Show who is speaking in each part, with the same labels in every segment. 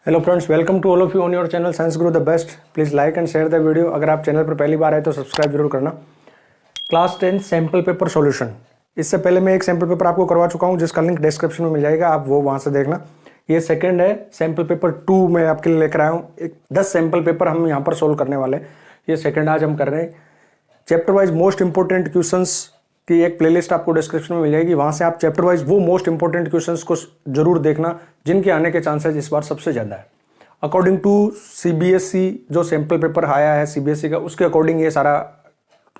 Speaker 1: Hello friends, welcome to all of you on your channel science guru the best. Please like and share the video. अगर आप channel पर पहली बार आए तो subscribe जरूर करना। Class 10 sample paper solution. इससे पहले मैं एक सैम्पल पेपर आपको करवा चुका हूं जिसका लिंक डिस्क्रिप्शन में मिल जाएगा, आप वो वहां से देखना। ये सेकंड है, सैम्पल पेपर 2 मैं आपके लिए लेकर आया हूँ। 10 सैम्पल पेपर हम यहाँ पर सोल्व करने वाले। ये सेकंड आज हम कर रहे हैं। Chapter wise most important questions की एक प्लेलिस्ट आपको डिस्क्रिप्शन में मिल जाएगी, वहां से आप चैप्टर वाइज वो मोस्ट इंपॉर्टेंट क्वेश्चंस को जरूर देखना जिनके आने के चांसेस इस बार सबसे ज्यादा है। अकॉर्डिंग टू सीबीएसई जो सैम्पल पेपर आया है सीबीएसई का, उसके अकॉर्डिंग ये सारा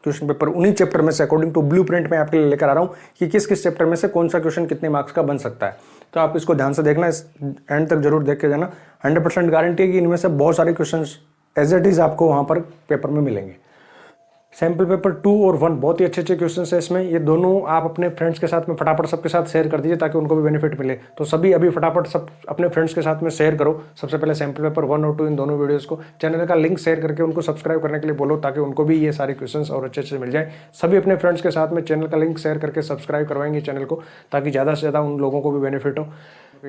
Speaker 1: क्वेश्चन पेपर उन्हीं चैप्टर में से अकॉर्डिंग टू ब्लूप्रिंट में आपके लिए लेकर आ रहा हूँ कि किस किस चैप्टर में से कौन सा क्वेश्चन कितने मार्क्स का बन सकता है। तो आप इसको ध्यान से देखना, इस एंड तक जरूर देख के जाना। 100% गारंटी है कि इनमें से बहुत सारे क्वेश्चन एज इट इज आपको वहां पर पेपर में मिलेंगे। सैम्पल पेपर 2 और 1 बहुत ही अच्छे क्वेश्चन है इसमें। ये दोनों आप अपने फ्रेंड्स के साथ में फटाफट सबके साथ शेयर कर दीजिए ताकि उनको भी बेनिफिट मिले। तो सभी अभी फटाफट सब अपने फ्रेंड्स के साथ में शेयर करो। सबसे पहले सैम्पल पेपर 1 और 2 इन दोनों वीडियोस को, चैनल का लिंक शेयर करके उनको सब्सक्राइब करने के लिए बोलो ताकि उनको भी ये सारे क्वेश्चन और अच्छे मिल जाए। सभी अपने फ्रेंड्स के साथ में चैनल का लिंक शेयर करके सब्सक्राइब करवाएंगे चैनल को ताकि ज़्यादा से ज़्यादा उन लोगों को भी बेनिफिट हो।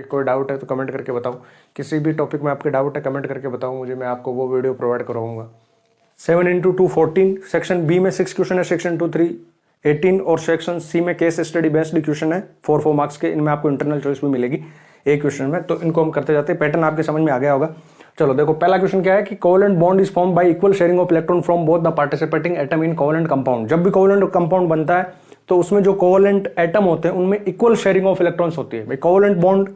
Speaker 1: कोई डाउट है तो कमेंट करके बताओ, किसी भी टॉपिक में आपके डाउट है कमेंट करके बताओ मुझे, मैं आपको वो वीडियो प्रोवाइड करवाऊंगा। 7 into 2 14, सेक्शन बी में 6 क्वेश्चन है, सेक्शन 2 3 18 और सेक्शन सी में केस स्टडी बेस्ड क्वेश्चन है 4 मार्क्स के। इनमें आपको इंटरनल चॉइस भी मिलेगी एक क्वेश्चन में। तो इनको हम करते जाते हैं, पैटर्न आपके समझ में आ गया होगा। चलो देखो, पहला क्वेश्चन क्या है कि covalent bond is form y equal sharing of electron from both the participating atom in covalent compound. जब भी कोवेलेंट कंपाउंड बनता है तो उसमें जो कोवेलेंट एटम होते हैं उनमें इक्वल शेयरिंग ऑफ इलेक्ट्रॉन्स होती है। Covalent bond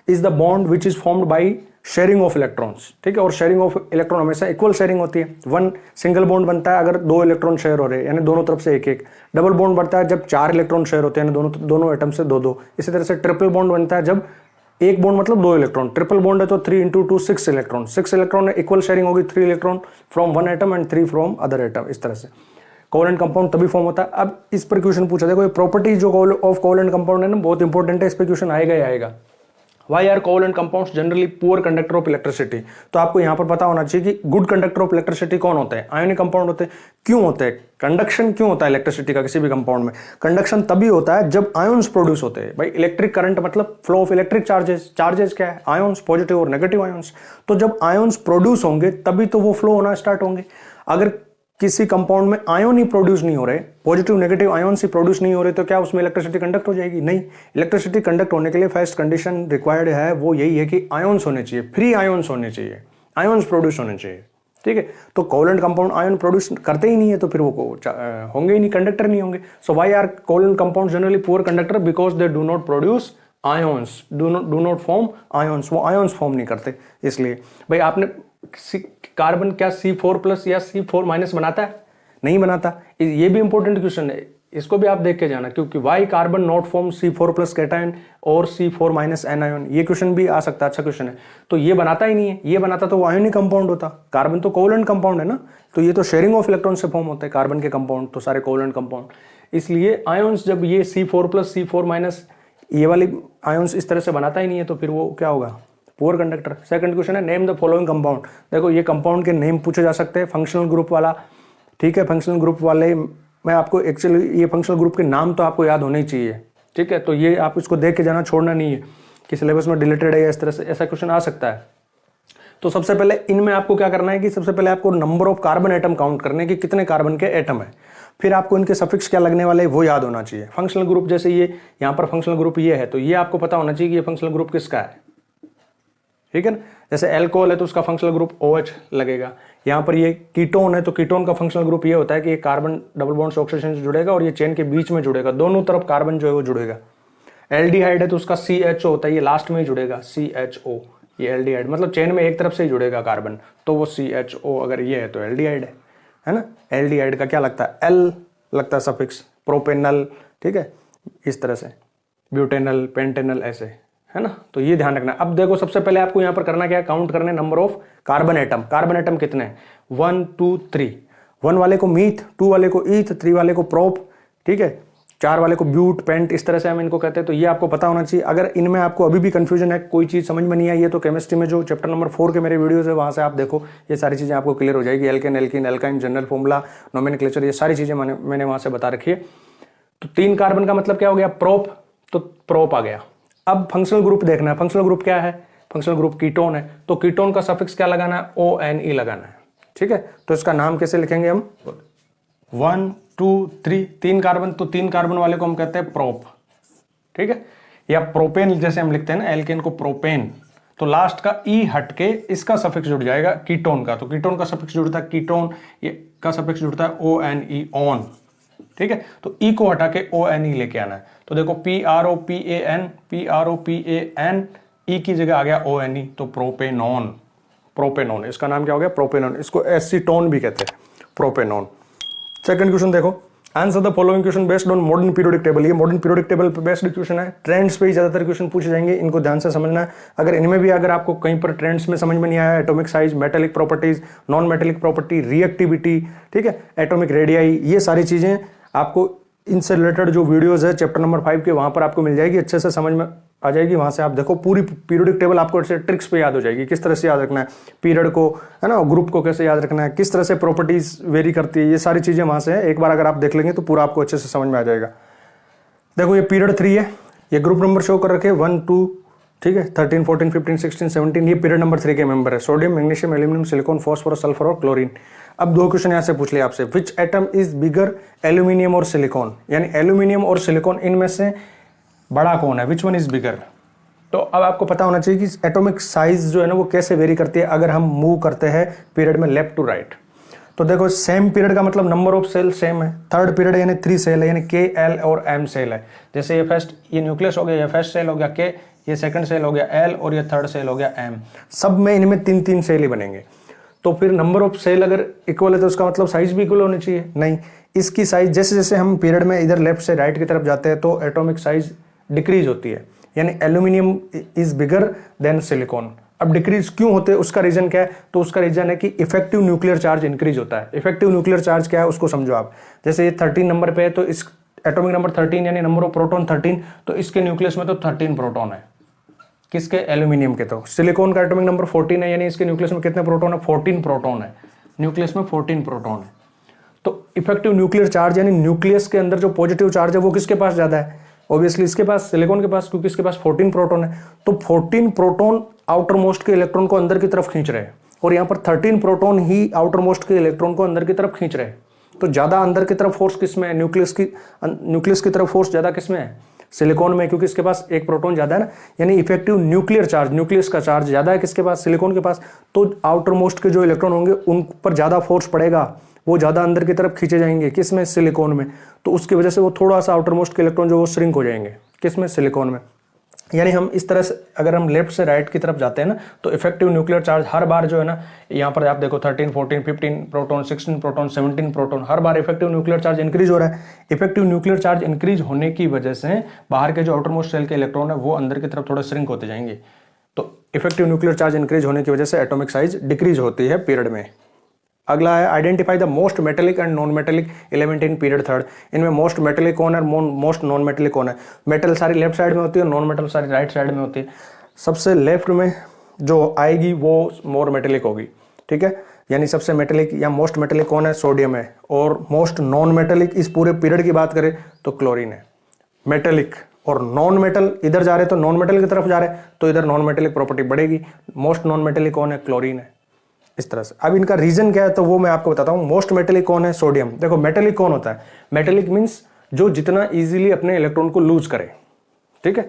Speaker 1: is the bond which is formed by sharing of electrons, ठीक है। और शेयरिंग ऑफ इलेक्ट्रॉन हमेशा इक्वल शेयरिंग होती है। 1 सिंगल बॉन्ड बनता है अगर 2 इलेक्ट्रॉन शेयर हो रहे हैं, यानी दोनों तरफ से एक एक। डबल बॉन्ड बनता है जब 4 इलेक्ट्रॉन शेयर होते हैं, यानी दोनों एटम से 2-2। इसी तरह से ट्रिपल बॉन्ड बनता है जब एक बॉन्ड मतलब 2 इलेक्ट्रॉन। ट्रिपल बॉन्ड है तो 3 into 2 6 electron. 6 electron equal sharing होगी, 3 electron from 1 atom and 3 from other atom. इस तरह से कोवेलेंट कंपाउंड तभी फॉर्म होता है। अब इस पर क्वेश्चन पूछा, देखो ये प्रॉपर्टी जो ऑफ कोवेलेंट कंपाउंड है ना, बहुत इंपॉर्टेंट है, इस पर क्वेश्चन आएगा ही आएगा। Why are covalent compounds generally poor conductor of electricity? तो आपको यहां पर पता होना चाहिए कि गुड कंडक्टर ऑफ इलेक्ट्रिसिटी कौन होते हैं? आयोनिक कंपाउंड होते हैं। क्यों होते हैं? कंडक्शन क्यों होता है इलेक्ट्रिसिटी का किसी भी कंपाउंड में? कंडक्शन तभी होता है जब आयोन्स प्रोड्यूस होते हैं। भाई इलेक्ट्रिक करंट मतलब flow of electric charges. Charges क्या है? आयोन्स, पॉजिटिव और नेगेटिव आयोन्स। तो जब आयोन्स प्रोड्यूस होंगे तभी तो वो फ्लो होना स्टार्ट होंगे। अगर किसी कंपाउंड में आयोन ही प्रोड्यूस नहीं हो रहे, पॉजिटिव नेगेटिव आयोन ही प्रोड्यूस नहीं हो रहे, तो क्या उसमें इलेक्ट्रिसिटी कंडक्ट हो जाएगी? नहीं। इलेक्ट्रिसिटी कंडक्ट होने के लिए फर्स्ट कंडीशन रिक्वायर्ड है, वो यही है कि आयोन्स होने चाहिए, फ्री आयोन्स होने चाहिए, आयोन्स प्रोड्यूस होने चाहिए, ठीक है। तो कोवेलेंट कंपाउंड आयोन प्रोड्यूस करते ही नहीं है तो फिर वो होंगे ही नहीं, कंडक्टर नहीं होंगे। So why are covalent compound generally poor conductor? Because they do not produce ions, do not form ions. वो आयोन्स फॉर्म नहीं करते। इसलिए भाई आपने कार्बन क्या C4+ या C4- बनाता है? नहीं बनाता। ये भी इंपॉर्टेंट क्वेश्चन है, इसको भी आप देख के जाना, क्योंकि why carbon not form C4+ cation और C4- एनायन, ये क्वेश्चन भी आ सकता है, अच्छा क्वेश्चन है। तो ये बनाता ही नहीं है, ये बनाता तो वो आयोनिक कंपाउंड होता। कार्बन तो कोवेलेंट कंपाउंड है ना, तो ये तो शेयरिंग ऑफ इलेक्ट्रॉन से फॉर्म होता है कार्बन के कंपाउंड, तो सारे कोवेलेंट कंपाउंड। इसलिए आयोन्स जब ये C4+ C4- ये वाली आयोन्स इस तरह से बनाता ही नहीं है तो फिर वो क्या होगा? Poor conductor. सेकंड क्वेश्चन है नेम द फॉलोइंग कंपाउंड। देखो ये कंपाउंड के नेम पूछे जा सकते हैं, फंक्शनल ग्रुप वाला, ठीक है। फंक्शनल ग्रुप वाले मैं आपको एक्चुअली ये फंक्शनल ग्रुप के नाम तो आपको याद होने ही चाहिए, ठीक है। तो ये आप इसको देख के जाना, छोड़ना नहीं है कि सिलेबस में डिलीटेड है या इस तरह से ऐसा क्वेश्चन आ सकता है। तो सबसे पहले इनमें आपको क्या करना है कि सबसे पहले आपको number of carbon atom count करने कि कितने कार्बन के एटम है। फिर आपको इनके सफिक्स क्या लगने वाले वो याद होना चाहिए। फंक्शनल ग्रुप जैसे ये यहाँ पर फंक्शनल ग्रुप ये है तो ये आपको पता होना चाहिए कि ये फंक्शनल ग्रुप किसका है, ठीक है ना। जैसे एल्कोहल है तो उसका फंक्शनल ग्रुप OH लगेगा। यहाँ पर ये कीटोन है तो कीटोन का फंक्शनल ग्रुप ये होता है कि ये कार्बन डबल बॉन्ड से ऑक्सीजन से जुड़ेगा और ये चेन के बीच में जुड़ेगा, दोनों तरफ कार्बन जो है वो जुड़ेगा। एल्डिहाइड है तो उसका CHO होता है, ये लास्ट में ही जुड़ेगा, CHO। ये एल्डिहाइड मतलब चेन में एक तरफ से ही जुड़ेगा कार्बन, तो वो CHO अगर ये है तो एल्डिहाइड है ना। एल्डिहाइड का क्या लगता है? L लगता है सफिक्स। प्रोपेनल, ठीक है, इस तरह से। ब्यूटेनल, पेंटेनल, ऐसे है ना। तो ये ध्यान रखना। अब देखो सबसे पहले आपको यहाँ पर करना क्या है? काउंट करने number of carbon atom. Carbon atom कितने हैं? 1 2 3। 1 वाले को मीथ, 2 वाले को ईथ, 3 वाले को प्रोप, ठीक है, 4 वाले को ब्यूट, पेंट, इस तरह से हम इनको कहते हैं। तो ये आपको पता होना चाहिए। अगर इनमें आपको अभी भी कंफ्यूजन है, कोई चीज समझ में नहीं आई है, तो केमिस्ट्री में जो चैप्टर नंबर 4 के मेरे वीडियोस है वहां से आप देखो, ये सारी चीजें आपको क्लियर हो जाएगी। Alkane, alkene, alkyne, general formula, nomenclature, ये सारी चीजें मैंने वहां से बता रखी है। तो 3 कार्बन का मतलब क्या हो गया? प्रोप, तो प्रोप आ गया। अब फंक्शनल ग्रुप देखना है। फंक्शनल ग्रुप क्या है? फंक्शनल ग्रुप कीटोन है, तो कीटोन का सफिक्स क्या लगाना है, ONE लगाना है। ठीक है, तो इसका नाम कैसे लिखेंगे हम, 1 2 3, 3 कार्बन, तो 3 कार्बन वाले को हम कहते हैं प्रोप। ठीक है, या प्रोपेन जैसे हम लिखते हैं ना, एल्केन को प्रोपेन, तो लास्ट का ई हट के इसका सफिक्स जुड़ जाएगा कीटोन का, तो कीटोन का सफिक्स जुड़ता है कीटोन, ये का सफिक्स जुड़ता है ONE ऑन। ठीक है, तो ई को हटा के ONE लेके आना है, तो देखो PROPAN ई की जगह आ गया ONE, तो प्रोपेनॉन। प्रोपेनॉन इसका नाम क्या हो गया, प्रोपेनॉन। इसको एसीटोन भी कहते हैं, प्रोपेनॉन। सेकंड क्वेश्चन देखो, answer the following question based on modern periodic table. ये मॉडर्न पीरियोडिक टेबल पे बेस्ड क्वेश्चन है, ट्रेंड्स पे ही ज्यादातर क्वेश्चन पूछे जाएंगे, इनको ध्यान से समझना है। अगर इनमें भी अगर आपको कहीं पर ट्रेंड्स में समझ में नहीं आया, atomic size, metallic properties, non metallic property, reactivity, ठीक है, एटॉमिक रेडियाई, ये सारी चीजें आपको इनसे रिलेटेड जो वीडियोस है चैप्टर नंबर 5 के, वहां पर आपको मिल जाएगी, अच्छे से समझ में आ जाएगी। वहां से आप देखो पूरी पीरियोडिक टेबल आपको ट्रिक्स पे याद हो जाएगी, किस तरह से याद रखना है पीरियड को, है ना, ग्रुप को कैसे याद रखना है, किस तरह से प्रॉपर्टीज वेरी करती है, ये सारी चीजें वहां से है। एक बार अगर आप देख लेंगे तो पूरा आपको अच्छे से समझ में आ जाएगा। देखो ये पीरियड 3 है, ये ग्रुप नंबर शो कर रखे 1 2, ठीक है, 13 14 15 16 17, ये पीरियड नंबर 3 के मेंबर है, sodium, magnesium, aluminium, silicon, phosphorus, sulphur और क्लोरीन। अब 2 क्वेश्चन यहां से पूछ लिया आपसे, विच एटम इज बिगर, एल्यूमिनियम और सिलिकॉन, यानी एल्यूमिनियम और सिलिकॉन इनमें से बड़ा कौन है, विच वन इज बिगर। तो अब आपको पता होना चाहिए कि एटॉमिक साइज जो है ना वो कैसे वेरी करती है अगर हम मूव करते हैं पीरियड में लेफ्ट टू राइट। तो देखो सेम पीरियड का मतलब नंबर ऑफ सेल सेम है, थर्ड पीरियड यानी 3 सेल है, यानी K, L और M सेल है। जैसे ये फर्स्ट, ये न्यूक्लियस हो गया, ये फर्स्ट सेल हो गया K, ये सेकंड सेल हो गया L और ये थर्ड सेल हो गया M। सब में इनमें 3 सेल ही बनेंगे। तो फिर नंबर ऑफ सेल अगर इक्वल है तो उसका मतलब साइज भी इक्वल होनी चाहिए, नहीं, इसकी साइज जैसे जैसे हम पीरियड में इधर लेफ्ट से राइट की तरफ जाते हैं तो एटॉमिक साइज डिक्रीज होती है, यानी aluminium is bigger than silicon. अब डिक्रीज क्यों होते हैं, उसका रीजन क्या है, तो उसका रीजन है कि इफेक्टिव न्यूक्लियर चार्ज इंक्रीज होता है। इफेक्टिव न्यूक्लियर चार्ज क्या है उसको समझो आप। जैसे ये 13 नंबर पे है तो इस एटॉमिक नंबर 13 यानी नंबर ऑफ प्रोटॉन 13, तो इसके न्यूक्लियस में तो 13 प्रोटॉन है, किसके, एल्यूमिनियम के। तो सिलिकॉन का एटॉमिक नंबर 14 है, यानी इसके न्यूक्लियस में कितने प्रोटॉन है, 14 प्रोटॉन है, न्यूक्लियस में 14 प्रोटॉन है। तो इफेक्टिव न्यूक्लियर चार्ज यानी न्यूक्लियस के अंदर जो पॉजिटिव चार्ज है वो किसके पास ज्यादा है, ऑब्वियसली इसके पास, सिलिकॉन के पास, क्योंकि इसके पास 14 प्रोटॉन है। तो 14 प्रोटॉन आउटर मोस्ट के इलेक्ट्रॉन को अंदर की तरफ खींच रहे हैं, और यहाँ पर 13 प्रोटॉन ही आउटर मोस्ट के इलेक्ट्रॉन को अंदर की तरफ खींच रहे हैं। तो ज्यादा अंदर की तरफ फोर्स किसमें है, न्यूक्लियस की तरफ फोर्स ज्यादा किसमें है, सिलिकॉन में, क्योंकि इसके पास एक प्रोटॉन ज्यादा है ना, यानी इफेक्टिव न्यूक्लियर चार्ज, न्यूक्लियस का चार्ज ज्यादा है किसके पास, सिलिकॉन के पास। तो आउटर मोस्ट के जो इलेक्ट्रॉन होंगे उन पर ज्यादा फोर्स पड़ेगा, वो ज्यादा अंदर की तरफ खींचे जाएंगे, किसमें, सिलिकॉन में। तो उसकी वजह से वो थोड़ा सा आउटर मोस्ट के इलेक्ट्रॉन जो वो श्रिंक हो जाएंगे, किसमें, सिलिकॉन में। यानी हम इस तरह से अगर हम लेफ्ट से राइट की तरफ जाते हैं ना, तो इफेक्टिव न्यूक्लियर चार्ज हर बार जो है ना, यहाँ पर आप देखो 13 14 15 प्रोटॉन, 16 प्रोटॉन, 17 प्रोटॉन, हर बार इफेक्टिव न्यूक्लियर चार्ज इंक्रीज हो रहा है। इफेक्टिव न्यूक्लियर चार्ज इंक्रीज होने की वजह से बाहर के जो आउटर मोस्ट सेल के इलेक्ट्रॉन है वो अंदर की तरफ थोड़ा श्रिंक होते जाएंगे। तो इफेक्टिव न्यूक्लियर चार्ज इंक्रीज होने की वजह से एटॉमिक साइज डिक्रीज होती है पीरियड में। अगला है identify the most metallic and non metallic element in period third. इनमें मोस्ट मेटेलिक कौन है, मोस्ट नॉन मेटेलिक कौन है। मेटल सारी लेफ्ट साइड में होती है, नॉन मेटल सारी राइट साइड में होती है। सबसे लेफ्ट में जो आएगी वो मोर मेटेलिक होगी, ठीक है, यानी सबसे मेटेलिक या मोस्ट मेटेलिक कौन है, सोडियम है। और मोस्ट नॉन मेटेलिक इस पूरे पीरियड की बात करें तो क्लोरीन है। मेटेलिक और नॉन मेटल इधर जा रहे तो नॉन मेटल की तरफ जा रहे तो इधर नॉन मेटेलिक प्रॉपर्टी बढ़ेगी। मोस्ट नॉन मेटेलिक कौन है, क्लोरीन है। इस तरह से अब इनका रीजन क्या है तो वो मैं आपको बताता हूं। मोस्ट मेटेलिक कौन है, सोडियम। देखो मेटेलिक कौन होता है, मेटेलिक मींस जो जितना इजीली अपने इलेक्ट्रॉन को लूज करे, ठीक है।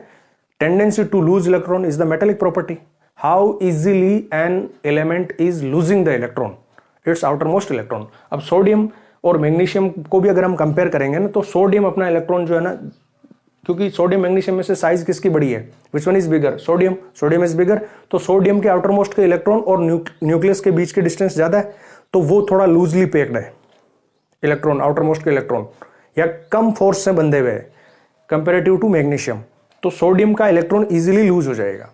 Speaker 1: Tendency to lose electron is the metallic property. How easily an element is losing the electron, its outermost electron. अब सोडियम और मैग्नीशियम को भी अगर हम कंपेयर करेंगे ना, तो सोडियम अपना इलेक्ट्रॉन जो है ना, क्योंकि सोडियम मैग्नीशियम में से साइज किसकी बड़ी है, which one is bigger, sodium is bigger. तो सोडियम के आउटर मोस्ट के इलेक्ट्रॉन और न्यूक्लियस के बीच की डिस्टेंस ज्यादा है, तो वो थोड़ा लूजली पैक्ड है इलेक्ट्रॉन, आउटर मोस्ट के इलेक्ट्रॉन, या कम फोर्स से बंधे हुए हैं कंपेरेटिव टू मैग्नीशियम। तो सोडियम का इलेक्ट्रॉन इजीली लूज हो जाएगा,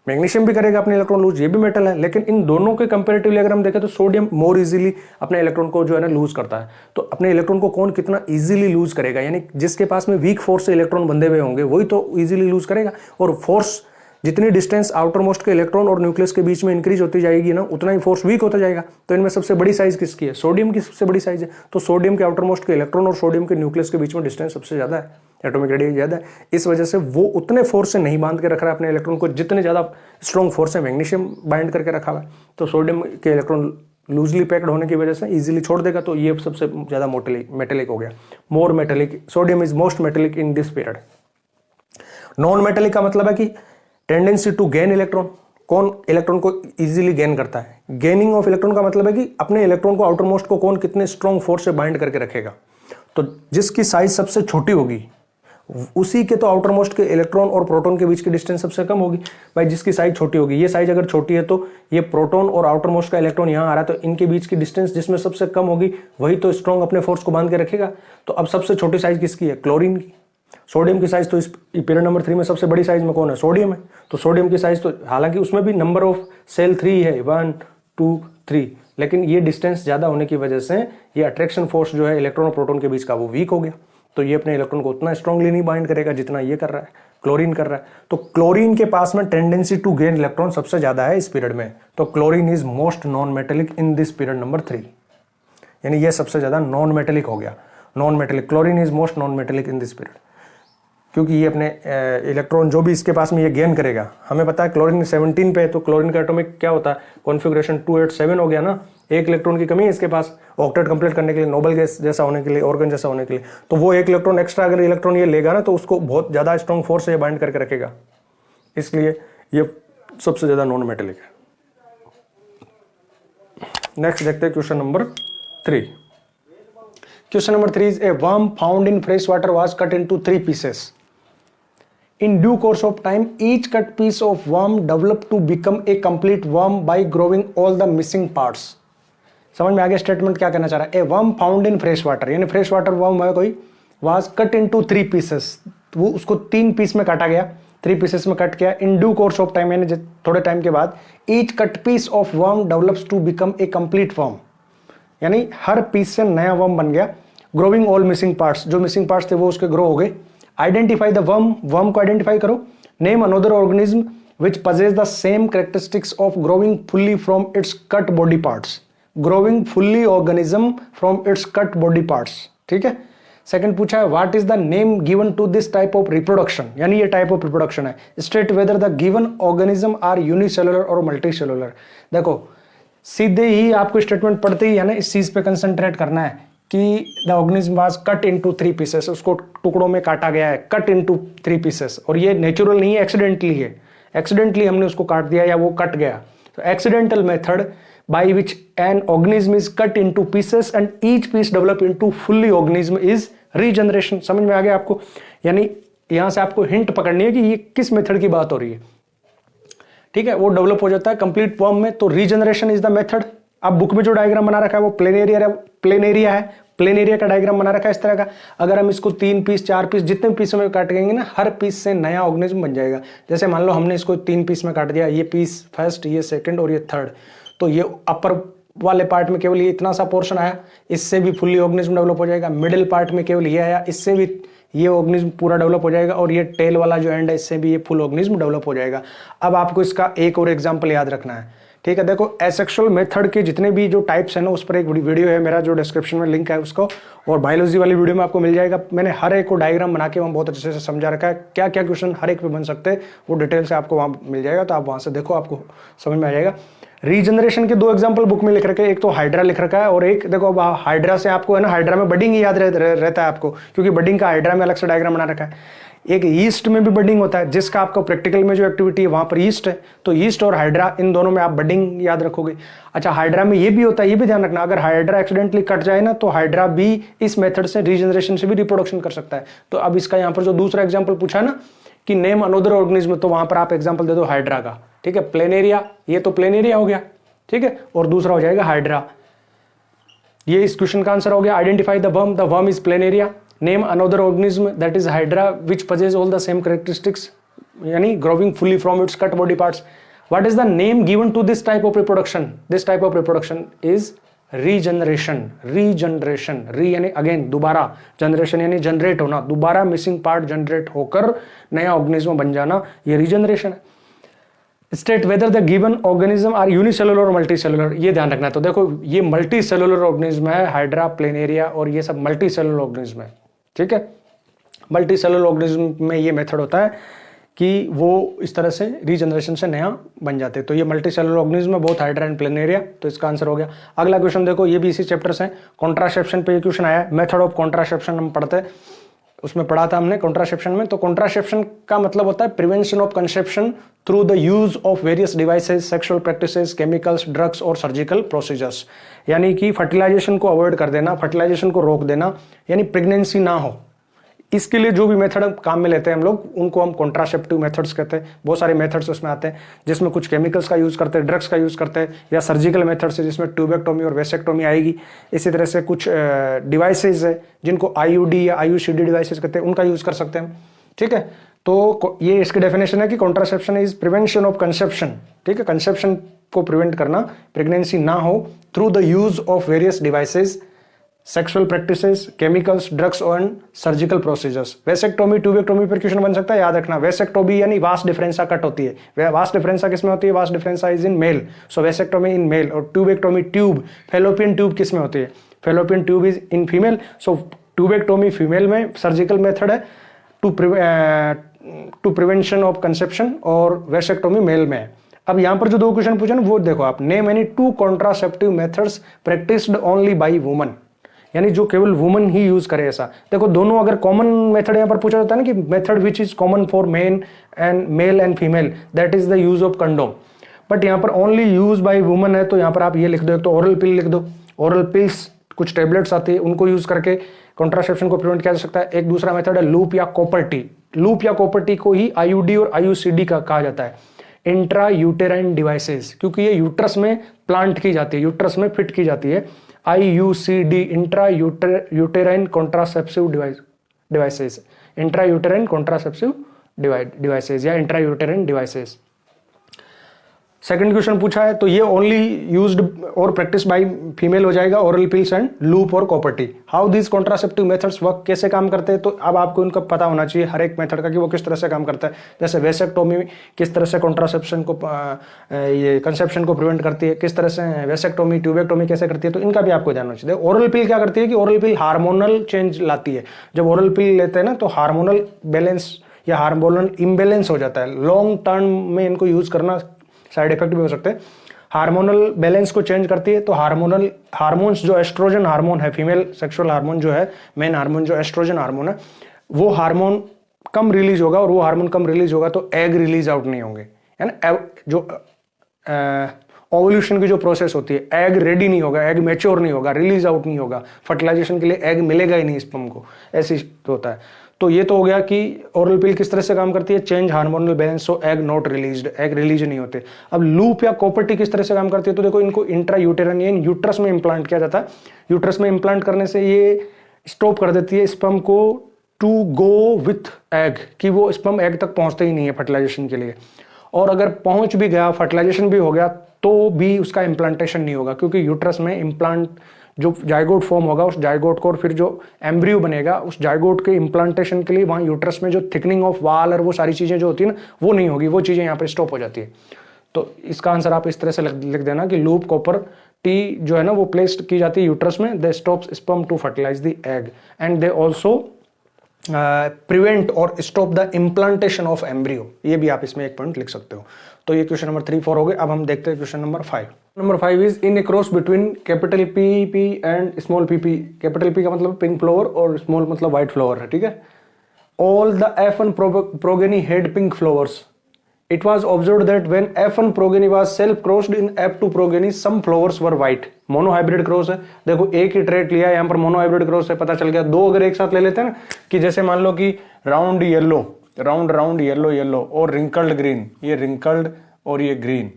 Speaker 1: मैग्नीशियम भी करेगा अपने इलेक्ट्रॉन लूज, ये भी मेटल है, लेकिन इन दोनों के कंपैरेटिवली अगर हम देखें तो सोडियम मोर इजीली अपने इलेक्ट्रॉन को जो है ना लूज करता है। तो अपने इलेक्ट्रॉन को कौन कितना इजीली लूज करेगा, यानी जिसके पास में वीक फोर्स से इलेक्ट्रॉन बंधे हुए होंगे वही तो इजीली लूज करेगा। और फोर्स जितनी डिस्टेंस आउटर मोस्ट के इलेक्ट्रॉन और न्यूक्लियस के बीच में इंक्रीज होती जाएगी ना, उतना ही फोर्स वीक होता जाएगा। तो इनमें सबसे बड़ी साइज किसकी है, सोडियम की सबसे बड़ी साइज है। तो सोडियम के आउटर मोस्ट के इलेक्ट्रॉन और सोडियम के न्यूक्लियस के बीच में डिस्टेंस सबसे ज्यादा है, एटॉमिक रेडियस ज़्यादा है, इस वजह से वो उतने फोर्स से नहीं बांध के रख रहा है अपने इलेक्ट्रॉन को जितने ज़्यादा स्ट्रॉन्ग फोर्स है मैग्नीशियम बाइंड करके रखा हुआ है। तो सोडियम के इलेक्ट्रॉन लूजली पैक्ड होने की वजह से इजीली छोड़ देगा, तो ये सबसे ज़्यादा मेटेलिक हो गया, more metallic. Sodium is most metallic in this period. Non metallic का मतलब है कि टेंडेंसी टू गेन इलेक्ट्रॉन, कौन इलेक्ट्रॉन को इजीली गेन करता है। गेनिंग ऑफ इलेक्ट्रॉन का मतलब है कि अपने इलेक्ट्रॉन को आउटर मोस्ट को कौन कितने स्ट्रॉन्ग फोर्स से बाइंड करके रखेगा। तो जिसकी साइज सबसे छोटी होगी उसी के तो आउटर मोस्ट के इलेक्ट्रॉन और प्रोटॉन के बीच की डिस्टेंस सबसे कम होगी। भाई जिसकी साइज छोटी होगी, ये साइज अगर छोटी है तो ये प्रोटॉन और आउटर मोस्ट का इलेक्ट्रॉन यहाँ आ रहा है, तो इनके बीच की डिस्टेंस जिसमें सबसे कम होगी वही तो स्ट्रॉन्ग अपने फोर्स को बांध के रखेगा। तो अब सबसे छोटी साइज किसकी है? क्लोरीन की। सोडियम की साइज तो इस पीरियड नंबर 3 में सबसे बड़ी साइज में कौन है? सोडियम है। तो सोडियम की साइज तो हालांकि उसमें भी नंबर ऑफ सेल 3 है, 1 2 3, लेकिन ये डिस्टेंस ज़्यादा होने की वजह से ये अट्रैक्शन फोर्स जो है इलेक्ट्रॉन और प्रोटॉन के बीच का वो वीक हो गया। तो ये अपने इलेक्ट्रॉन को उतना स्ट्रांगली नहीं बाइंड करेगा जितना ये कर रहा है, क्लोरीन कर रहा है। तो क्लोरीन के पास में टेंडेंसी टू गेन इलेक्ट्रॉन सबसे ज़्यादा है इस पीरियड में। तो chlorine is most non metallic in this period number 3, यानी ये सबसे ज़्यादा नॉन मेटेलिक हो गया। Non metallic, chlorine is most non metallic in this period, क्योंकि ये अपने इलेक्ट्रॉन जो भी इसके पास में ये गेन करेगा। हमें पता है क्लोरीन 17 पे है, तो क्लोरीन का एटॉमिक क्या होता है? कॉन्फ़िगरेशन 287 हो गया ना, एक इलेक्ट्रॉन की कमी है इसके पास ऑक्टेट कंप्लीट करने के लिए, नोबल गैस जैसा होने के लिए, ऑर्गन जैसा होने के लिए। तो वो एक इलेक्ट्रॉन एक्स्ट्रा अगर इलेक्ट्रॉन ये लेगा ना, तो उसको बहुत ज़्यादा स्ट्रॉन्ग फोर्स से बाइंड करके रखेगा, इसलिए ये सबसे ज़्यादा नॉन मेटेलिक है। नेक्स्ट देखते हैं question number 3। Question number 3 is a worm found in fresh water was cut into 3 pieces. In due course of time, each cut piece of worm developed to become a complete worm by growing all the missing parts. समझ में आ गया statement क्या कहना चाह रहा है? A worm found in fresh water, यानी fresh water worm है कोई, वाज कट इनटू 3 पीसेस, वो उसको 3 पीस में काटा गया, 3 पीसेस में कट किया। In due course of time, यानी थोड़े टाइम के बाद, each cut piece of worm develops to become a complete worm, यानी हर पीस से नया वर्म बन गया। ग्रोइंग ऑल मिसिंग पार्ट्स, जो मिसिंग पार्ट्स थे वो उसके ग्रो हो गए। आइडेंटिफाई द वर्म, वर्म को आइडेंटिफाई करो। Name another organism which possess the same characteristics of growing fully from its cut body parts. Growing fully organism from its cut body parts, ठीक है। Second पूछा है what is the name given to this type of reproduction, यानी ये type of reproduction है। State whether the given organism are unicellular और multicellular. देखो सीधे ही आपको स्टेटमेंट पढ़ते ही है ना इस चीज पे कंसंट्रेट करना है कि the organism was cut into 3 pieces, उसको टुकड़ों में काटा गया है, कट इनटू 3 पीसेस। और ये नेचुरल नहीं है, एक्सीडेंटली है, एक्सीडेंटली हमने उसको काट दिया या वो कट गया। तो accidental method by which an organism is cut into pieces and each piece develop into fully organism is regeneration. समझ में आ गया आपको? यानी यहां से आपको हिंट पकड़नी है कि ये किस मेथड की बात हो रही है, ठीक है। वो डेवलप हो जाता है कंप्लीट वर्म में, तो रीजनरेशन इज द मेथड। अब बुक में जो डायग्राम बना रखा है वो प्लेन एरिया है, प्लेन एरिया का डायग्राम बना रखा है इस तरह का। अगर हम इसको 3 पीस 4 पीस जितने पीसों में काटेंगे ना, हर पीस से नया ऑर्गेनिज्म बन जाएगा। जैसे मान लो हमने इसको 3 पीस में काट दिया, ये पीस फर्स्ट, ये सेकंड और ये थर्ड, तो ये अपर वाले पार्ट में केवल ये इतना सा पोर्शन आया, इससे भी फुल्ली ऑर्गेनिज्म डेवलप हो जाएगा। मिडिल पार्ट में केवल ये आया, इससे भी ये ऑर्गेनिज्म पूरा डेवलप हो जाएगा। और ये टेल वाला जो एंड है, इससे भी ये फुल ऑर्गेनिज्म डेवलप हो जाएगा। अब आपको इसका एक और एग्जाम्पल याद रखना है, ठीक है। देखो एसेक्सुअल मेथड के जितने भी जो टाइप्स है ना, उस पर एक वीडियो है मेरा जो डिस्क्रिप्शन में लिंक है उसको, और बायोलॉजी वाली वीडियो में आपको मिल जाएगा। मैंने हर एक को डायग्राम बना के वहाँ बहुत अच्छे से समझा रखा है, क्या क्या क्वेश्चन हर एक पे बन सकते हैं, वो डिटेल से आपको वहाँ मिल जाएगा। तो आप वहाँ से देखो, आपको समझ में आ जाएगा। रीजनरेशन के 2 एग्जाम्पल बुक में लिख रखे हैं, एक तो हाइड्रा लिख रखा है, और एक देखो हाइड्रा से आपको है ना, हाइड्रा में बडिंग ही याद रहता है आपको, क्योंकि बडिंग का हाइड्रा में अलग से डायग्राम बना रखा है। एक ईस्ट में भी बडिंग होता है, जिसका आपको प्रैक्टिकल में जो एक्टिविटी है वहां पर ईस्ट है, तो ईस्ट और हाइड्रा इन दोनों में आप बडिंग याद रखोगे। अच्छा हाइड्रा में ये भी होता है, ये भी ध्यान रखना, अगर हाइड्रा एक्सीडेंटली कट जाए ना, तो हाइड्रा भी इस मेथड से रीजनरेशन से भी रिप्रोडक्शन कर सकता है। तो अब इसका यहाँ पर जो दूसरा एग्जाम्पल पूछा है ना कि नेम अनदर ऑर्गेनिज्म, तो वहां पर आप एग्जाम्पल दे दो हाइड्रा का, ठीक है। प्लेनेरिया, ये तो प्लेनेरिया हो गया, ठीक है, और दूसरा हो जाएगा हाइड्रा। ये इस क्वेश्चन का आंसर हो गया। Identify the worm is planaria. Name another organism that is hydra which possess all the same characteristics, यानी growing fully from its cut body parts. What is the name given to this type of reproduction? This type of reproduction is regeneration. Regeneration, re यानी again दोबारा, generation यानी generate होना, दोबारा missing part generate होकर नया organism बन जाना, ये रीजनरेशन है। State whether the given organism are unicellular और मल्टीसेलुलर, ये ध्यान रखना है। तो देखो ये मल्टीसेलुलर ऑर्गेनिज्म है, हाइड्रा, प्लेनेरिया, और ये सब मल्टीसेलुलर ऑर्गेनिज्म है, ठीक है। मल्टी सेलुलर ऑर्गेनिज्म में ये मेथड होता है कि वो इस तरह से रीजनरेशन से नया बन जाते हैं। तो ये मल्टी सेलुलर ऑर्गेनिज्म में बहुत हाइड्रा एंड प्लेनेरिया, तो इसका आंसर हो गया। अगला क्वेश्चन देखो, ये भी इसी चैप्टर से कॉन्ट्रासेप्शन पे क्वेश्चन आया है। मेथड ऑफ कॉन्ट्रासेप्शन हम पढ़ते हैं, उसमें पढ़ा था हमने कॉन्ट्रासेप्शन में। तो कॉन्ट्रासेप्शन का मतलब होता है prevention of conception through the use of various devices, sexual practices, chemicals, drugs और सर्जिकल प्रोसीजर्स। यानी कि फर्टिलाइजेशन को अवॉइड कर देना, फर्टिलाइजेशन को रोक देना, यानी प्रेगनेंसी ना हो, इसके लिए जो भी मेथड काम में लेते हैं हम लोग, उनको हम कॉन्ट्रासेप्टिव मेथड्स कहते हैं। बहुत सारे मेथड्स उसमें आते हैं, जिसमें कुछ केमिकल्स का यूज करते हैं, ड्रग्स का यूज करते हैं, या सर्जिकल मेथड्स है जिसमें ट्यूबेक्टोमी और वेसेक्टोमी आएगी। इसी तरह से कुछ डिवाइसेज है जिनको आईयूडी या आईयूसीडी डिवाइसेज कहते हैं, उनका यूज कर सकते हैं। ठीक है, तो ये इसकी डेफिनेशन है कि contraception is prevention of conception. ठीक है, कंसेप्शन को प्रिवेंट करना, प्रेगनेंसी ना हो, through the use of various devices, sexual practices, chemicals, drugs and surgical procedures. Vasectomy, tubectomy पर क्वेश्चन बन सकता है, याद रखना। वेसेक्टोमी यानी वास डिफरेंसा कट होती है। वास डिफरेंसा किसमें होती है? Vas deferens is in male, so vasectomy in male. और ट्यूबेक्टोमी, ट्यूब, फेलोपियन ट्यूब किसमें होती है? Fallopian tube is in female, so tubectomy female में सर्जिकल मेथड है टू प्रिवेंशन ऑफ कंसेप्शन, और वेसेक्टोमी मेल में है। अब यहां पर जो दो क्वेश्चन पूछे ना, वो देखो आप, name any two contraceptive methods practised only by woman, यानी जो केवल वुमन ही यूज करे ऐसा। देखो दोनों अगर कॉमन मेथड यहां पर पूछा जाता है ना, कि method which is common for male and female, that is the use of condom. But यहां पर ओनली यूज बाय वुमन है, तो यहां पर आप ये लिख दो, एक तो ओरल पिल लिख दो। ओरल पिल्स, कुछ टेबलेट्स आती है, उनको यूज करके कॉन्ट्रासेप्शन को प्रिवेंट किया जा सकता है। एक दूसरा मेथड है लूप या कॉपर टी। लूप या कॉपर टी को ही आईयूडी और आईयूसीडी का कहा जाता है, इंट्रा यूटेराइन डिवाइसेस, क्योंकि ये यूट्रस में प्लांट की जाती है, यूट्रस में फिट की जाती है। IUCD, intra uterine contraceptive devices, intra uterine contraceptive devices या intra uterine devices. Second question पूछा है, तो ये ओनली यूज्ड और प्रैक्टिस बाय फीमेल हो जाएगा, ओरल पिल्स एंड लूप और copper T. How this contraceptive methods work, कैसे काम करते हैं? तो अब आपको इनका पता होना चाहिए हर एक मेथड का, कि वो किस तरह से काम करता है। जैसे वेसेक्टोमी किस तरह से कॉन्ट्रासेप्शन को ये कंसेप्शन को प्रिवेंट करती है, किस तरह से वेसेक्टोमी, ट्यूबेक्टोमी कैसे करती है, तो इनका भी आपको ध्यान होना चाहिए। ओरल पिल क्या करती है कि ओरल पिल हार्मोनल चेंज लाती है। जब ओरल पिल लेते हैं ना, तो हार्मोनल बैलेंस या हार्मोनल इम्बैलेंस हो जाता है। लॉन्ग टर्म में इनको यूज करना साइड इफेक्ट भी हो सकते हैं। हार्मोनल बैलेंस को चेंज करती है, तो हार्मोन्स जो एस्ट्रोजन हार्मोन है, फीमेल सेक्सुअल हार्मोन जो है, मेन हार्मोन जो एस्ट्रोजन हार्मोन है, वो हार्मोन कम रिलीज होगा, और वो हार्मोन कम रिलीज होगा तो एग रिलीज आउट नहीं होंगे, है ना। जो ओवल्यूशन की जो प्रोसेस होती है, एग रेडी नहीं होगा, एग मैच्योर नहीं होगा, रिलीज आउट नहीं होगा, फर्टिलाइजेशन के लिए एग मिलेगा ही नहीं स्पर्म को, ऐसी होता है। तो ये तो हो गया कि ओरल पिल किस तरह से काम करती है, change hormonal balance, so egg not released, egg release नहीं होते। अब लूप या कॉपर टी किस तरह से काम करती है, तो देखो इनको इंट्रा यूटेरन यानी यूट्रस में इंप्लांट किया जाता है। यूट्रस में इंप्लांट करने से ये स्टॉप कर देती है स्पर्म को टू गो विथ एग, कि वो स्पर्म एग तक पहुंचते ही नहीं है फर्टिलाइजेशन के लिए। और अगर पहुंच भी गया, फर्टिलाइजेशन भी हो गया, तो भी उसका इम्प्लांटेशन नहीं होगा, क्योंकि यूट्रस में इम्प्लांट जो जाइगोट फॉर्म होगा, उस जाइगोट को और फिर जो एम्ब्रियो बनेगा, उस जाइगोट के इम्प्लांटेशन के लिए वहाँ यूट्रस में जो थिकनिंग ऑफ वाल और वो सारी चीज़ें जो होती है ना, वो नहीं होगी, वो चीज़ें यहाँ पर स्टॉप हो जाती है। तो इसका आंसर आप इस तरह से लिख देना कि लूप कॉपर टी जो है ना, वो प्लेस्ड की जाती है यूट्रस में, they stops sperm to fertilize the egg and they also prevent और stop the implantation of embryo. ये भी आप इसमें एक पॉइंट लिख सकते हो। तो ये क्वेश्चन नंबर 3, 4 हो गए। अब हम देखते हैं question number 5। Number 5 is in A cross between capital P and small P. Capital P का मतलब पिंक फ्लावर और स्मॉल मतलब व्हाइट फ्लावर है, ठीक है। All the F1 progeny had pink flowers. It was observed that when F1 progeny was self-crossed in F2 progeny, some flowers were white. Monohybrid cross है, देखो एक ही ट्रेट लिया है, यहाँ पर मोनोहाइब्रिड क्रॉस है, पता चल गया। दो अगर एक साथ ले लेते हैं ना, कि जैसे मान लो कि round yellow, round yellow yellow और रिंकल्ड ग्रीन, ये रिंकल्ड और ये ग्रीन,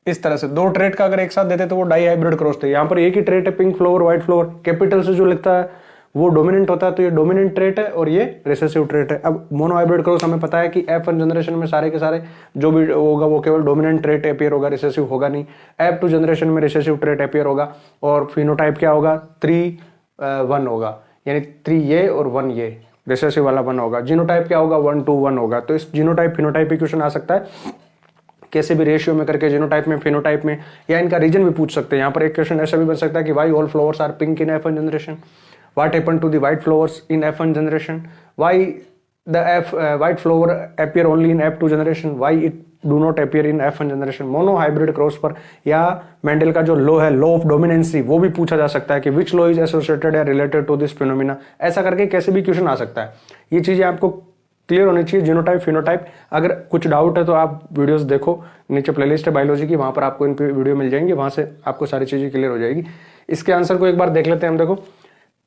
Speaker 1: इस तरह से दो ट्रेट का अगर एक साथ देते तो वो डाई हाइब्रिड क्रॉस थे। यहाँ पर एक ही ट्रेट है, pink flower white flower, capital से जो लिखता है वो डोमिनेंट होता है, तो ये डोमिनेंट ट्रेट है और ये रिसेसिव ट्रेट है। अब मोनोहाइब्रिड क्रॉस हमें पता है कि F1 जनरेशन में सारे के सारे जो भी होगा वो केवल डोमिनेंट ट्रेट अपीयर होगा, रिसेसिव होगा नहीं। F2 जनरेशन में रिसेसिव ट्रेट अपीयर होगा और फिनोटाइप क्या होगा, 3-1 होगा, यानी 3 ये और 1 ये, रिसेसिव वाला 1 होगा। जीनोटाइप क्या होगा, 1-2-1 होगा। तो इस जीनोटाइप फिनोटाइप भी क्वेश्चन आ सकता है, कैसे भी रेशियो में करके, जीनोटाइप में, फिनोटाइप में, या इनका रीजन भी पूछ सकते हैं। यहाँ पर एक क्वेश्चन ऐसा भी बन सकता है कि why all flowers are pink in F1 generation, what happen to the white flowers in F1 generation, why the white flower appear only in F2 generation, why it do not appear in F1 generation, mono hybrid cross पर, या Mendel का जो law है, law of dominancy, वो भी पूछा जा सकता है कि विच लॉ इज एसोसिएटेड या रिलेटेड टू दिस फिनोमिना, ऐसा करके कैसे भी क्वेश्चन आ सकता है। ये चीजें आपको क्लियर होनी चाहिए। जीनोटाइप, फिनोटाइप, अगर कुछ डाउट है तो आप वीडियोस देखो, नीचे प्लेलिस्ट है बायोलॉजी की, वहां पर आपको इन पे वीडियो मिल जाएंगे, वहां से आपको सारी चीजें क्लियर हो जाएगी। इसके आंसर को एक बार देख लेते हैं हम। देखो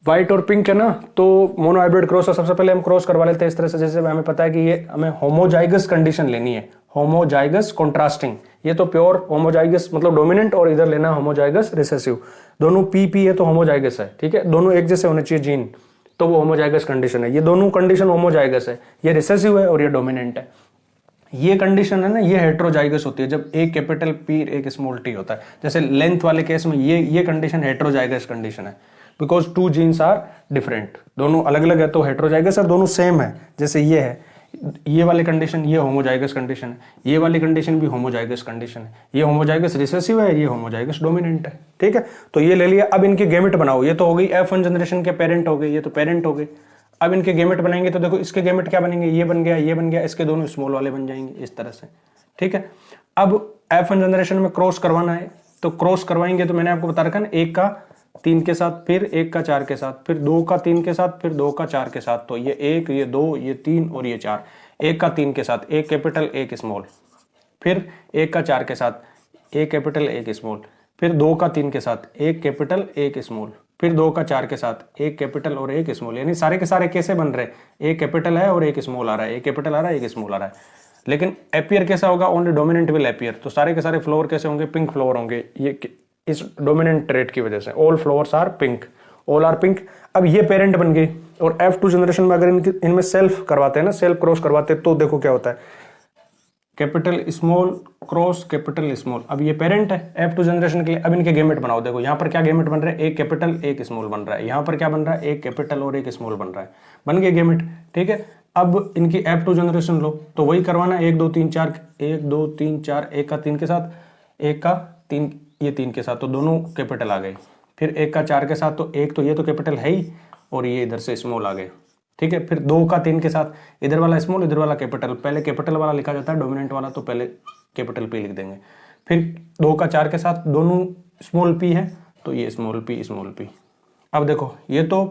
Speaker 1: व्हाइट और पिंक है ना, तो मोनो हाइब्रिड क्रॉस है, सबसे पहले हम क्रॉस करवा लेते हैं इस तरह से, जैसे हमें पता है कि ये हमें होमोजाइगस कंडीशन लेनी है, होमोजाइगस कॉन्ट्रास्टिंग, ये तो प्योर होमोजाइगस मतलब डोमिनेंट, और इधर लेना होमोजाइगस रिसेसिव, दोनों पी है तो होमोजाइगस है, ठीक है, दोनों एक जैसे होने चाहिए जीन, तो वो होमोजाइगस कंडीशन है। ये दोनों कंडीशन होमोजाइगस है, ये रिसेसिव है और ये डोमिनेंट है। ये कंडीशन है ना, ये हेट्रोजाइगस होती है जब एक कैपिटल पी एक स्मॉल टी होता है। जैसे लेंथ वाले केस में ये कंडीशन हेट्रोजाइगस कंडीशन है, because two genes are different, दोनों अलग अलग है तो हेट्रोजाइगस, और दोनों सेम है। जैसे ये है, ये वाली कंडीशन ये होमोजाइगस कंडीशन है, ये वाली कंडीशन भी होमोजाइगस कंडीशन है, ये होमोजाइगस रिसेसिव है, ये होमोजाइगस डोमिनेंट है, ठीक है। तो ये ले लिया। अब इनके गेमेट बनाओ, ये तो हो गई F1 जनरेशन के पेरेंट हो गए, ये तो पेरेंट हो गए। अब इनके गेमेट बनाएंगे तो देखो इसके गेमेट क्या बनेंगे, ये बन गया, ये बन गया, इसके दोनों स्मॉल वाले बन जाएंगे इस तरह से, ठीक है। अब F1 जनरेशन में क्रॉस करवाना है, तो क्रॉस करवाएंगे तो मैंने आपको बता रखा है, एक का 3 के साथ, फिर 1 का 4 के साथ, फिर 2 का 3 के साथ, फिर 2 का 4 के साथ, तो ये 1, ये 2, ये 3 और ये 4। 1 का 3 के साथ, एक कैपिटल एक स्मॉल, फिर 1 का 4 के साथ, एक कैपिटल एक स्मॉल, फिर 2 का 3 के साथ, एक कैपिटल एक स्मॉल, फिर 2 का 4 के साथ, एक कैपिटल और एक स्मॉल। यानी सारे के सारे कैसे बन रहे हैं, एक कैपिटल है और एक स्मॉल आ रहा है, एक कैपिटल आ रहा है, एक स्मॉल आ रहा है। लेकिन एपियर कैसा होगा, ओनली डोमिनेंट विल एपियर, तो सारे के सारे फ्लोवर कैसे होंगे, पिंक फ्लोवर होंगे, ये इस डोमिनेंट ट्रेट की वजह से। All flowers are pink, all are pink. अब ये पेरेंट बन गई, और F2 जनरेशन में अगर इनमें सेल्फ करवाते हैं ना, सेल्फ क्रॉस करवाते हैं, तो देखो क्या होता है, capital small cross capital small. अब ये पेरेंट है F2 जनरेशन के लिए। अब इनके गेमेट बनाओ, देखो यहाँ पर क्या गेमेट बन रहा है, एक कैपिटल एक स्मॉल बन रहा है, यहाँ पर क्या बन रहा है, एक कैपिटल और एक स्मॉल बन रहा है, बन गए गेमेट, ठीक है। अब इनकी F2 जनरेशन लो, तो वही करवाना, 1 2 3 4, 1 2 3 4, 1 का 3 के साथ, 1 का 3, ये 3 के साथ, तो दोनों कैपिटल आ गए। फिर 1 का 4 के साथ, तो एक तो ये तो कैपिटल है ही, और ये इधर से स्मॉल आ गए, ठीक है। फिर 2 का 3 के साथ, इधर वाला स्मॉल, इधर वाला कैपिटल, पहले कैपिटल वाला लिखा जाता है डोमिनेंट वाला, तो पहले कैपिटल पी लिख देंगे। फिर 2 का 4 के साथ, दोनों स्मॉल पी है, तो ये स्मॉल पी। अब देखो ये तो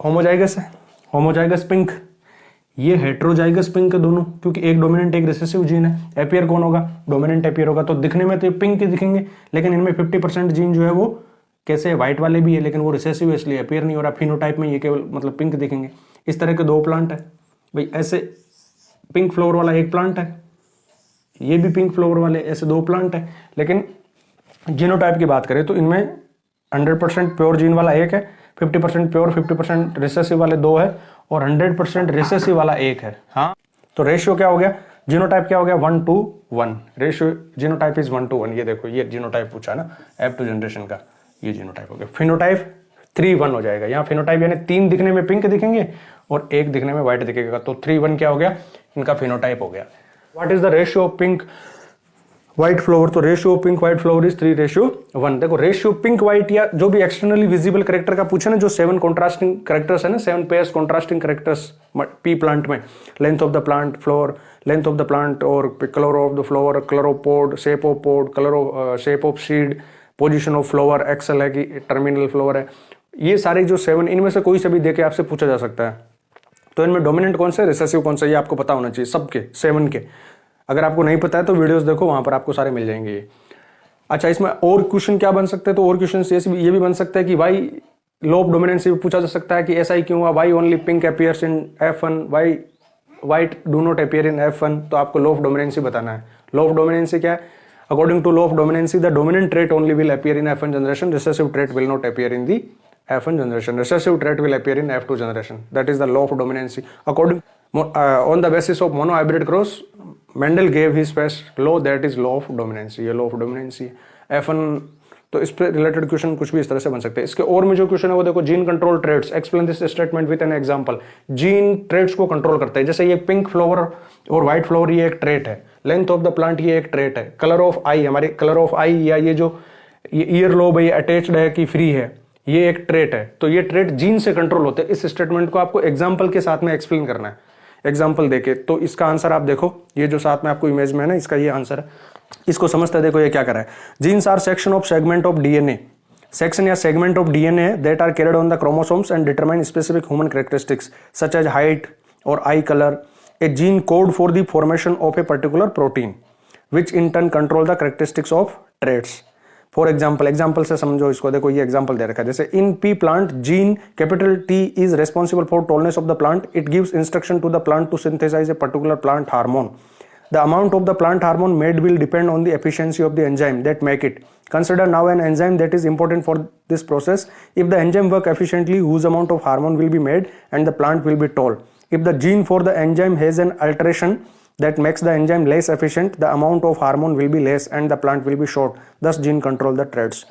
Speaker 1: होमोजाइगस है, होमोजाइगस पिंक, ये हेट्रोजाइगस पिंक है दोनों, क्योंकि एक डोमिनेंट एक रिसेसिव जीन है। एपियर कौन होगा, डोमिनेंट एपियर होगा, तो दिखने में तो पिंक ही दिखेंगे, लेकिन इनमें 50% जीन जो है वो कैसे, व्हाइट वाले भी है, लेकिन वो रिसेसिव है, इसलिए एपियर नहीं हो रहा। फिनोटाइप में ये केवल मतलब पिंक दिखेंगे। इस तरह के 2 प्लांट है भाई, ऐसे पिंक फ्लावर वाला एक प्लांट है, ये भी पिंक फ्लावर वाले, ऐसे 2 प्लांट है। लेकिन जीनोटाइप की बात करें तो इनमें 100% प्योर जीन वाला एक है, 50% प्योर 50% रिसेसिव वाले 2 है, और 100% रिसेसिव वाला 1 है। हाँ, तो रेशियो क्या हो गया, जीनोटाइप क्या हो गया, 1 to 1 ratio, genotype is 1 to 1। ये देखो ये जीनोटाइप पूछा ना F2 जनरेशन का, ये जीनोटाइप हो गया। फिनोटाइप 3-1 हो जाएगा। यहाँ फिनोटाइप यानी 3 दिखने में पिंक दिखेंगे और 1 दिखने में व्हाइट दिखेगा, तो 3-1 क्या हो गया, इनका फिनोटाइप हो गया। What is the ratio of pink white flower, तो ratio of pink white flower is 3:1। देखो रेशियो पिंक व्हाइट या जो भी एक्सटर्नली विजिबल कैरेक्टर का पूछे ना, जो 7 कॉन्ट्रास्टिंग कैरेक्टर्स है ना, 7 pairs contrasting characters pea plant में, length of the plant flower, length of the plant और colour of the flower, colour of pod, shape of pod, colour of shape of seed, position of flower, axial है कि terminal flower है, ये सारे जो 7, इनमें से कोई से भी देके आपसे पूछा जा सकता है। तो इनमें डोमिनेंट कौन सा है, रिसेसिव कौन सा, ये आपको पता होना चाहिए सबके 7 के। अगर आपको नहीं पता है तो वीडियोस देखो, वहां पर आपको सारे मिल जाएंगे ये। अच्छा, इसमें और क्वेश्चन क्या बन सकते हैं, तो और क्वेश्चन ये भी बन सकता है कि वाई लॉ ऑफ डोमिनेंसी पूछा जा सकता है कि ऐसा ही क्यों हुआ, why only pink appears in F1, why white do not appear in F1, तो आपको लॉ ऑफ डोमिनेंसी बताना है। लॉ ऑफ डोमिनेंसी क्या है, according to law of dominancy the dominant trait only will appear in F1 generation, recessive trait will not appear in the F1 generation, recessive trait will appear in F2 generation. That is the law of dominancy. According on the basis of monohybrid cross, Mendel gave his first law, that is law of dominancy. ये law of dominancy F1, तो इस पे related question कुछ भी इस तरह से बन सकते हैं। इसके और में जो क्वेश्चन है वो देखो, gene control traits, explain this statement with an example. Gene traits को कंट्रोल करते हैं, जैसे ये पिंक फ्लावर और व्हाइट फ्लावर ये एक ट्रेट है, लेंथ ऑफ द प्लांट ये एक ट्रेट है, कलर ऑफ आई, हमारे कलर ऑफ आई या ये जो ईयर लोब है ये अटैच्ड है कि फ्री है, ये एक ट्रेट है, तो ये ट्रेट जीन से कंट्रोल होते हैं। इस स्टेटमेंट को आपको एग्जाम्पल के साथ में एक्सप्लेन करना है, एग्जाम्पल देके। तो इसका आंसर आप देखो, ये जो साथ में आपको इमेज में है ना, इसका ये आंसर है। इसको समझते देखो ये क्या कर रहा है। Genes are section of segment of DNA, section या segment of DNA that are carried on the chromosomes and determine specific human characteristics such as height और eye colour. A gene code for the formation of a particular protein which in turn control the characteristics of traits. For example से समझो इसको, देखो ये example दे रखा है। जैसे in pea plant gene capital T is responsible for tallness of the plant, it gives instruction to the plant to synthesize a particular plant hormone. The amount of the plant hormone made will depend on the efficiency of the enzyme that make it. Consider now an enzyme that is important for this process. If the enzyme work efficiently, whose amount of hormone will be made and the plant will be tall. If the gene for the enzyme has an alteration that makes the enzyme less efficient, the amount of hormone will be less and the plant will be short. Thus gene control the traits.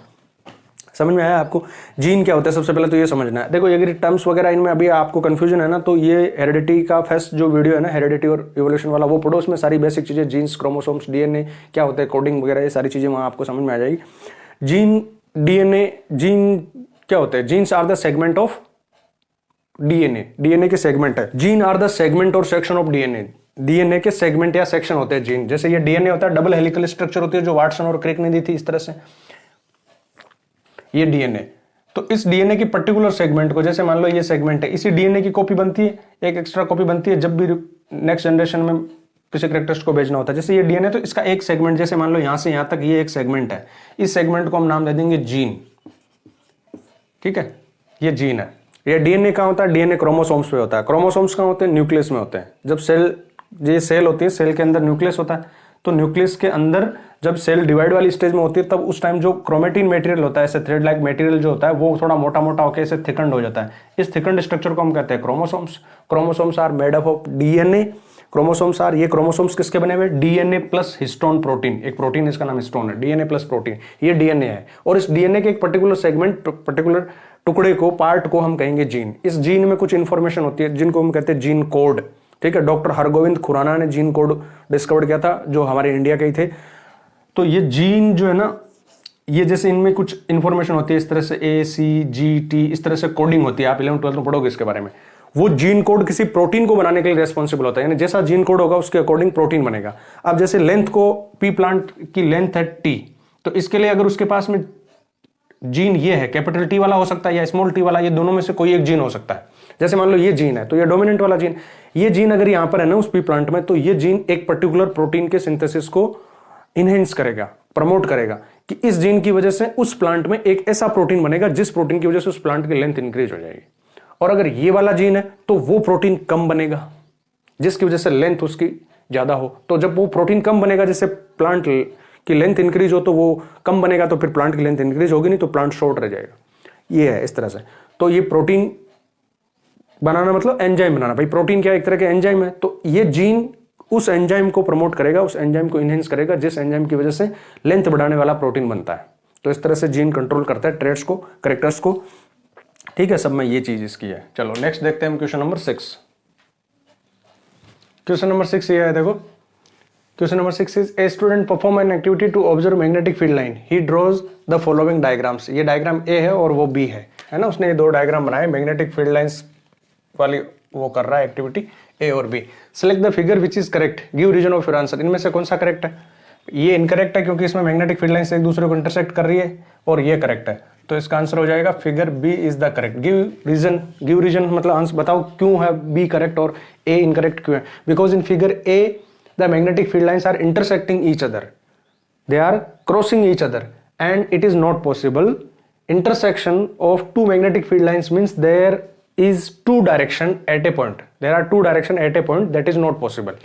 Speaker 1: समझ में आया आपको gene क्या होता है? सबसे पहले तो ये समझना है। देखो अगर टर्म्स वगैरह इनमें अभी आपको कंफ्यूजन है ना, तो ये हेरिडिटी का फर्स्ट जो वीडियो है ना, हेरिडिटी और इवोल्यूशन वाला, वो पढ़ो। उसमें सारी बेसिक चीजें, जीन्स, क्रोमोसोम्स, डीएनए क्या होता है, कोडिंग वगैरह, ये सारी चीजें वहां आपको समझ में आ जाएगी। जीन, डीएनए, जीन क्या होता है? Genes are the segment of DNA, DNA के सेगमेंट है। जीन आर द सेगमेंट और सेक्शन ऑफ डीएनए, डीएनए के सेगमेंट या सेक्शन होते हैं जीन। जैसे ये डीएनए होता है, डबल हेलिकल स्ट्रक्चर होती है जो वाटसन और क्रिक ने दी थी, इस तरह से ये डीएनए। तो इस डीएनए की पर्टिकुलर सेगमेंट को, जैसे मान लो ये सेगमेंट है, इसी डीएनए की कॉपी बनती है, एक एक्स्ट्रा कॉपी बनती है जब भी नेक्स्ट जनरेशन में किसी कैरेक्टर्स को भेजना होता है। जैसे ये डीएनए, तो इसका एक सेगमेंट, जैसे मान लो यहां से यहां तक ये एक सेगमेंट है, इस सेगमेंट को हम नाम दे देंगे जीन। ठीक है, ये जीन है। ये डीएनए कहां होता है? डीएनए क्रोमोसोम्स पे होता है। क्रोमोसोम्स कहां होते हैं? न्यूक्लियस में होते हैं। जब सेल, ये सेल होती है, सेल के अंदर न्यूक्लियस होता है, तो न्यूक्लियस के अंदर जब सेल डिवाइड वाली स्टेज में होती है, तब उस टाइम जो क्रोमेटिन मटेरियल होता है, ऐसे थ्रेड लाइक मटेरियल जो होता है, वो थोड़ा मोटा मोटा होकर ऐसे थिकंड हो जाता है। इस थिकंड स्ट्रक्चर को हम कहते हैं chromosomes. Chromosomes are made up of DNA. Chromosomes are, ये क्रोमोसोम्स किसके बने हुए? DNA plus histone protein. एक प्रोटीन, इसका नाम हिस्टोन है, डीएनए प्लस प्रोटीन, ये डीएनए है। और इस डीएनए के एक पर्टिकुलर सेगमेंट, पर्टिकुलर टुकड़े को, पार्ट को हम कहेंगे जीन। इस जीन में कुछ इंफॉर्मेशन होती है जिनको हम कहते हैं जीन कोड। ठीक है, डॉक्टर हरगोविंद खुराना ने जीन कोड डिस्कवर किया था, जो हमारे इंडिया के ही थे। तो ये जीन जो है ना, ये जैसे इनमें कुछ इंफॉर्मेशन होती है, इस तरह से ACGT, इस तरह से कोडिंग होती है। आप 11th-12th में पढ़ोगे इसके बारे में। वो जीन कोड किसी प्रोटीन को बनाने के लिए रेस्पॉन्सिबल होता है, यानी जैसा जीन कोड होगा उसके अकॉर्डिंग प्रोटीन बनेगा। अब जैसे लेंथ को, पी प्लांट की लेंथ है T, तो इसके लिए अगर उसके पास में जीन ये है, कैपिटल T वाला हो सकता है या स्मॉल t वाला, ये दोनों में से कोई एक जीन हो सकता है। जैसे मान लो ये जीन है, तो ये डोमिनेंट वाला जीन, ये जीन अगर यहां पर है ना उस पी प्लांट में, तो ये जीन एक पर्टिकुलर प्रोटीन के सिंथेसिस को इनहेंस करेगा, प्रमोट करेगा, कि इस जीन की वजह से उस प्लांट में एक ऐसा प्रोटीन बनेगा जिस प्रोटीन की वजह से उस प्लांट की लेंथ इंक्रीज हो जाएगी। और अगर ये वाला जीन है तो वो प्रोटीन कम बनेगा जिसकी वजह से लेंथ उसकी ज्यादा हो। तो जब वो प्रोटीन कम बनेगा, जैसे प्लांट की लेंथ इंक्रीज हो तो वो कम बनेगा, तो फिर प्लांट की लेंथ इंक्रीज होगी नहीं, तो प्लांट शॉर्ट रह जाएगा। ये है इस तरह से। तो ये प्रोटीन बनाना मतलब एंजाइम बनाना। भाई प्रोटीन क्या एक तरह के एंजाइम है, तो ये जीन उस एंजाइम को प्रमोट करेगा, उस एंजाइम को इनहेंस करेगा जिस एंजाइम की वजह से लेंथ बढ़ाने वाला प्रोटीन बनता है। तो इस तरह से जीन कंट्रोल करता है ट्रेट्स को, कैरेक्टर्स को। ठीक है, सब में ये चीज इसकी है। चलो नेक्स्ट देखते हैं हम क्वेश्चन नंबर 6। क्वेश्चन नंबर 6 ये है, देखो question number 6 is a student perform an activity to observe magnetic field line, he draws the following diagrams. ये डायग्राम ए है और वो बी है ना। उसने ये दो डायग्राम बनाए, मैग्नेटिक फील्ड लाइंस वाली वो कर रहा है एक्टिविटी, ए और B. Select the figure which is correct, give reason of your answer. इनमें से कौन सा करेक्ट है? ये इनकरेक्ट है क्योंकि इसमें मैग्नेटिक फील्ड लाइंस एक दूसरे को इंटरसेक्ट कर रही है, और ये करेक्ट है। तो इसका आंसर हो जाएगा figure B is the correct. Give reason, give reason मतलब आंसर बताओ क्यों है बी करेक्ट और ए इनकरेक्ट क्यों है। Because in figure A the magnetic field lines are intersecting each other, they are crossing each other, and it is not possible. Intersection of two magnetic field lines means there is two direction at a point, there are two direction at a point, that is not possible।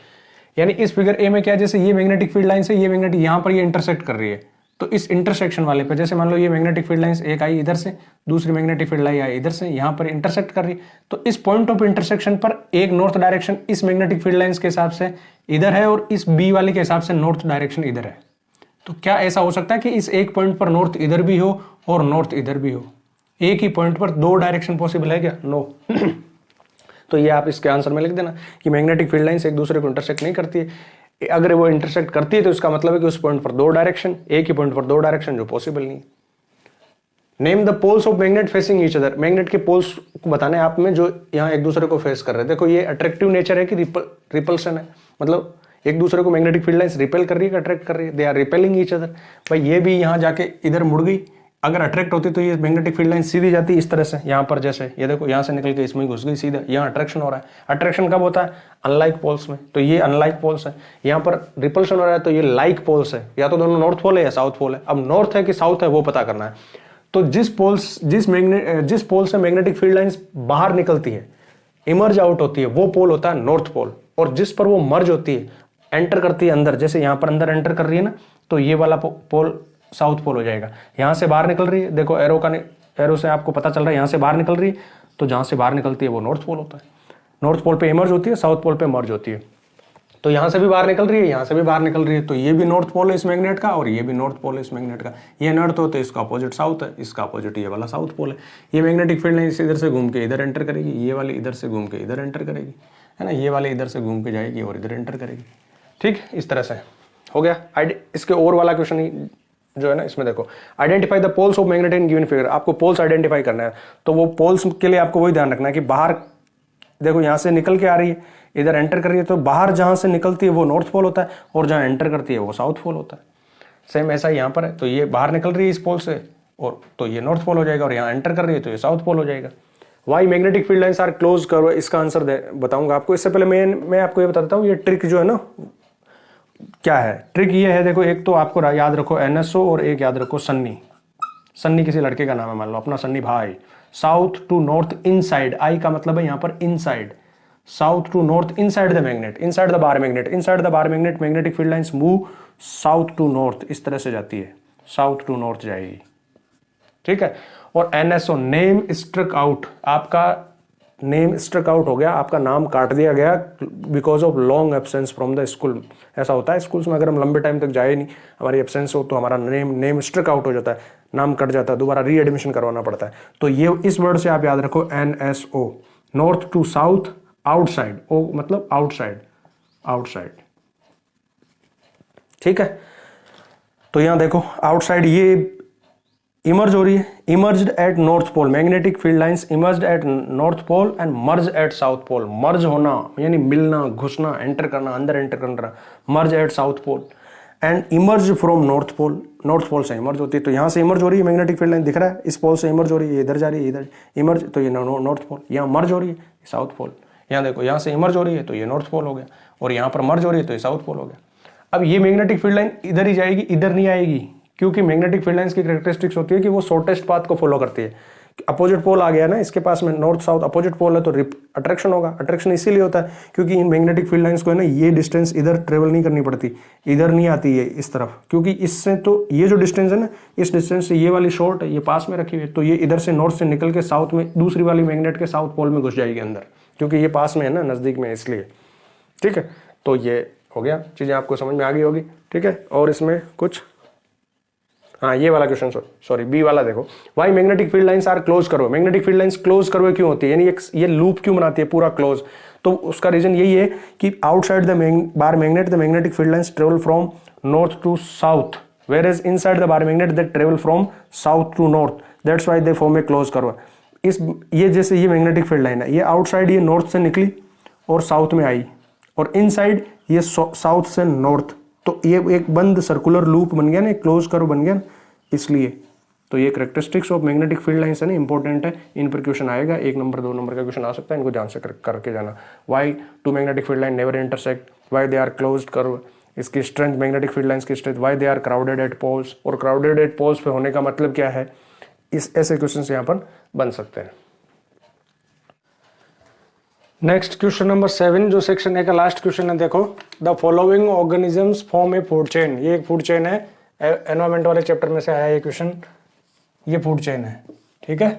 Speaker 1: यानी इस figure A में क्या है, जैसे ये magnetic field line से ये magnetic यहां पर ये इंटरसेक्ट कर रही है, तो इस इंटरसेक्शन वाले पे जैसे मान लो ये मैग्नेटिक फील्ड लाइंस एक आई इधर से, दूसरी मैग्नेटिक फील्ड लाइन आई इधर से, यहां पर इंटरसेक्ट कर रही है, तो इस पॉइंट ऑफ इंटरसेक्शन पर एक नॉर्थ डायरेक्शन इस मैग्नेटिक फील्ड लाइंस के हिसाब से इधर है और इस बी वाले के हिसाब से नॉर्थ डायरेक्शन इधर है। तो क्या ऐसा हो सकता है कि इस एक पॉइंट पर नॉर्थ इधर भी हो और नॉर्थ इधर भी हो? एक ही पॉइंट पर दो डायरेक्शन पॉसिबल है क्या? नो। तो ये आप इसके आंसर में लिख देना कि मैग्नेटिक फील्ड लाइंस एक दूसरे को इंटरसेक्ट नहीं करती है। अगर वो इंटरसेक्ट करती है तो इसका मतलब है कि उस पॉइंट पर दो डायरेक्शन, एक ही पॉइंट पर दो डायरेक्शन, जो पॉसिबल नहीं। Name the poles of magnet facing each other, magnet के पोल्स को बताने आप में जो यहाँ एक दूसरे को फेस कर रहे हैं। देखो ये अट्रैक्टिव नेचर है कि रिपल्शन है, मतलब एक दूसरे को मैग्नेटिक फील्ड लाइंस रिपेल कर रही है कि अट्रैक्ट कर रही है, they are repelling each other. भाई ये भी यहाँ जाके इधर मुड़ गई, अगर अट्रैक्ट होती तो ये मैग्नेटिक फील्ड लाइन सीधी जाती इस तरह से यहाँ पर, जैसे ये देखो यहाँ से निकल के इसमें घुस गई सीधा, यहाँ अट्रैक्शन हो रहा है। अट्रैक्शन कब होता है? अनलाइक पोल्स में, तो ये अनलाइक पोल्स है। यहाँ पर रिपल्शन हो रहा है तो ये लाइक पोल्स है, या तो दोनों नॉर्थ पोल है या साउथ पोल है। अब नॉर्थ है कि साउथ है वो पता करना है। तो जिस पोल से मैग्नेटिक फील्ड लाइंस बाहर निकलती है, इमर्ज आउट होती है, वो पोल होता है नॉर्थ पोल। और जिस पर वो मर्ज होती है, एंटर करती है अंदर, जैसे यहाँ पर अंदर एंटर कर रही है ना, तो ये वाला पोल साउथ पोल हो जाएगा। यहाँ से बाहर निकल रही है, देखो एरो से आपको पता चल रहा है यहाँ से बाहर निकल रही है, तो जहाँ से बाहर निकलती है वो नॉर्थ पोल होता है। नॉर्थ पोल पे इमर्ज होती है, साउथ पोल पे मर्ज होती है। तो यहाँ से भी बाहर निकल रही है, यहाँ से भी बाहर निकल रही है, तो ये भी नॉर्थ पोल है इस मैग्नेट का, और ये भी नॉर्थ पोल है इस मैग्नेट का। ये नॉर्थ हो तो इसका अपोजिट साउथ है, इसका अपोजिट ये वाला साउथ पोल है। ये मैग्नेटिक फील्ड लाइन इधर से घूम के इधर एंटर करेगी, ये वाली इधर से घूम के इधर एंटर करेगी, है ना, ये वाली इधर से घूम के जाएगी और इधर एंटर करेगी। ठीक, इस तरह से हो गया। इसके और वाला क्वेश्चन जो है ना, इसमें देखो, identify the poles of magnet in given figure. आपको पोल्स आइडेंटिफाई करना है, तो वो पोल्स के लिए आपको वही ध्यान रखना है कि बाहर देखो यहाँ से निकल के आ रही है, इधर एंटर कर रही है, तो बाहर जहां से निकलती है वो नॉर्थ पोल होता है, और जहां एंटर करती है वो साउथ पोल होता है। सेम ऐसा ही यहाँ पर है, तो ये बाहर निकल रही है इस पोल से, और तो ये नॉर्थ पोल हो जाएगा, और यहाँ एंटर कर रही है तो ये साउथ पोल हो जाएगा। Why magnetic field lines are close curve, इसका आंसर बताऊंगा आपको। इससे पहले मैं आपको ये बताता हूँ, ये ट्रिक जो है ना क्या है। ट्रिक ये है, देखो, एक तो आपको याद रखो NSO, और एक याद रखो सन्नी। सन्नी किसी लड़के का नाम है, मान लो अपना सन्नी भाई। South to north inside, I का मतलब है यहाँ पर inside, south to north inside the magnet, inside the bar magnet, inside the bar magnet magnetic field lines move south to north, इस तरह से जाती है, साउथ टू नॉर्थ जाएगी। ठीक है। और NSO नेम स्ट्रक आउट, आपका नेम स्ट्रक आउट हो गया, आपका नाम काट दिया गया because of long absence from the school. ऐसा होता है स्कूल्स में, अगर हम लंबे टाइम तक जाए नहीं, हमारी एब्सेंस हो, तो हमारा नेम स्ट्रक आउट हो जाता है, नाम कट जाता है, दोबारा री एडमिशन करवाना पड़ता है। तो ये इस वर्ड से आप याद रखो NSO, north to south, outside, O मतलब आउटसाइड, आउटसाइड। ठीक है। तो यहां देखो आउटसाइड ये इमर्ज हो रही है, emerged at north pole, magnetic field lines emerged at north pole and merge at south pole. Merge होना यानी मिलना, घुसना, एंटर करना, अंदर एंटर करना, merge at south pole. And emerge from north pole, north pole से इमर्ज होती है, तो यहां से इमर्ज हो रही है, मैग्नेटिक फील्ड लाइन दिख रहा है, इस पोल से इमर्ज हो रही है, इधर जा रही है, इधर इमर्ज, तो ये नॉर्थ पोल। यहाँ मर्ज हो रही है, साउथ पोल। यहाँ देखो, यहाँ से इमर्ज हो रही है तो ये नॉर्थ पोल हो गया, और यहाँ पर मर्ज हो रही है तो ये साउथ पोल हो गया। अब ये मैग्नेटिक फील्ड लाइन इधर ही जाएगी, इधर नहीं आएगी, क्योंकि मैग्नेटिक फील्ड लाइंस की कैरेक्टरिस्टिक्स होती है कि वो शॉर्टेस्ट पाथ को फॉलो करती है। अपोजिट पोल आ गया ना इसके पास में, नॉर्थ साउथ अपोजिट पोल है, तो अट्रैक्शन होगा। अट्रैक्शन इसीलिए होता है क्योंकि इन मैग्नेटिक फील्ड लाइंस को है ना, ये डिस्टेंस इधर ट्रेवल नहीं करनी पड़ती, इधर नहीं आती है इस तरफ, क्योंकि इससे तो ये जो डिस्टेंस है ना, इस डिस्टेंस से ये वाली शॉर्ट है, ये पास में रखी हुई है, तो ये इधर से नॉर्थ से निकल के साउथ में दूसरी वाली मैग्नेट के साउथ पोल में घुस जाएगी अंदर, क्योंकि ये पास में है ना, नजदीक में, इसलिए। ठीक है। तो ये हो गया, चीजें आपको समझ में आ गई होगी। ठीक है। और इसमें कुछ, हाँ ये वाला क्वेश्चन, सॉरी बी वाला देखो, why magnetic field lines are close curve. Magnetic field lines close curve क्यों होती है, यानी ये लूप क्यों बनाती है पूरा क्लोज, तो उसका रीजन यही है कि outside the bar magnet the magnetic field lines travel from north to south, whereas inside the bar magnet that travel from south to north, that's why they form a close curve. ये जैसे ये magnetic field line है, ये outside ये north से निकली और south में आई, और इनसाइड ये साउथ से नॉर्थ, तो ये एक बंद सर्कुलर लूप बन गया ना, क्लोज कर्व बन गया, इसलिए। तो ये characteristics of magnetic field lines है ना, इंपॉर्टेंट है, इन पर क्वेश्चन आएगा, 1 नंबर 2 नंबर का क्वेश्चन आ सकता है, इनको ध्यान से करके जाना। Why two magnetic field line never intersect, why they are closed curve, इसकी स्ट्रेंथ, मैग्नेटिक फील्ड लाइंस की strength, why they are crowded at poles, और क्राउडेड एट पोल्स पे होने का मतलब क्या है, इस ऐसे क्वेश्चन यहाँ पर बन सकते हैं। नेक्स्ट क्वेश्चन नंबर 7, जो सेक्शन ए का लास्ट क्वेश्चन है, देखो, the following organisms form A food chain. ये एक फूड चेन है, एनवायरमेंट वाले चैप्टर में से आया ये क्वेश्चन, ये फूड चेन है। ठीक है।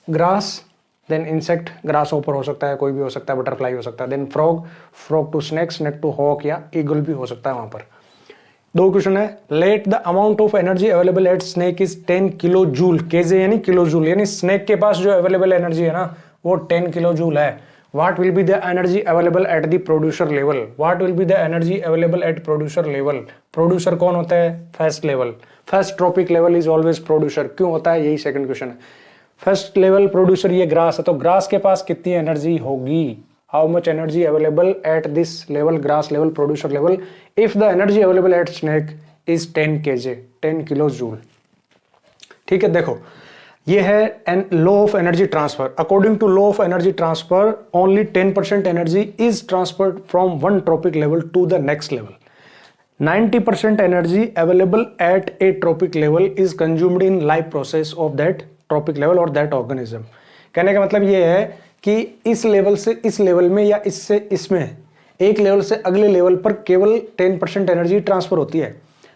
Speaker 1: ग्रास, देन इंसेक्ट, ग्रास ऊपर हो सकता है, कोई भी हो सकता है, बटरफ्लाई हो सकता है, then frog, frog to snake, snake to hawk, या ईगल भी हो सकता है वहां पर। 2 क्वेश्चन है, let the amount of energy available at snake is 10 kilo joule, KJ यानी किलो जूल, यानी स्नेक के पास जो अवेलेबल एनर्जी है ना वो 10 किलो जूल है। What will be the energy available at the producer level? What will be the energy available at producer level? Producer कौन होता है? First level. First trophic level is always producer. क्यों होता है, यही सेकंड क्वेश्चन है। First level producer ये grass है, तो ग्रास के पास कितनी एनर्जी होगी, how much energy available at this level, grass level, producer level, if the energy available at snake is 10 kJ, 10 kilo joule. ठीक है, देखो ये है law of energy transfer. According to law of energy transfer only 10% energy is transferred from one trophic level to the next level. 90% energy available at a trophic level is consumed in life process of that trophic level और that organism. कहने का मतलब ये है कि इस level से इस लेवल में या इससे इसमें, एक लेवल से अगले लेवल पर केवल 10% एनर्जी ट्रांसफर होती है।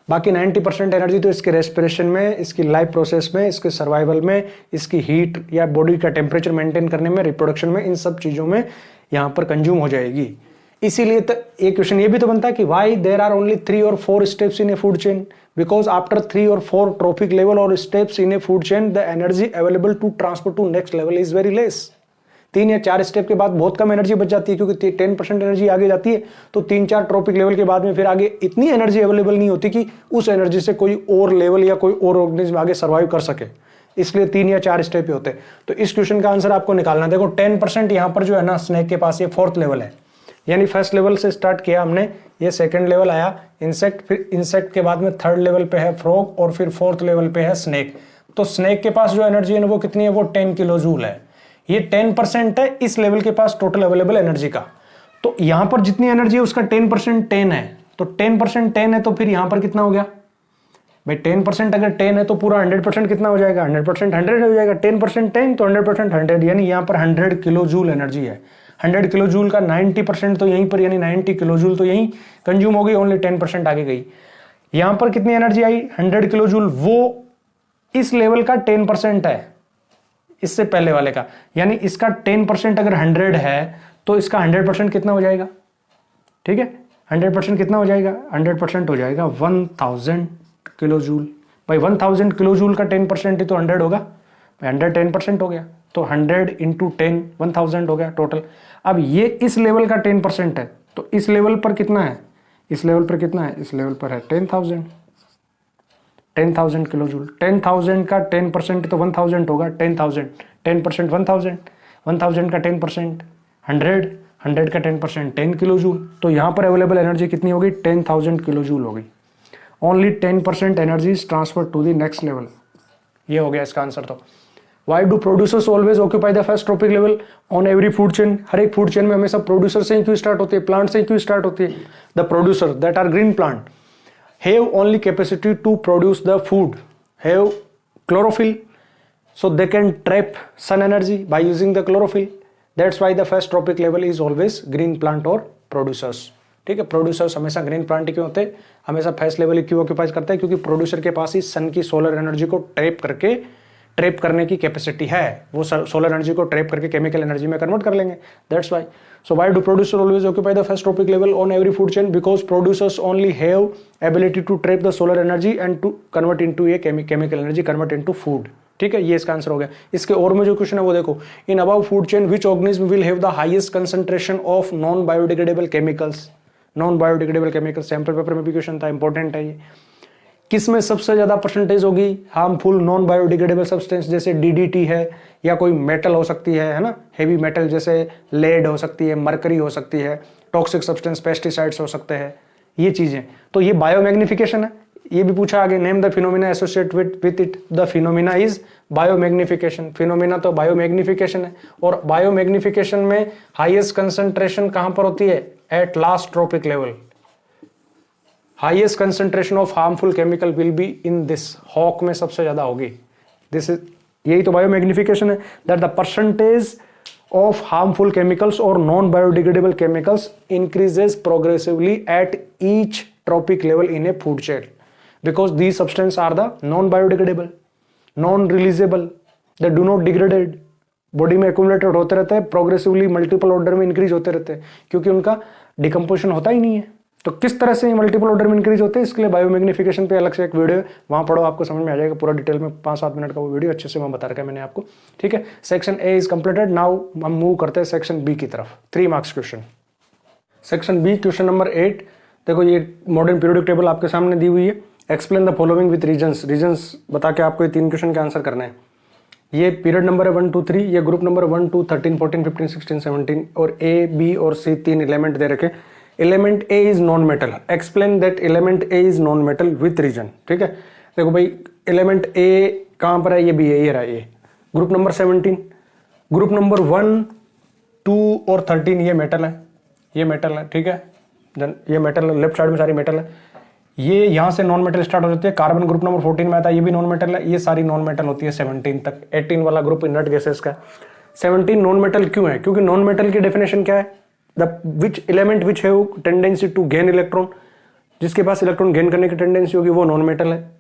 Speaker 1: बाकी 90% एनर्जी तो इसके रेस्पिरेशन में, इसकी लाइफ प्रोसेस में, इसके सर्वाइवल में, इसकी हीट या बॉडी का टेम्परेचर मेंटेन करने में, रिप्रोडक्शन में, इन सब चीज़ों में यहाँ पर कंज्यूम हो जाएगी। इसीलिए तो एक क्वेश्चन ये भी तो बनता है कि why there are only 3 or 4 steps in a food chain, because after 3 or 4 trophic level और steps in a food chain the energy available to transfer to next level is very less. 3 या 4 step के बाद बहुत कम energy बच जाती है, क्योंकि 10% energy आगे जाती है, तो 3-4 ट्रॉपिक लेवल के बाद में फिर आगे इतनी एनर्जी अवेलेबल नहीं होती कि उस एनर्जी से कोई और लेवल या कोई और ऑर्गेनिज्म आगे सर्वाइव कर सके। इसलिए 3 या 4 स्टेप ही होते हैं। तो इस क्वेश्चन का आंसर आपको निकालना, देखो 10% यहाँ पर जो है ना स्नेक के पास, ये 4th लेवल है, यानी फर्स्ट लेवल से स्टार्ट किया हमने, ये सेकंड लेवल आया इंसेक्ट, फिर इंसेक्ट के बाद में 3rd लेवल पे है फ्रॉग और फिर 4th लेवल पे है स्नेक। तो स्नेक के पास जो एनर्जी है वो कितनी है, वो 10 किलो जूल है। ये 10% है इस लेवल के पास टोटल अवेलेबल एनर्जी का। तो यहां पर जितनी एनर्जी है उसका 10% 10 है, तो 10% 10 है, तो फिर यहां पर कितना हो गया भाई, 10% अगर 10 है तो पूरा 100% कितना हो जाएगा, 100% 100 हो जाएगा। 10% 10 तो 100% 100, यानी यहां पर 100 किलो जूल एनर्जी है। 100 किलो जूल का 90% तो यहीं पर, यानी 90 किलो जूल तो यहीं कंज्यूम हो गई, ओनली 10% आगे गई। यहां पर कितनी एनर्जी आई, 100 किलो जूल, वो इस लेवल का 10% है, इससे पहले वाले का, यानी इसका 10% अगर 100 है तो इसका 100% कितना हो जाएगा, ठीक है, 100% कितना हो जाएगा, 100% हो जाएगा 1000 किलो जूल। भाई 1000 किलो जूल का 10% ही तो 100 होगा, 100 10% हो गया, तो 100 इंटू 10 1000 हो गया टोटल। अब ये इस लेवल का 10% है, तो इस लेवल पर कितना है, इस लेवल पर कितना है, इस लेवल पर है 10,000 किलो जूल। 10,000 का 10% तो 1000 होगा, 10,000 10% 1000 का 10% 100 का 10% 10 किलो जूल। तो यहाँ पर अवेलेबल एनर्जी कितनी होगी, 10,000 किलो जूल होगी। Only 10% energy is transfer to the next level. ये हो गया इसका आंसर। तो why do producers always occupy the first trophic level on every food chain. हर एक फूड चेन में हमेशा प्रोड्यूसर से ही क्यों स्टार्ट होती है, प्लांट से ही क्यों स्टार्ट होती है। The producer that are green plant have only capacity to produce the food, have chlorophyll, so they can trap sun energy by using the chlorophyll. That's why the first tropic level is always green plant or producers. ठीक है, producers हमेशा green plant क्यों होते हैं, हमेशा first level क्यों occupies करते हैं, क्योंकि प्रोड्यूसर के पास ही सन की सोलर एनर्जी को ट्रैप करने की कैपेसिटी है, वो सोलर एनर्जी को ट्रैप करके केमिकल एनर्जी में कन्वर्ट कर लेंगे। That's why. So why do producers always occupy the first tropic level on every food chain? Because producers only have ability to trap the solar energy and to convert into a chemical energy, convert into food. ठीक है, ये इसका answer हो गया। इसके और में जो क्वेश्चन है वो देखो, in above food chain which organism will have the highest concentration of non biodegradable chemicals. Non biodegradable chemicals sample paper में भी क्वेश्चन था, इंपॉर्टेंट है ये। किस में सबसे ज्यादा परसेंटेज होगी हार्मफुल नॉन बायोडिग्रेडेबल सब्सटेंस, जैसे डीडीटी है, या कोई मेटल हो सकती है ना, हेवी मेटल जैसे लेड हो सकती है, मरकरी हो सकती है, टॉक्सिक सब्सटेंस पेस्टिसाइड्स हो सकते हैं, ये चीजें। तो ये बायोमैग्निफिकेशन है, ये भी पूछा आगे, name the phenomena associate with it. The phenomena is biomagnification. Phenomena तो बायोमैग्निफिकेशन है, और बायोमैग्निफिकेशन में हाईएस्ट कंसंट्रेशन कहां पर होती है, at last trophic level. Highest concentration of harmful chemical will be in this, hawk में सबसे ज्यादा होगी। दिस इज, यही तो बायोमैग्निफिकेशन है, that the percentage of harmful chemicals और non biodegradable chemicals increases progressively at each trophic level in a food chain, because these substance are the non biodegradable, non releasable, they do not degraded, body में accumulated होते रहते हैं, progressively multiple order में increase होते रहते हैं, क्योंकि उनका डिकम्पोजिशन होता ही नहीं है। तो किस तरह से मल्टीपल ऑर्डर में इंक्रीज होते हैं, इसके लिए बायोमैग्निफिकेशन पे अलग से एक वीडियो है, वहां पढ़ो, आपको समझ में आ जाएगा पूरा डिटेल में। 5-7 मिनट का वो वीडियो अच्छे से वहां बता रखा है मैंने आपको। ठीक है, section A is completed. Now हम मूव करते हैं सेक्शन बी की तरफ। 3 marks question. Section B question number 8। देखो ये मॉडर्न पीरियोडिक टेबल आपके सामने दी हुई है। Explain the following with reasons, reasons बता के आपको ये 3 क्वेश्चन के आंसर करना है। ये पीरियड नंबर है 1 2 3, ये ग्रुप नंबर 1 2 13 14 15 16 17 और ए बी और सी 3 एलिमेंट दे रखे। Element A is non metal, explain that element A is non metal with reason. ठीक है, देखो भाई एलिमेंट ए कहां पर है, ये भी है, ये रहा ये ग्रुप नंबर 17, ग्रुप नंबर 1 2 और 13 ये मेटल है, ये मेटल है। ठीक है, ये मेटल लेफ्ट साइड में सारी मेटल है। ये यहां से नॉन मेटल स्टार्ट हो जाती है, कार्बन ग्रुप नंबर 14 में आता है, ये भी नॉन मेटल है। ये सारी नॉन मेटल होती है 17 तक। 18 वाला ग्रुप इनर्ट गैसेस का। 17 नॉन मेटल क्यों है? क्योंकि नॉन मेटल की डेफिनेशन क्या है? The which element which have tendency to gain electron, जिसके पास इलेक्ट्रॉन गेन करने की टेंडेंसी होगी वो नॉन मेटल है।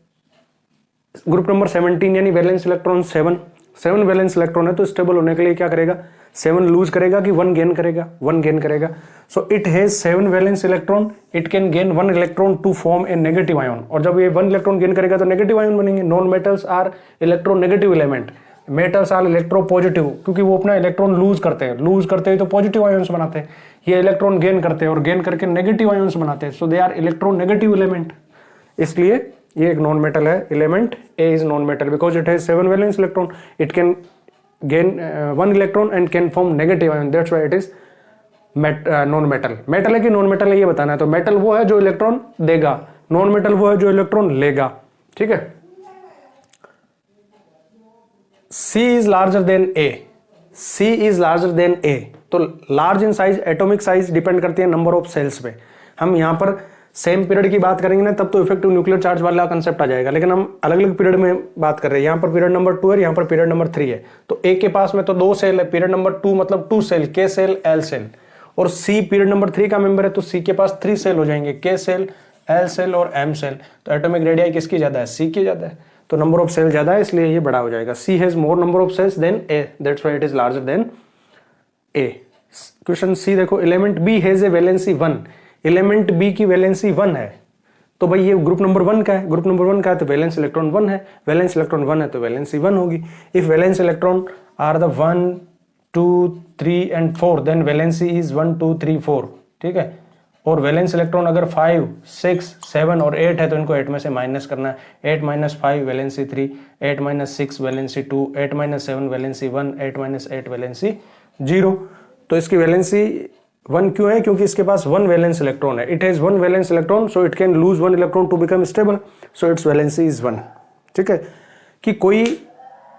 Speaker 1: ग्रुप नंबर 17 यानी वैलेंस इलेक्ट्रॉन 7 वैलेंस इलेक्ट्रॉन है, तो स्टेबल होने के लिए क्या करेगा? 7 लूज करेगा कि 1 गेन करेगा? 1 गेन करेगा। So it has 7 valence electron, it can gain 1 electron to form a negative ion. और जब ये 1 इलेक्ट्रॉन गेन करेगा तो नेगेटिव आयन बनेंगे। Non metals are electronegative element, metals are electropositive, क्योंकि वो अपना इलेक्ट्रॉन लूज करते हैं तो पॉजिटिव आयन्स बनाते हैं। ये इलेक्ट्रॉन गेन करते हैं और गेन करके नेगेटिव आयन्स बनाते हैं। सो दे आर इलेक्ट्रोनेगेटिव एलिमेंट, इसलिए ये एक नॉन मेटल है। Element A is non metal because it has 7 valence electron, it can gain 1 electron and can form negative ion, that's why it is non metal। Metal है कि non metal है ये बताना है। तो मेटल वो है जो इलेक्ट्रॉन देगा, नॉन मेटल वो है जो इलेक्ट्रॉन लेगा। ठीक है, C is larger than A, C is larger than A। तो large in size, atomic size depend करती है नंबर ऑफ सेल्स पे। हम यहां पर सेम पीरियड की बात करेंगे ना, तब तो इफेक्टिव न्यूक्लियर चार्ज वाला कंसेप्ट आ जाएगा, लेकिन हम अलग अलग पीरियड में बात कर रहे हैं। यहाँ पर पीरियड नंबर 2 है, यहाँ पर पीरियड नंबर 3 है। तो ए के पास में तो 2 सेल है, पीरियड नंबर 2 मतलब 2 सेल, के सेल एल सेल। और सी पीरियड नंबर 3 का मेंबर है, तो सी के पास 3 सेल हो जाएंगे, के सेल एल सेल और एम सेल। तो एटॉमिक रेडियाई किसकी ज्यादा है? सी की ज्यादा है। तो नंबर ऑफ सेल ज्यादा है, इसलिए ये बड़ा हो जाएगा। C has more number of cells than A, that's why it is larger than A. Question C देखो, element B has a valency 1, element B की वैलेंसी 1 है। तो भाई ये ग्रुप नंबर 1 का है, ग्रुप नंबर 1 का है तो वैलेंस इलेक्ट्रॉन 1 है, वैलेंस इलेक्ट्रॉन 1 है तो वैलेंसी 1 होगी। If valence electron are the 1 2 3 and 4 then valency is 1 2 3 4। ठीक है, और वैलेंस इलेक्ट्रॉन अगर 5 6 7 और 8 है तो इनको 8 में से माइनस करना है। 8 - 5 वैलेंसी 3, 8 - 6 वैलेंसी 2, 8 - 7 वैलेंसी 1, 8 - 8 वैलेंसी 0। तो इसकी वैलेंसी 1 क्यों है? क्योंकि इसके पास 1 वैलेंस इलेक्ट्रॉन है। It has 1 valence electron, so it can lose 1 electron to become stable, so its valency is 1। ठीक है, कि कोई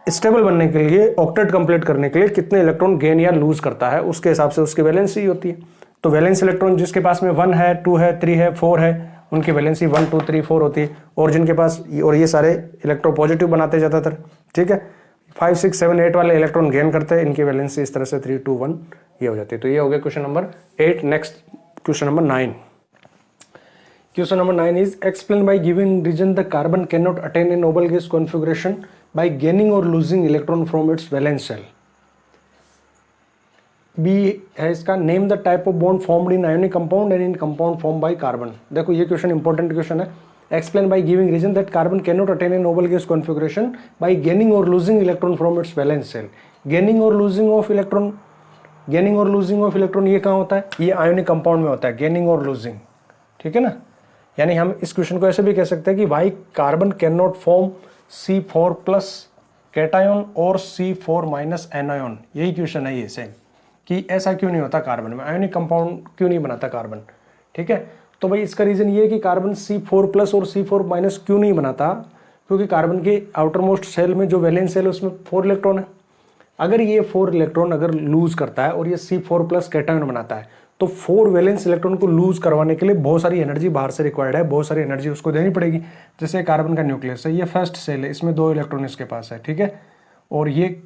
Speaker 1: स्टेबल बनने के लिए, ऑक्टेट कंप्लीट करने के लिए कितने इलेक्ट्रॉन गेन या लूज करता है, उसके हिसाब से उसकी वैलेंसी होती है। तो वैलेंस इलेक्ट्रॉन जिसके पास में 1 है 2 है 3 है 4 है, उनकी वैलेंसी 1 2 3 4 होती है। और जिनके पास, और ये सारे इलेक्ट्रोपॉजिटिव बनाते ज्यादातर। ठीक है, 5 6 7 8 वाले इलेक्ट्रॉन गेन करते हैं, इनकी वैलेंसी इस तरह से 3 2 1 ये हो जाती है। तो ये हो गया question number 8। Next question number 9। Question number 9 is explain by giving reason the carbon can not attain a noble gas configuration by gaining और losing electron from its valence shell. B है इसका, name the type of bond formed in ionic compound and in compound form by carbon. देखो ये question important question है। Explain by giving reason that carbon can not attain a noble gas configuration by gaining और losing electron from its valence shell. Gaining और losing of electron, gaining और losing of electron ये कहाँ होता है? ये ionic compound में होता है, गेनिंग और लूजिंग। ठीक है ना, यानी हम इस क्वेश्चन को ऐसे भी कह सकते हैं कि why carbon can not form C4+ cation और C4- एनायन। यही क्वेश्चन है ये सेम, कि ऐसा क्यों नहीं होता कार्बन में, आयोनिक कंपाउंड क्यों नहीं बनाता कार्बन। ठीक है, तो भाई इसका रीजन ये है कि कार्बन C4+ और C4- क्यों नहीं बनाता? क्योंकि कार्बन के आउटर मोस्ट सेल में जो वैलेंस सेल है उसमें 4 इलेक्ट्रॉन है। अगर ये 4 इलेक्ट्रॉन अगर लूज करता है और ये C4+ कैटायन बनाता है, तो 4 वैलेंस इलेक्ट्रॉन को लूज करवाने के लिए बहुत सारी एनर्जी बाहर से रिक्वायर्ड है, बहुत सारी एनर्जी उसको देनी पड़ेगी। जैसे कार्बन का न्यूक्लियस है, ये फर्स्ट सेल है, इसमें 2 इलेक्ट्रॉन इसके पास है। ठीक है, और ये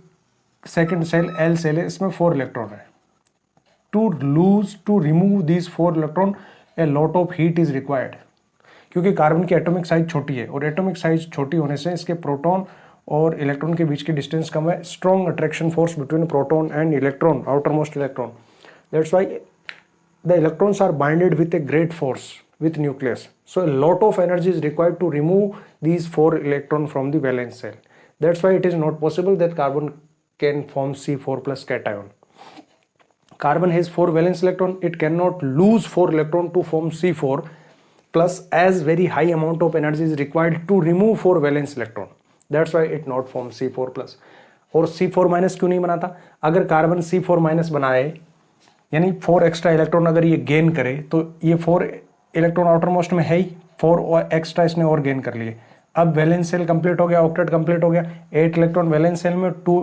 Speaker 1: सेकेंड सेल एल सेल है, इसमें 4 इलेक्ट्रॉन है। To remove these 4 electron a lot of heat is required. क्योंकि कार्बन की एटॉमिक साइज छोटी है, और एटॉमिक साइज छोटी होने से इसके प्रोटॉन और इलेक्ट्रॉन के बीच की डिस्टेंस कम है। Strong attraction force between proton and electron, outer most electron, that's why the electrons are bonded with a great force with nucleus. So a lot of energy is required to remove these 4 electrons from the valence shell. That's why it is not possible that carbon can form C4+ cation. Carbon has 4 valence electron. It cannot lose 4 electron to form C4. plus as very high amount of energy is required to remove 4 valence electron, that's why it not form C4 plus। और C4 minus क्यों नहीं बनाता? अगर carbon C4 minus बनाए यानी 4 extra electron अगर ये gain करे तो ये 4 इलेक्ट्रॉन आउटर मोस्ट में है ही, 4 एक्स्ट्रा इसने और गेन कर लिए। अब वैलेंस सेल कंप्लीट हो गया, ऑक्टेट कंप्लीट हो गया, 8 इलेक्ट्रॉन वैलेंस सेल में, 2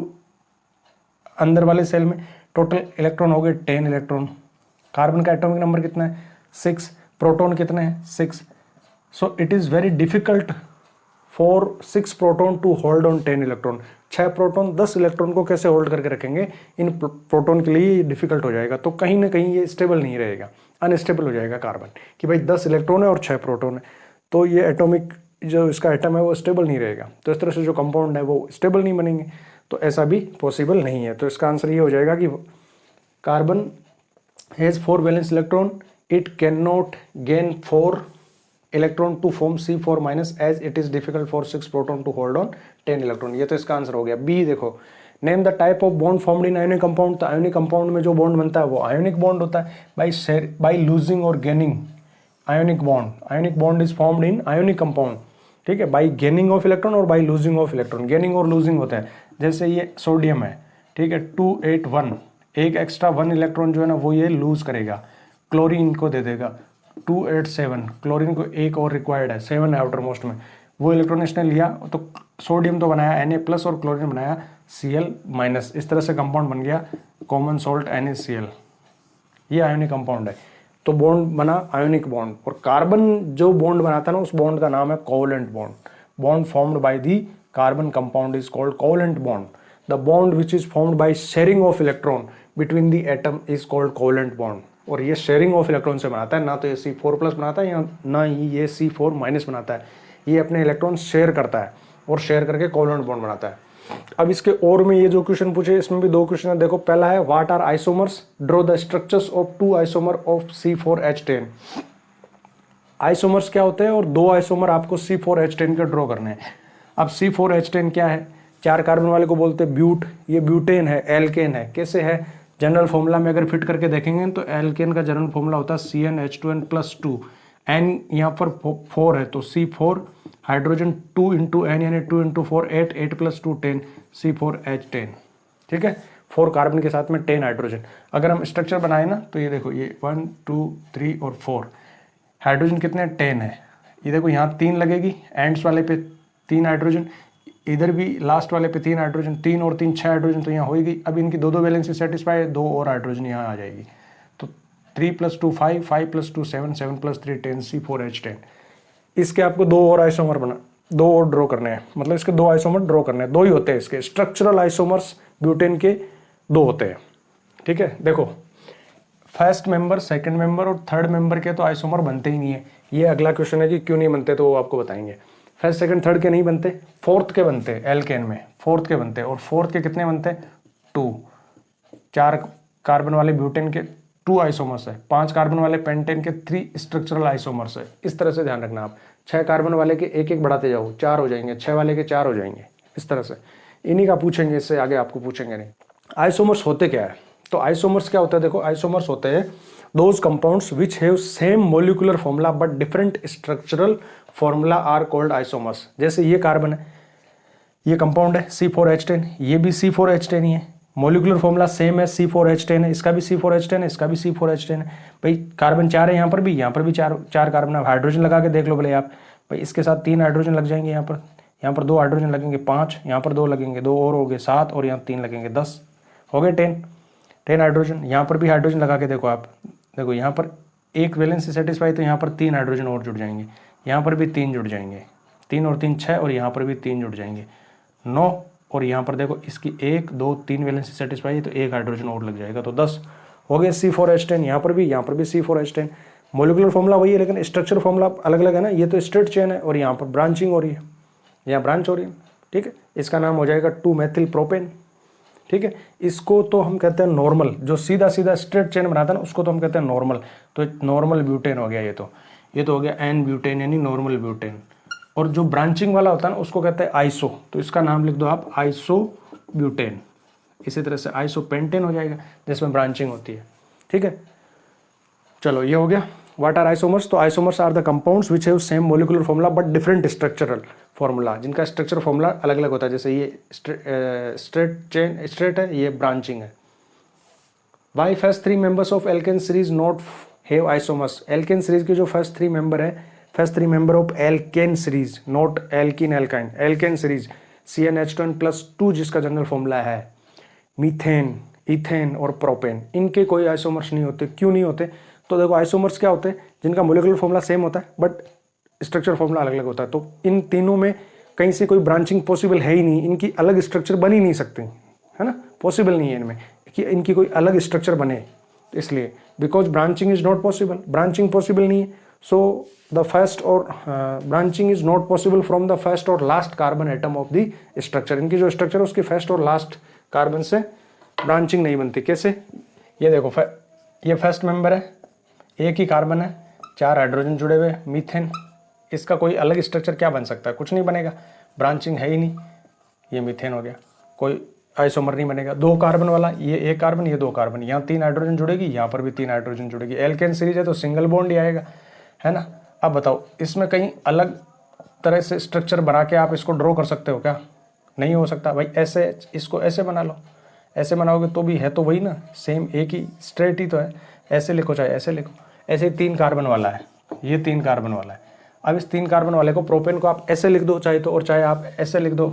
Speaker 1: अंदर वाले सेल में, टोटल इलेक्ट्रॉन हो गए 10 इलेक्ट्रॉन। कार्बन का एटॉमिक नंबर कितना है? 6। प्रोटॉन कितने हैं? 6। So it is very difficult for 6 proton to hold on 10 electron. 6 proton 10 electron को कैसे होल्ड करके रखेंगे? इन प्रोटॉन के लिए डिफिकल्ट हो जाएगा, तो कहीं ना कहीं ये स्टेबल नहीं रहेगा, अनस्टेबल हो जाएगा कार्बन, कि भाई 10 इलेक्ट्रॉन है और 6 प्रोटॉन है, तो ये एटॉमिक जो इसका एटम है वो स्टेबल नहीं रहेगा, तो इस तरह से जो कंपाउंड है वो स्टेबल नहीं बनेंगे, तो ऐसा भी पॉसिबल नहीं है। तो इसका आंसर ये हो जाएगा कि carbon has 4 valence electron, it can not gain 4 electron to form C4 minus as it is difficult for 6 proton to hold on 10 electron. ये तो इसका आंसर हो गया। बी देखो, name the type of bond formed in ionic compound. तो ionic compound में जो bond बनता है वो आयोनिक बॉन्ड होता है बाय लूजिंग और gaining ionic bond. Ionic bond is formed in ionic compound, ठीक है, बाय गेनिंग ऑफ इलेक्ट्रॉन और by losing of electron. Gaining और लूजिंग होता है, जैसे ये सोडियम है, ठीक है, 281, एक एक्स्ट्रा 1 इलेक्ट्रॉन जो है ना वो ये लूज करेगा, क्लोरीन को दे देगा 287, क्लोरीन को एक और रिक्वायर्ड है, 7 है आउटर मोस्ट में, वो इलेक्ट्रॉन इसने लिया तो सोडियम तो बनाया Na+ और क्लोरीन बनाया Cl-। इस तरह से कंपाउंड बन गया कॉमन सॉल्ट NaCl। ये आयोनिक कंपाउंड है, तो बॉन्ड बना आयोनिक बॉन्ड। और कार्बन जो बॉन्ड बनाता है ना उस बॉन्ड का नाम है covalent bond. Bond formed by the carbon compound is called covalent bond. The bond which is formed by sharing of electron between the atom is called covalent bond. और ये शेयरिंग ऑफ इलेक्ट्रॉन से बनाता है, ना तो ये C4+ बनाता है या ना ही ये C4- बनाता है। ये अपने इलेक्ट्रॉन शेयर करता है और शेयर करके कोवलेंट बॉन्ड बनाता है। अब इसके और में ये जो क्वेश्चन पूछे इसमें भी 2 क्वेश्चन है। देखो पहला है what are isomers, draw the structures of 2 isomer of C4H10। Isomers क्या होते हैं और 2 आइसोमर आपको C4H10 के ड्रॉ करने हैं। अब C4H10 क्या है? 4 कार्बन वाले को बोलते हैं ब्यूट, ये ब्यूटेन है, एल्केन है। कैसे है? जनरल फॉर्मूला में अगर फिट करके देखेंगे तो एल्केन का जनरल फॉर्मूला होता है CnH2n+2, n यहाँ पर 4 है तो C4 हाइड्रोजन 2 × n यानी 2 × 4 8, 8 + 2 10, C4H10, ठीक है, 4 कार्बन के साथ में 10 हाइड्रोजन। अगर हम स्ट्रक्चर बनाए ना तो ये देखो, ये 1 2 3 और 4 हाइड्रोजन कितने 10 है। ये देखो यहाँ 3 लगेगी, एंड्स वाले पे 3 हाइड्रोजन, इधर भी लास्ट वाले पे 3 हाइड्रोजन, 3 और 3 6 हाइड्रोजन तो यहाँ हो गई। अब इनकी 2 वैलेंसी सेटिस्फाई है, 2 और हाइड्रोजन यहाँ आ जाएगी, तो 3 + 2 5, 5 + 2 7, 7 + 3 10, C4H10। इसके आपको 2 और आइसोमर 2 और ड्रॉ करने हैं, मतलब इसके 2 आइसोमर ड्रॉ करने हैं। 2 ही होते हैं इसके स्ट्रक्चरल आइसोमर्स, ब्यूटेन के 2 होते हैं, ठीक है। देखो फर्स्ट मेंबर, सेकंड मेंबर और थर्ड मेंबर के तो आइसोमर बनते ही नहीं है। ये अगला क्वेश्चन है कि क्यों नहीं बनते, तो वो आपको बताएंगे। फर्स्ट सेकंड थर्ड के नहीं बनते, फोर्थ के बनते हैं, एल्केन में फोर्थ के बनते हैं। और फोर्थ के कितने बनते हैं? 2। 4 कार्बन वाले ब्यूटेन के 2 आइसोमर्स है, 5 कार्बन वाले पेंटेन के 3 स्ट्रक्चरल आइसोमर्स है। इस तरह से ध्यान रखना आप। 6 कार्बन वाले के एक एक बढ़ाते जाओ, 4 हो जाएंगे, 6 वाले के 4 हो जाएंगे, इस तरह से। इन्हीं का पूछेंगे, इससे आगे आपको पूछेंगे नहीं। आइसोमर्स होते क्या है? तो आइसोमर्स क्या होता है? देखो आइसोमर्स होते हैं those compounds which have same molecular formula but different structural formula are called isomers. जैसे ये कार्बन है, ये कंपाउंड है C4H10, ये भी C4H10 ही है, मॉलिक्यूलर फॉर्मूला सेम है, C4H10 है, इसका भी C4H10 है, इसका भी C4H10 है। भाई कार्बन 4 है, यहाँ पर भी 4 कार्बन है। हाइड्रोजन लगा के देख लो भले आप, भाई इसके साथ 3 हाइड्रोजन लग जाएंगे, यहाँ पर 2 हाइड्रोजन लगेंगे 5, यहाँ पर 2 लगेंगे, 2 और हो गए 7, और यहाँ 3 लगेंगे 10, हो गए 10 हाइड्रोजन। यहाँ पर भी हाइड्रोजन लगा के देखो आप, देखो यहाँ पर एक वैलेंसी सेटिस्फाई, तो यहाँ पर 3 हाइड्रोजन और जुड़ जाएंगे, यहाँ पर भी 3 जुड़ जाएंगे, 3 और 3 6, और यहाँ पर भी 3 जुड़ जाएंगे 9, और यहाँ पर देखो इसकी 1 2 3 वैलेंसी सेटिस्फाई है तो 1 हाइड्रोजन और लग जाएगा, तो 10 हो गए C4H10। यहाँ पर भी C4H10। मोलिकुलर फॉर्मूला वही है लेकिन स्ट्रक्चर फॉर्मूला अलग अलग है ना। ये तो स्ट्रेट चेन है और यहाँ पर ब्रांचिंग हो रही है, यहाँ ब्रांच हो रही है, ठीक है। इसका नाम हो जाएगा 2-मेथिल प्रोपेन, ठीक है। इसको तो हम कहते हैं नॉर्मल, जो सीधा सीधा स्ट्रेट चेन बनाता है ना उसको तो हम कहते हैं नॉर्मल। तो नॉर्मल ब्यूटेन हो गया, ये तो हो गया N ब्यूटेन यानी नॉर्मल ब्यूटेन। और जो ब्रांचिंग वाला होता है ना उसको कहते हैं आइसो, तो इसका नाम लिख दो आप आइसो ब्यूटेन। इसी तरह से आइसो पेंटेन हो जाएगा जिसमें ब्रांचिंग होती है, ठीक है। चलो ये हो गया। What are isomers? तो isomers are the compounds which have same molecular formula but different structural formula, जिनका स्ट्रक्चर फॉर्मूला अलग अलग होता है। जैसे ये स्ट्रेट है, ये ब्रांचिंग है। Why first 3 members of alkane series not have isomers? Alkane series के जो फर्स्ट 3 मेंबर है, first 3 member of alkane series, not alkene alkyne, alkane series CnH2n+2 जिसका जनरल फॉर्मूला है, मीथेन, इथेन और प्रोपेन, इनके कोई आइसोमर्स नहीं होते। क्यों नहीं होते? तो देखो आइसोमर्स क्या होते हैं? जिनका मोलिकुलर फॉर्मूला सेम होता है बट स्ट्रक्चर फॉर्मूला अलग अलग होता है। तो इन तीनों में कहीं से कोई ब्रांचिंग पॉसिबल है ही नहीं, इनकी अलग स्ट्रक्चर बन ही नहीं सकती, है ना, पॉसिबल नहीं है इनमें कि इनकी कोई अलग स्ट्रक्चर बने। इसलिए because branching is not possible, branching possible नहीं है। सो द फर्स्ट और branching is not possible from the first और last carbon atom of the structure. इनकी जो स्ट्रक्चर है उसके फर्स्ट और लास्ट कार्बन से ब्रांचिंग नहीं बनती। कैसे? ये देखो, ये फर्स्ट मेंबर है, एक ही कार्बन है, 4 हाइड्रोजन जुड़े हुए, मीथेन, इसका कोई अलग स्ट्रक्चर क्या बन सकता है? कुछ नहीं बनेगा, ब्रांचिंग है ही नहीं। ये मीथेन हो गया, कोई आइसोमर नहीं बनेगा। 2 कार्बन वाला, ये 1 कार्बन, ये 2 कार्बन, यहाँ 3 हाइड्रोजन जुड़ेगी, यहाँ पर भी 3 हाइड्रोजन जुड़ेगी। एल्केन सीरीज है तो सिंगल बॉन्ड ही आएगा, है ना। अब बताओ, इसमें कहीं अलग तरह से स्ट्रक्चर बना के आप इसको ड्रॉ कर सकते हो क्या? नहीं हो सकता भाई। ऐसे इसको ऐसे बना लो, ऐसे बनाओगे तो भी है तो वही ना, सेम एक ही स्ट्रेट ही तो है। ऐसे लिखो चाहे ऐसे लिखो। ऐसे 3 कार्बन वाला है, ये 3 कार्बन वाला है। अब इस 3 कार्बन वाले को, प्रोपेन को आप ऐसे लिख दो चाहे तो, और चाहे आप ऐसे लिख दो,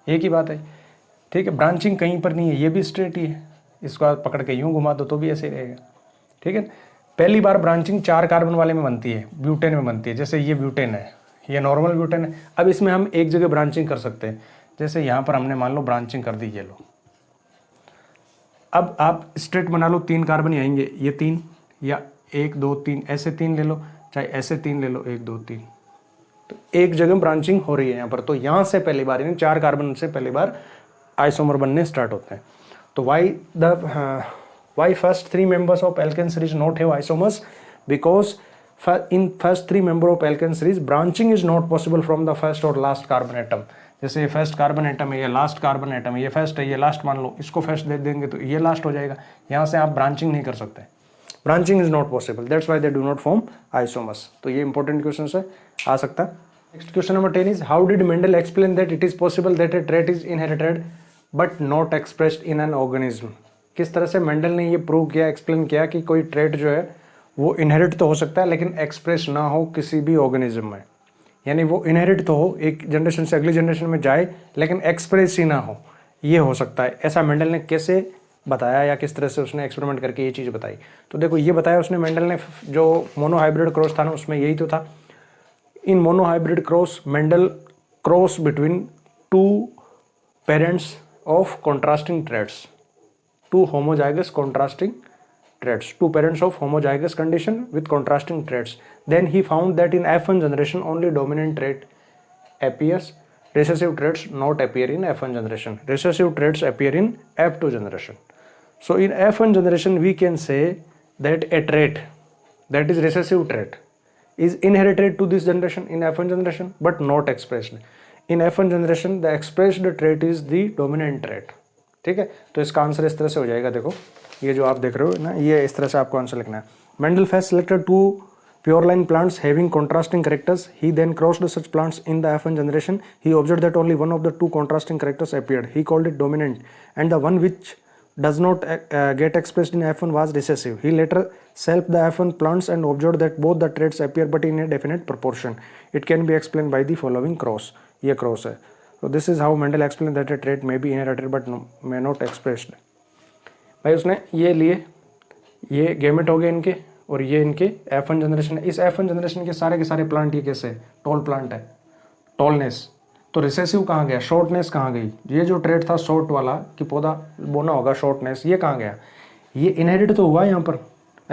Speaker 1: एक ही बात है, ठीक है। ब्रांचिंग कहीं पर नहीं है, ये भी स्ट्रेट ही है। इसको आप पकड़ के यूं घुमा दो तो भी ऐसे ही रहेगा, ठीक है। पहली बार ब्रांचिंग 4 कार्बन वाले में बनती है, ब्यूटेन में बनती है। जैसे ये ब्यूटेन है, ये नॉर्मल ब्यूटेन है। अब इसमें हम एक जगह ब्रांचिंग कर सकते हैं। जैसे यहाँ पर हमने मान लो ब्रांचिंग कर दी, ये लो। अब आप स्ट्रेट बना लो, 3 कार्बन ही आएंगे, ये 3 या 1 2 3, ऐसे 3 ले लो, चाहे ऐसे 3 ले लो, 1 2 3, तो एक जगह ब्रांचिंग हो रही है यहाँ पर। तो यहाँ से पहली बार, यानी 4 कार्बन से पहली बार आइसोमर बनने स्टार्ट होते हैं। तो why first 3 members of alkane series not have isomers? Because in first 3 member of alkane series branching is not possible from the first और लास्ट कार्बन एटम। जैसे ये फर्स्ट कार्बन एटम है, ये last carbon atom है, ये first है, ये last मान लो, इसको फर्स्ट दे देंगे तो ये लास्ट हो जाएगा। यहाँ से आप ब्रांचिंग नहीं कर सकते, branching is not possible, that's why they do not form isomers. तो ये इंपॉर्टेंट क्वेश्चन है, आ सकता है। Next question number 10 is how did Mendel explain that it is possible that A trait is inherited but not expressed in an organism? किस तरह से Mendel ने ये प्रूव किया, एक्सप्लेन किया कि कोई ट्रेट जो है वो इनहेरिट तो हो सकता है लेकिन एक्सप्रेस ना हो किसी भी ऑर्गेनिज्म में। यानी वो इनहेरिट तो हो, एक जनरेशन से अगली जनरेशन में जाए, लेकिन एक्सप्रेस ही ना हो, ये हो सकता है। ऐसा मेंडल ने कैसे बताया या किस तरह से उसने एक्सपेरिमेंट करके ये चीज़ बताई? तो देखो ये बताया उसने मेंडल ने, जो मोनोहाइब्रिड क्रॉस था ना उसमें यही तो था। In monohybrid cross Mendel cross between 2 parents of contrasting traits, 2 homozygous contrasting traits, 2 parents of homozygous condition with contrasting traits. Then he found that in F1 generation only dominant trait appears, recessive traits not appear in F1 generation, recessive traits appear in F2 generation. So in F1 generation we can say that a trait that is recessive trait is inherited to this generation in F1 generation but not expressed. In F1 generation the expressed trait is the dominant trait, ठीक है। तो इसका answer इस तरह से हो जाएगा। देखो ये जो आप देख रहे हो ना, ये इस तरह से आपको आंसर लिखना है। Mendel first selected 2 pure line plants having contrasting characters. He then crossed such plants in the F1 generation. He observed that only one of the 2 contrasting characters appeared. He called it dominant, and the one which does not get expressed in F1 was recessive. He later self the F1 plants and observed that both the traits appear but in a definite proportion. It can be explained by the following cross. ये cross है। So this is how Mendel explained that a trait may be inherited but may not expressed. भाई उसने ये लिए, ये gamete हो गए इनके, और ये इनके F1 जनरेशन है। इस F1 जनरेशन के सारे प्लांट ये कैसे टॉल प्लांट है, टॉलनेस। तो रिसेसिव कहाँ गया, शॉर्टनेस कहाँ गई? ये जो ट्रेट था शॉर्ट वाला कि पौधा बोना होगा शॉर्टनेस, ये कहाँ गया? ये इनहेरिट तो हुआ यहाँ पर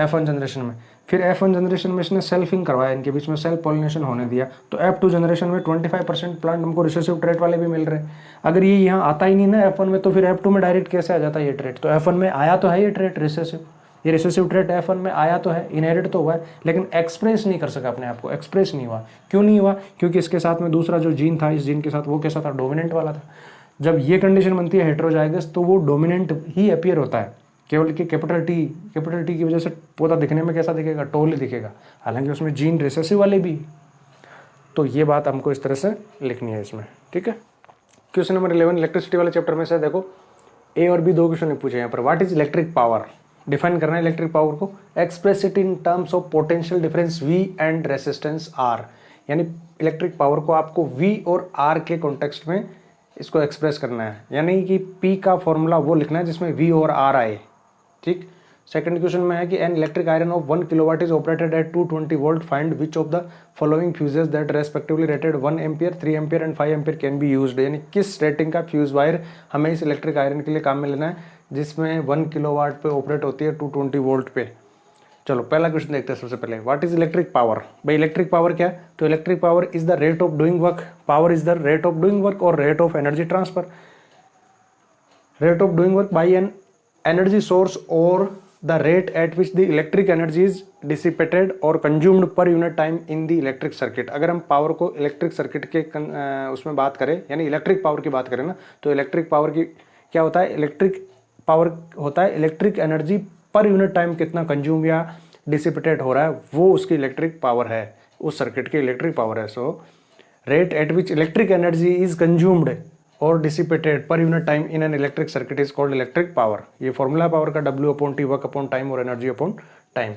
Speaker 1: F1 जनरेशन में। फिर F1 जनरेशन में इसने सेल्फिंग करवाया, इनके बीच में सेल्फ पॉलिनेशन होने दिया। तो F2 जनरेशन में 25% प्लांट हमको रिसेसिव ट्रेट वाले भी मिल रहे हैं। अगर ये यहाँ आता ही नहीं ना F1 में, तो फिर F2 में डायरेक्ट कैसे आ जाता है ये ट्रेट? तो F1 में आया तो है ये ट्रेट रिसेसिव, ये रिसेसिव ट्रेट F1 में आया तो है, इनहेरिट तो हुआ है, लेकिन एक्सप्रेस नहीं कर सका अपने आप को, एक्सप्रेस नहीं हुआ। क्यों नहीं हुआ? क्योंकि इसके साथ में दूसरा जो जीन था, इस जीन के साथ वो कैसा था, डोमिनेंट वाला था। जब ये कंडीशन बनती है हेटेरोजाइगस, तो वो डोमिनेंट ही अपीयर होता है, केवल कि कैपिटल टी की वजह से पौधा दिखने में कैसा दिखेगा, टॉल ही दिखेगा, हालांकि उसमें जीन रिसेसिव वाले भी। तो ये बात हमको इस तरह से लिखनी है इसमें, ठीक है। क्वेश्चन नंबर 11 इलेक्ट्रिसिटी वाले चैप्टर में से देखो ए और बी 2 क्वेश्चन पूछे यहाँ पर। What is electric power, define करना है इलेक्ट्रिक पावर को। Express it in terms of potential difference V and resistance R, यानी इलेक्ट्रिक पावर को आपको V और R के कॉन्टेक्स्ट में इसको एक्सप्रेस करना है, यानी कि P का फॉर्मूला वो लिखना है जिसमें V और R आए, ठीक। सेकंड क्वेश्चन में है कि N electric iron of 1 kilowatt is operated at 220 volt, find which of the following fuses that respectively rated 1 ampere, 3 ampere and 5 ampere can be used, यानी किस रेटिंग का फ्यूज वायर हमें इस इलेक्ट्रिक आयरन के लिए काम में लेना है जिसमें 1 किलोवाट पे ऑपरेट होती है 220 वोल्ट पे। चलो पहला क्वेश्चन देखते हैं सबसे पहले। व्हाट इज इलेक्ट्रिक पावर, भाई इलेक्ट्रिक पावर क्या है, तो electric power is the rate of doing work, power is the rate of doing work और rate of energy transfer, rate of doing work by an energy source और the rate at which the electric energy is dissipated or consumed per unit time in the electric circuit। अगर हम power को electric circuit के उसमें बात करें, यानी electric power की बात करें ना, तो इलेक्ट्रिक पावर की क्या होता है, इलेक्ट्रिक पावर होता है इलेक्ट्रिक एनर्जी पर यूनिट टाइम कितना कंज्यूम या डिसिपेटेड हो रहा है, वो उसकी इलेक्ट्रिक पावर है, उस सर्किट की इलेक्ट्रिक पावर है। So rate at which electric energy is consumed और dissipated per unit time in an electric circuit is called electric power. ये फॉर्मूला पावर का W/T, वर्क अपॉन टाइम और energy upon time.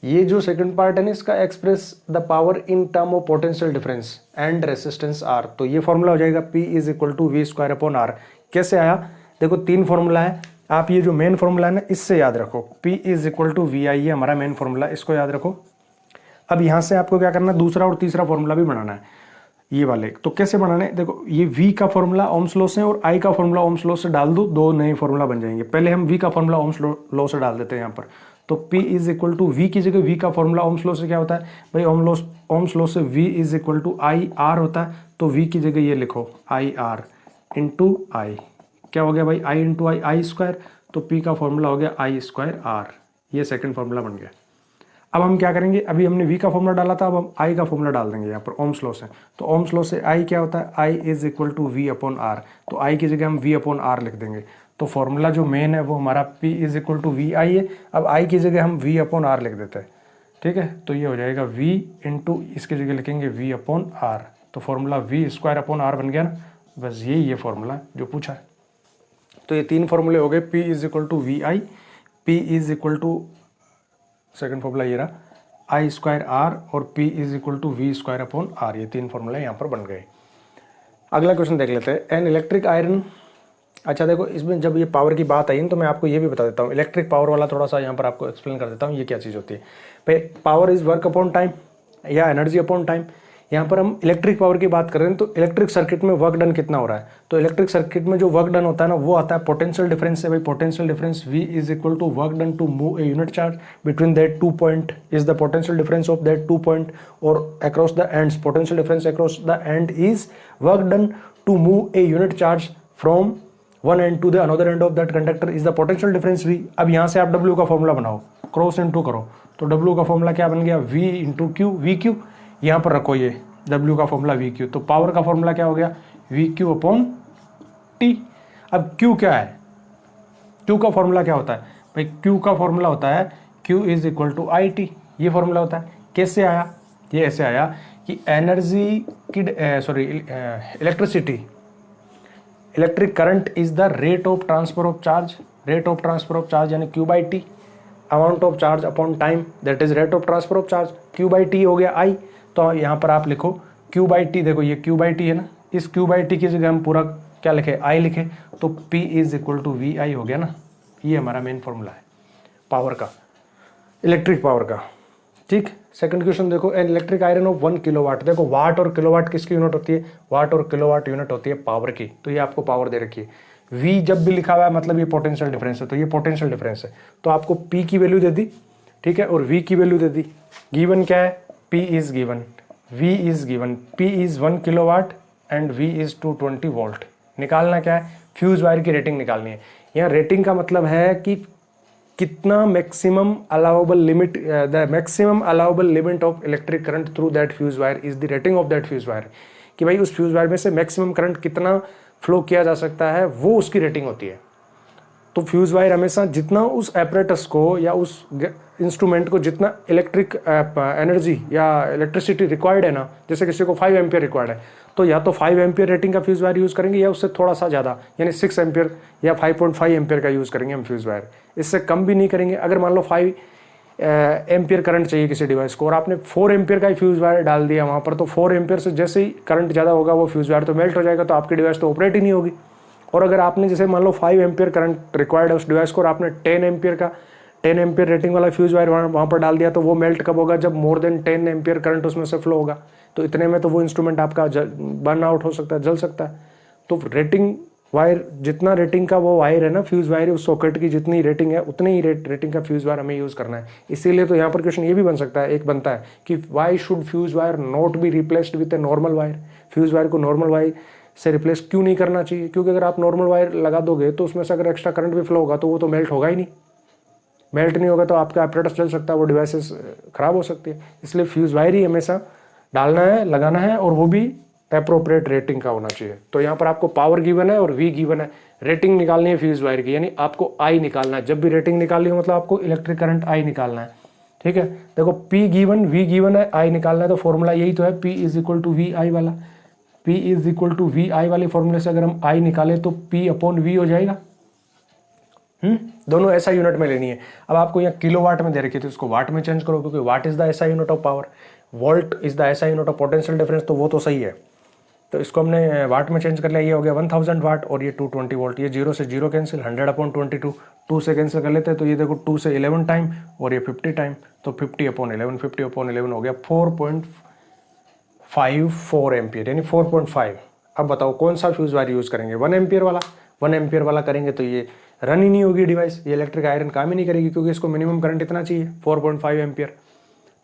Speaker 1: ये जो second part है ना इसका, express the power in term of potential difference and resistance R, तो ये फॉर्मूला हो जाएगा P is equal to V²/R। कैसे आया, देखो 3 फॉर्मूला है, आप ये जो मेन फॉर्मूला है ना इससे याद रखो, P is equal to VI है हमारा मेन फॉर्मूला, इसको याद रखो। अब यहाँ से आपको क्या करना है, दूसरा और तीसरा फॉर्मूला भी बनाना है, ये वाले। तो कैसे बनाना है, देखो ये V का फॉर्मूला ओम्स लॉ से और I का फॉर्मूला ओम्स लॉ से डाल दो, 2 नए फॉर्मूला बन जाएंगे। पहले हम V का फॉर्मूला ओम्स लॉ से डाल देते हैं यहाँ पर, तो P is equal to V की जगह V का फॉर्मूला ओम्स लॉ से क्या होता है भाई, ओम्स लॉ से V is equal to IR होता है, तो V की जगह ये लिखो IR इंटू I, क्या हो गया भाई I इंटू I स्क्वायर, तो P का फॉर्मूला हो गया I²R, ये सेकेंड फॉर्मूला बन गया। अब हम क्या करेंगे, अभी हमने V का फॉर्मूला डाला था, अब हम I का फॉर्मूला डाल देंगे यहाँ पर ओम्स लॉ से। तो ओम्स लॉ से I क्या होता है, I is equal to V/R, तो I की जगह हम V/R लिख देंगे। तो फॉर्मूला जो मेन है वो हमारा P is equal to VI है, अब I की जगह हम V/R लिख देते हैं, ठीक है। तो ये हो जाएगा V इंटू इसकी जगह लिखेंगे V/R, तो फॉर्मूला V²/R बन गया ना, बस यही ये फॉर्मूला जो पूछा है। तो ये 3 फॉर्मूले हो गए, P is equal to VI, P is equal to second formula ये रहा I²R और P is equal to V²/R, ये 3 फॉर्मूला यहाँ पर बन गए। अगला क्वेश्चन देख लेते हैं, एन इलेक्ट्रिक आयरन। अच्छा देखो इसमें जब ये पावर की बात आई तो मैं आपको ये भी बता देता हूँ, इलेक्ट्रिक पावर वाला थोड़ा सा यहाँ पर आपको एक्सप्लेन कर देता हूँ ये क्या चीज़ होती है। भाई power is work upon time या एनर्जी अपॉन टाइम। यहाँ पर हम इलेक्ट्रिक पावर की बात कर रहे हैं, तो इलेक्ट्रिक सर्किट में वर्क डन कितना हो रहा है, तो इलेक्ट्रिक सर्किट में जो वर्क डन होता है ना वो आता है पोटेंशियल डिफरेंस से। भाई potential difference V is equal to work done to move a unit charge between that 2 point is the potential difference of that 2 point और across the ends, potential difference across the end is work done to move a unit charge from one end to the another end of that conductor is the potential difference V। अब यहाँ से आप W का formula बनाओ, cross into करो, तो W का formula क्या बन गया, V इंटू Q, VQ यहाँ पर रखो, ये W का फॉर्मूला VQ, तो पावर का फॉर्मूला क्या हो गया VQ/T। अब Q क्या है, Q का फॉर्मूला क्या होता है भाई, Q का फॉर्मूला होता है Q is equal to IT, ये फॉर्मूला होता है। कैसे आया, ये ऐसे आया कि एनर्जी की electricity, electric current is the rate of transfer of charge, rate of transfer of charge यानी Q/T, amount of charge upon time that is rate of transfer of charge, Q/T हो गया I। तो यहाँ पर आप लिखो Q/T, देखो ये Q/T है ना, इस Q/T की जगह हम पूरा क्या लिखे, I लिखे, तो P is equal to VI हो गया ना, ये हमारा मेन फॉर्मूला है पावर का, इलेक्ट्रिक पावर का, ठीक। सेकंड क्वेश्चन देखो, an electric iron of 1 kilowatt. देखो वाट और किलोवाट किसकी यूनिट होती है, वाट और किलोवाट यूनिट होती है पावर की, तो ये आपको पावर दे रखी है। V जब भी लिखा हुआ है मतलब ये पोटेंशियल डिफरेंस है, तो ये पोटेंशियल डिफरेंस है, तो आपको P की वैल्यू दे दी, ठीक है, और V की वैल्यू दे दी। गिवन क्या है, P is given, V is given, P is 1 kilowatt and V is 220 volt. निकालना क्या है, फ्यूज वायर की रेटिंग निकालनी है। यहाँ रेटिंग का मतलब है कि कितना maximum allowable limit, the maximum allowable limit of electric current through that fuse wire is the rating of that fuse wire, कि भाई उस फ्यूज वायर में से मैक्सिमम करंट कितना फ्लो किया जा सकता है, वो उसकी रेटिंग होती है। तो फ्यूज वायर हमेशा जितना उस एपरेटस को या उस इंस्ट्रूमेंट को जितना इलेक्ट्रिक एनर्जी या इलेक्ट्रिसिटी रिक्वायर्ड है ना, जैसे किसी को 5 एम्पियर रिक्वायर्ड है तो या तो 5 एम्पियर रेटिंग का फ्यूज वायर यूज़ करेंगे या उससे थोड़ा सा ज़्यादा यानी 6 एम्पियर या 5.5 एम्पियर का यूज़ करेंगे हम फ्यूज वायर। इससे कम भी नहीं करेंगे। अगर मान लो 5 एम्पियर करंट चाहिए किसी डिवाइस को और आपने 4 एम्पियर का ही फ्यूज वायर डाल दिया वहाँ पर, तो 4 एम्पियर से जैसे ही करंट ज़्यादा होगा वो फ्यूज वायर तो मेल्ट हो जाएगा, तो आपकी डिवाइस तो ऑपरेट ही नहीं होगी। और अगर आपने जैसे मान लो 5 एम्पियर करंट रिक्वायर्ड है उस डिवाइस को और आपने 10 एम्पियर रेटिंग वाला फ्यूज वायर वहाँ पर डाल दिया, तो वो मेल्ट कब होगा? जब मोर देन 10 एम्पियर करंट उसमें से फ्लो होगा। तो इतने में तो वो इंस्ट्रूमेंट आपका बर्न आउट हो सकता है, जल सकता है। तो रेटिंग वायर जितना रेटिंग का वो वायर है ना, फ्यूज वायर उस सॉकेट की जितनी रेटिंग है उतनी ही रेटिंग का फ्यूज वायर हमें यूज़ करना है। इसीलिए तो यहाँ पर क्वेश्चन ये भी बन सकता है, एक बनता है कि why should fuse wire not be replaced with a normal wire. Fuse wire को नॉर्मल वायर से रिप्लेस क्यों नहीं करना चाहिए? क्योंकि अगर आप नॉर्मल वायर लगा दोगे तो उसमें से अगर एक्स्ट्रा करंट भी फ्लो होगा तो वो तो मेल्ट होगा ही नहीं। मेल्ट नहीं होगा तो आपका एपरेटस चल सकता है, वो डिवाइसेस खराब हो सकती है। इसलिए फ्यूज वायर ही हमेशा डालना है, लगाना है, और वो भी एप्रोप्रिएट रेटिंग का होना चाहिए। तो यहाँ पर आपको पावर गिवन है और वी गिवन है। रेटिंग निकालनी है फ्यूज वायर की, यानी आपको आई निकालना है। जब भी रेटिंग निकालनी हो मतलब आपको इलेक्ट्रिक करंट आई निकालना है। ठीक है, देखो पी गिवन वी गिवन है, आई निकालना है, तो फॉर्मूला यही तो है, P is equal to V I वाला। P is equal to V I वाले फॉर्मूले से अगर हम आई निकालें तो पी अपॉन वी हो जाएगा। दोनों ऐसा यूनिट में लेनी है। अब आपको यहाँ किलोवाट में दे रखी थी, उसको वाट में चेंज करो, क्योंकि वाट इज द ऐसा unit of power, volt is the ऐसा यूनिट ऑफ पोटेंशियल डिफरेंस, तो वो तो सही है। तो इसको हमने वाट में चेंज कर लिया, ये हो गया 1000 वाट और ये 220 वोल्ट। ये 0 से 0 कैंसिल, 100/22, 2 से कैंसिल कर लेते हैं, तो ये देखो 2 से 11 टाइम और ये 50 टाइम, तो 50/11, 50/11 हो गया 4.54 एम्पियर, यानी 4.5। अब बताओ कौन सा फ्यूज वायर यूज़ करेंगे? 1 एम्पियर वाला। 1 एम्पियर वाला करेंगे तो ये रन ही नहीं होगी डिवाइस, ये इलेक्ट्रिक आयरन काम ही नहीं करेगी, क्योंकि इसको मिनिमम करंट इतना चाहिए 4.5 एम्पियर।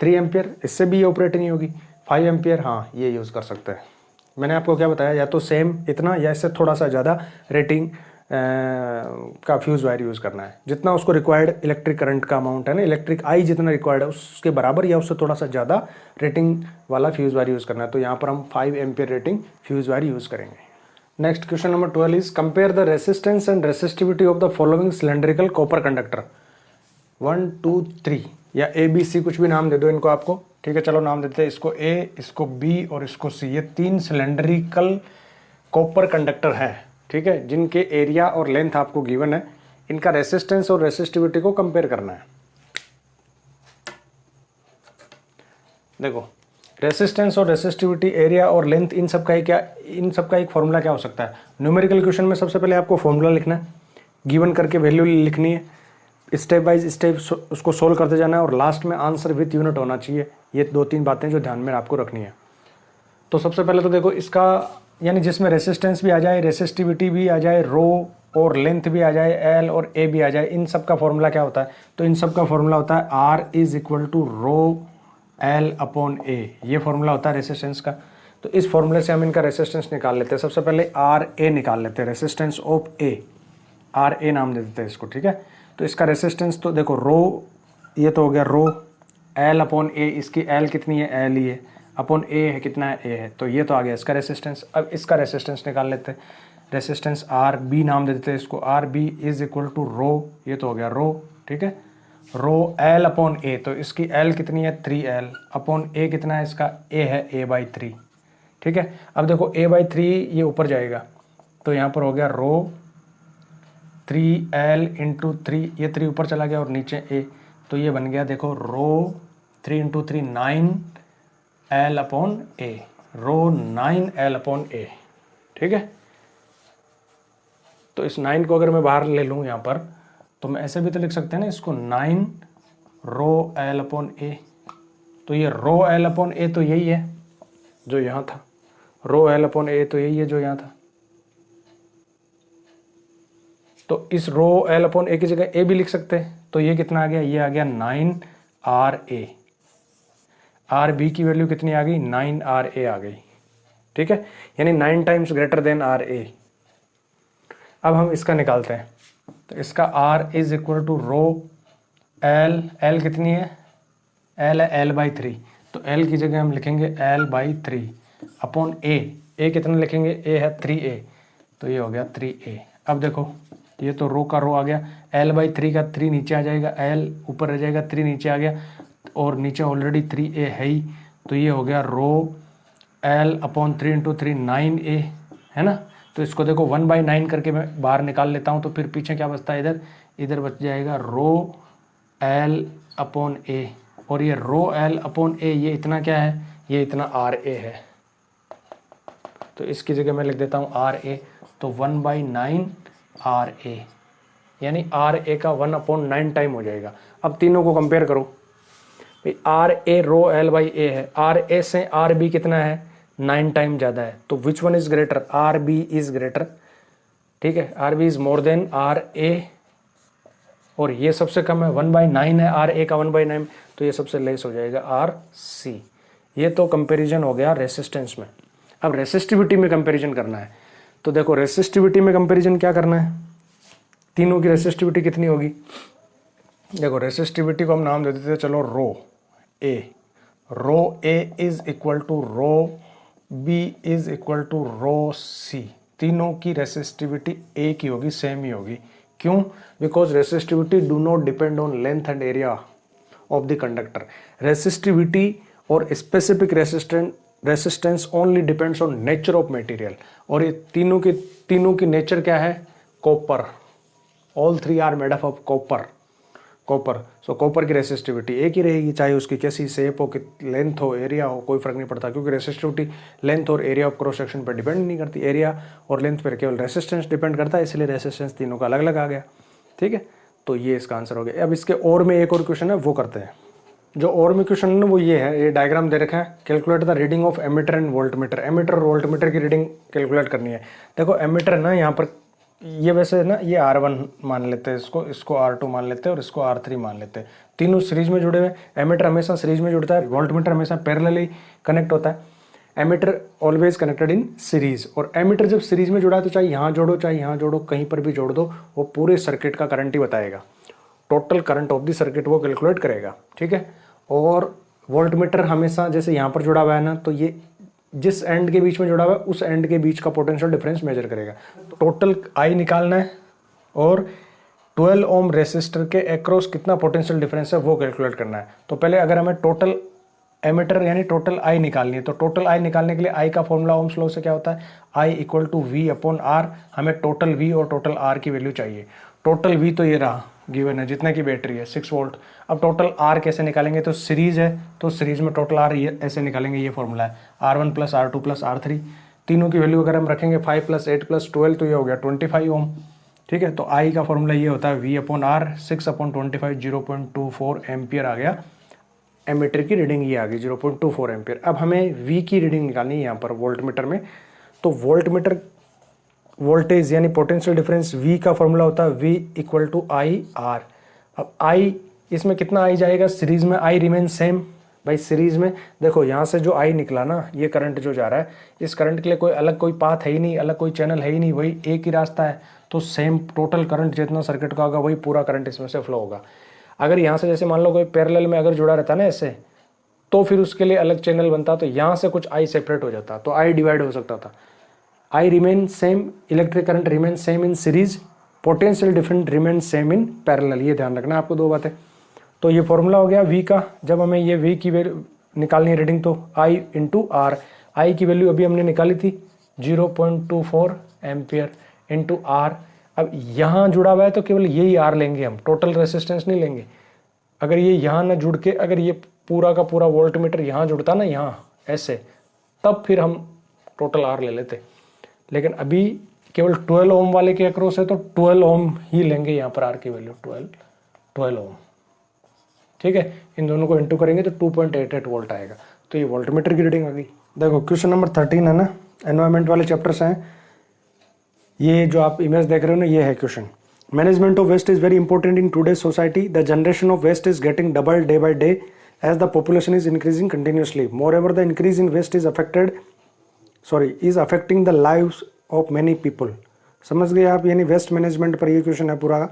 Speaker 1: 3 एम्पियर इससे भी ये ऑपरेट नहीं होगी। 5 एम्पियर हाँ ये यूज़ कर सकते हैं। मैंने आपको क्या बताया, या तो सेम इतना या इससे थोड़ा सा ज़्यादा रेटिंग का फ्यूज़ वायर यूज़ करना है। जितना उसको रिक्वायर्ड इलेक्ट्रिक करंट का अमाउंट है ना, इलेक्ट्रिक आई जितना रिक्वायर्ड है उसके बराबर या उससे थोड़ा सा ज़्यादा रेटिंग वाला फ्यूज़ वायर यूज़ करना है। तो यहाँ पर हम 5 ampere rating fuse wire use करेंगे। Next question number 12 is compare the resistance and resistivity of the following cylindrical copper conductor. 1 2 3 या ABC कुछ भी नाम दे दो इनको आपको। ठीक है, चलो नाम देते हैं इसको A, इसको B और इसको C। ये 3 सिलेंड्रिकल कॉपर कंडक्टर है, ठीक है, जिनके एरिया और लेंथ आपको गिवन है। इनका रेसिस्टेंस और रेसिस्टिविटी को कंपेयर करना है। देखो रेसिस्टेंस और रेसिस्टिविटी, एरिया और लेंथ, इन सब का एक फॉर्मूला क्या हो सकता है? न्यूमेरिकल क्वेश्चन में सबसे पहले आपको फॉर्मूला लिखना है, गिवन करके वैल्यू लिखनी है, स्टेप बाय स्टेप उसको सोल्व करते जाना है और लास्ट में आंसर विथ यूनिट होना चाहिए। ये 2-3 बातें जो ध्यान में आपको रखनी है। तो सबसे पहले तो देखो इसका यानी जिसमें रेसिस्टेंस भी आ जाए, रेसिस्टिविटी भी आ जाए, रो और लेंथ भी आ जाए, एल और ए भी आ जाए, इन सब का फॉर्मूला क्या होता है? तो इन सब का फॉर्मूला होता है R is equal to rho L upon A. ये फॉर्मूला होता है रेसिस्टेंस का। तो इस फॉर्मूले से हम इनका रेसिस्टेंस निकाल लेते हैं। सबसे पहले आर ए निकाल लेते हैं, resistance of A, R A नाम दे देते हैं इसको। ठीक है, तो इसका रेसिस्टेंस तो देखो रो, ये तो हो गया रो, एल अपॉन ए, इसकी एल कितनी है? एल ही है, अपॉन ए है कितना है? ए है, तो ये तो आ गया इसका रेसिस्टेंस। अब इसका रेसिस्टेंस निकाल लेते हैं, रेसिस्टेंस आर बी नाम दे देते हैं इसको। R B is equal to rho, ये तो हो गया रो, ठीक है, रो एल अपॉन ए, तो इसकी एल कितनी है? 3L, अपॉन ए कितना है इसका? ए है A/3। ठीक है, अब देखो A/3 ये ऊपर जाएगा, तो यहाँ पर हो गया रो 3L इंटू 3, ये 3 ऊपर चला गया और नीचे ए, तो ये बन गया देखो रो 3 इंटू 3 9L अपॉन ए, रो 9L अपॉन ए। ठीक है, तो इस 9 को अगर मैं बाहर ले लूँ यहाँ पर, तो मैं ऐसे भी तो लिख सकते हैं ना इसको, 9 रो एल अपॉन ए। तो ये रो एल अपॉन ए तो यही है जो यहाँ था, रो एल अपॉन ए तो यही है जो यहाँ था। तो इस रो एल अपॉन ए की जगह ए भी लिख सकते हैं, तो ये कितना आ गया? ये आ गया 9RA। आर बी की वैल्यू कितनी आ गई? 9RA आ गई। ठीक है, यानी 9 टाइम्स ग्रेटर देन RA। अब हम इसका निकालते हैं, तो इसका R is equal to rho L, L कितनी है? एल है L/3, तो एल की जगह हम लिखेंगे L/3 अपॉन ए, ए कितना लिखेंगे? ए है 3A, तो ये हो गया 3A। अब देखो तो ये तो रो का रो आ गया, L/3 का 3 नीचे आ जाएगा, L ऊपर रह जाएगा, 3 नीचे आ गया और नीचे ऑलरेडी 3A है ही, तो ये हो गया रो L/3 × 3 9A है ना। तो इसको देखो 1/9 करके मैं बाहर निकाल लेता हूँ, तो फिर पीछे क्या बचता है, इधर बच जाएगा रो L/A, और ये रो L/A ये इतना क्या है, ये इतना RA है। तो इसकी जगह मैं लिख देता हूँ RA, तो 1/9 RA, यानी RA का 1/9 टाइम हो जाएगा। अब तीनों को कंपेयर करो, भाई RA रो L/A है, RA से RB कितना है, 9 टाइम ज़्यादा है, तो which one is greater, RB is greater, ठीक है, RB is more than RA, और ये सबसे कम है 1/9 है, RA का 1/9, तो ये सबसे लेस हो जाएगा RC। ये तो कंपैरिजन हो गया रेसिस्टेंस में। अब रेसिस्टिविटी में कंपैरिजन करना है, तो देखो रेसिस्टिविटी में कंपैरिजन क्या करना है, तीनों की रेसिस्टिविटी कितनी होगी, देखो रेसिस्टिविटी को हम नाम दे देते हैं, चलो rho A is equal to rho B is equal to rho C। तीनों की रेसिस्टिविटी एक ही होगी, सेम ही होगी। क्यों, because resistivity do not depend on length and area of the conductor. Resistivity और specific resistance only depends on nature of material, और ये तीनों की नेचर क्या है, copper. All three are made up of copper. So copper की resistivity एक ही रहेगी, चाहे उसकी कैसी शेप हो, लेंथ हो, एरिया हो, कोई फर्क नहीं पड़ता, क्योंकि रेसिस्टिविटी लेंथ और एरिया ऑफ क्रॉस सेक्शन पर डिपेंड नहीं करती, एरिया और लेंथ पर केवल रेसिस्टेंस डिपेंड करता है, इसलिए रेसिस्टेंस तीनों का अलग अलग आ गया। ठीक है, तो ये इसका आंसर हो गया। अब इसके और में एक और क्वेश्चन है, वो करते हैं। जो और में क्वेश्चन है वो ये है, ये डायग्राम दे रखा है, calculate the reading of ammeter and voltmeter. Ammeter और वोल्टमीटर की रीडिंग कैलकुलेट करनी है। देखो एमीटर ना यहाँ पर ये वैसे ना ये R1 मान लेते हैं, इसको R2 मान लेते हैं और इसको R3 मान लेते हैं। तीनों सीरीज में जुड़े हुए। एमीटर हमेशा सीरीज में जुड़ता है, वोल्टमीटर हमेशा पैरेलली कनेक्ट होता है। Ammeter always connected in series, और एमीटर जब सीरीज में जुड़ा है तो चाहे यहाँ जोड़ो चाहे यहाँ जोड़ो, कहीं पर भी जोड़ दो, वो पूरे सर्किट का करंट ही बताएगा, total current of the circuit वो कैलकुलेट करेगा। ठीक है, और वोल्टमीटर हमेशा जैसे यहाँ पर जुड़ा हुआ है ना, तो ये जिस एंड के बीच में जुड़ा हुआ है उस एंड के बीच का पोटेंशियल डिफरेंस मेजर करेगा। टोटल आई निकालना है और 12 ओम रेसिस्टर के अक्रॉस कितना पोटेंशियल डिफरेंस है वो कैलकुलेट करना है। तो पहले अगर हमें टोटल एमीटर यानी टोटल आई निकालनी है, तो टोटल आई निकालने के लिए आई का फॉर्मूला ओम्स लॉ से क्या होता है, I equal to V upon R. हमें टोटल वी और टोटल आर की वैल्यू चाहिए। टोटल वी तो ये रहा गिवन है, जितना की बैटरी है 6 वोल्ट। अब टोटल आर कैसे निकालेंगे, तो सीरीज है तो सीरीज में टोटल आर ऐसे निकालेंगे, ये फॉर्मूला है R1 + R2 + R3। तीनों की वैल्यू अगर हम रखेंगे 5 + 8 + 12 तो ये हो गया 25 ओम। ठीक है, तो आई का फॉर्मूला ये होता है V अपॉन आर, 6/25 0.24 एम्पियर आ गया। एमीटर की रीडिंग ये आ गई 0.24 एम्पियर। अब हमें V की रीडिंग निकालनी है यहाँ पर वोल्टमीटर में। तो वोल्टमीटर वोल्टेज यानी पोटेंशियल डिफरेंस V का फॉर्मूला होता है V equal to I R. अब I इसमें कितना आई जाएगा, सीरीज में I रिमेन सेम। भाई सीरीज में देखो यहाँ से जो I निकला ना, ये करंट जो जा रहा है, इस करंट के लिए कोई अलग कोई पाथ है ही नहीं, अलग कोई चैनल है ही नहीं, वही एक ही रास्ता है। तो सेम टोटल करंट जितना सर्किट का होगा वही पूरा करंट इसमें से फ्लो होगा। अगर यहाँ से जैसे मान लो कोई पैरेलल में अगर जुड़ा रहता ना ऐसे, तो फिर उसके लिए अलग चैनल बनता, तो यहाँ से कुछ I सेपरेट हो जाता, तो I डिवाइड हो सकता था। I remain same, electric current remain same in series, potential different remain same in parallel. ये ध्यान रखना आपको दो बातें। तो ये फॉर्मूला हो गया V का। जब हमें ये V की वैल्यू निकालनी है रीडिंग, तो I इंटू आर। आई की वैल्यू अभी हमने निकाली थी 0.24 एम्पियर इंटू आर। अब यहाँ जुड़ा हुआ है तो केवल यही आर लेंगे हम, टोटल रेसिस्टेंस नहीं लेंगे। अगर ये यहाँ ना जुड़ के, अगर ये पूरा का पूरा वोल्टमीटर यहाँ जुड़ता ना यहाँ ऐसे, तब फिर हम टोटल आर ले लेते। लेकिन अभी केवल 12 ओम वाले के अक्रॉस है तो 12 ओम ही लेंगे यहाँ पर आर की वैल्यू 12 ओम। ठीक है, इन दोनों को इंटू करेंगे तो 2.88 वोल्ट आएगा। तो ये वोल्टमीटर की रीडिंग आ गई। देखो क्वेश्चन नंबर 13 है ना, एनवायरमेंट वाले चैप्टर्स हैं। ये जो आप इमेज देख रहे हो ना, ये है question. Management of waste is very important in today's society. The generation of waste is getting double day by day as the population is increasing continuously. Moreover the increase in waste is affecting the lives of many people. समझ गए आप, यानी waste management पर ये question है पूरा।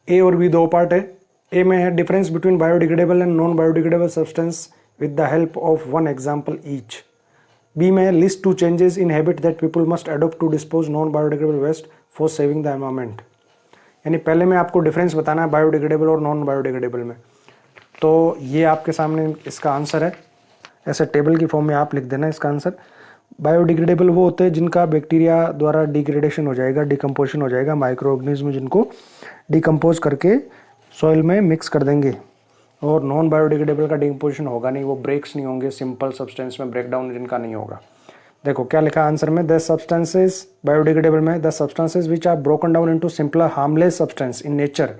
Speaker 1: ए और B दो पार्ट है। ए में है difference between biodegradable and non biodegradable substance with the help of one example each. B में list 2 changes in habit that people must adopt to dispose non biodegradable waste for saving the environment. यानी पहले में आपको difference बताना है biodegradable और non biodegradable में। तो ये आपके सामने इसका आंसर है, ऐसे टेबल की फॉर्म में आप लिख देना इसका आंसर। बायोडिग्रेडेबल वो होते हैं जिनका बैक्टीरिया द्वारा डिग्रेडेशन हो जाएगा, डिकम्पोजिशन हो जाएगा, माइक्रो ऑर्गेनिज्म जिनको डिकम्पोज करके सॉइल में मिक्स कर देंगे। और नॉन बायोडिग्रेडेबल का डिकम्पोजिशन होगा नहीं, वो ब्रेक्स नहीं होंगे, सिंपल सब्सटेंस में ब्रेकडाउन जिनका नहीं होगा। देखो क्या लिखा आंसर में, द सब्सटेंसेस बायोडिग्रेडेबल में, the substances which are broken down into simpler harmless substance in nature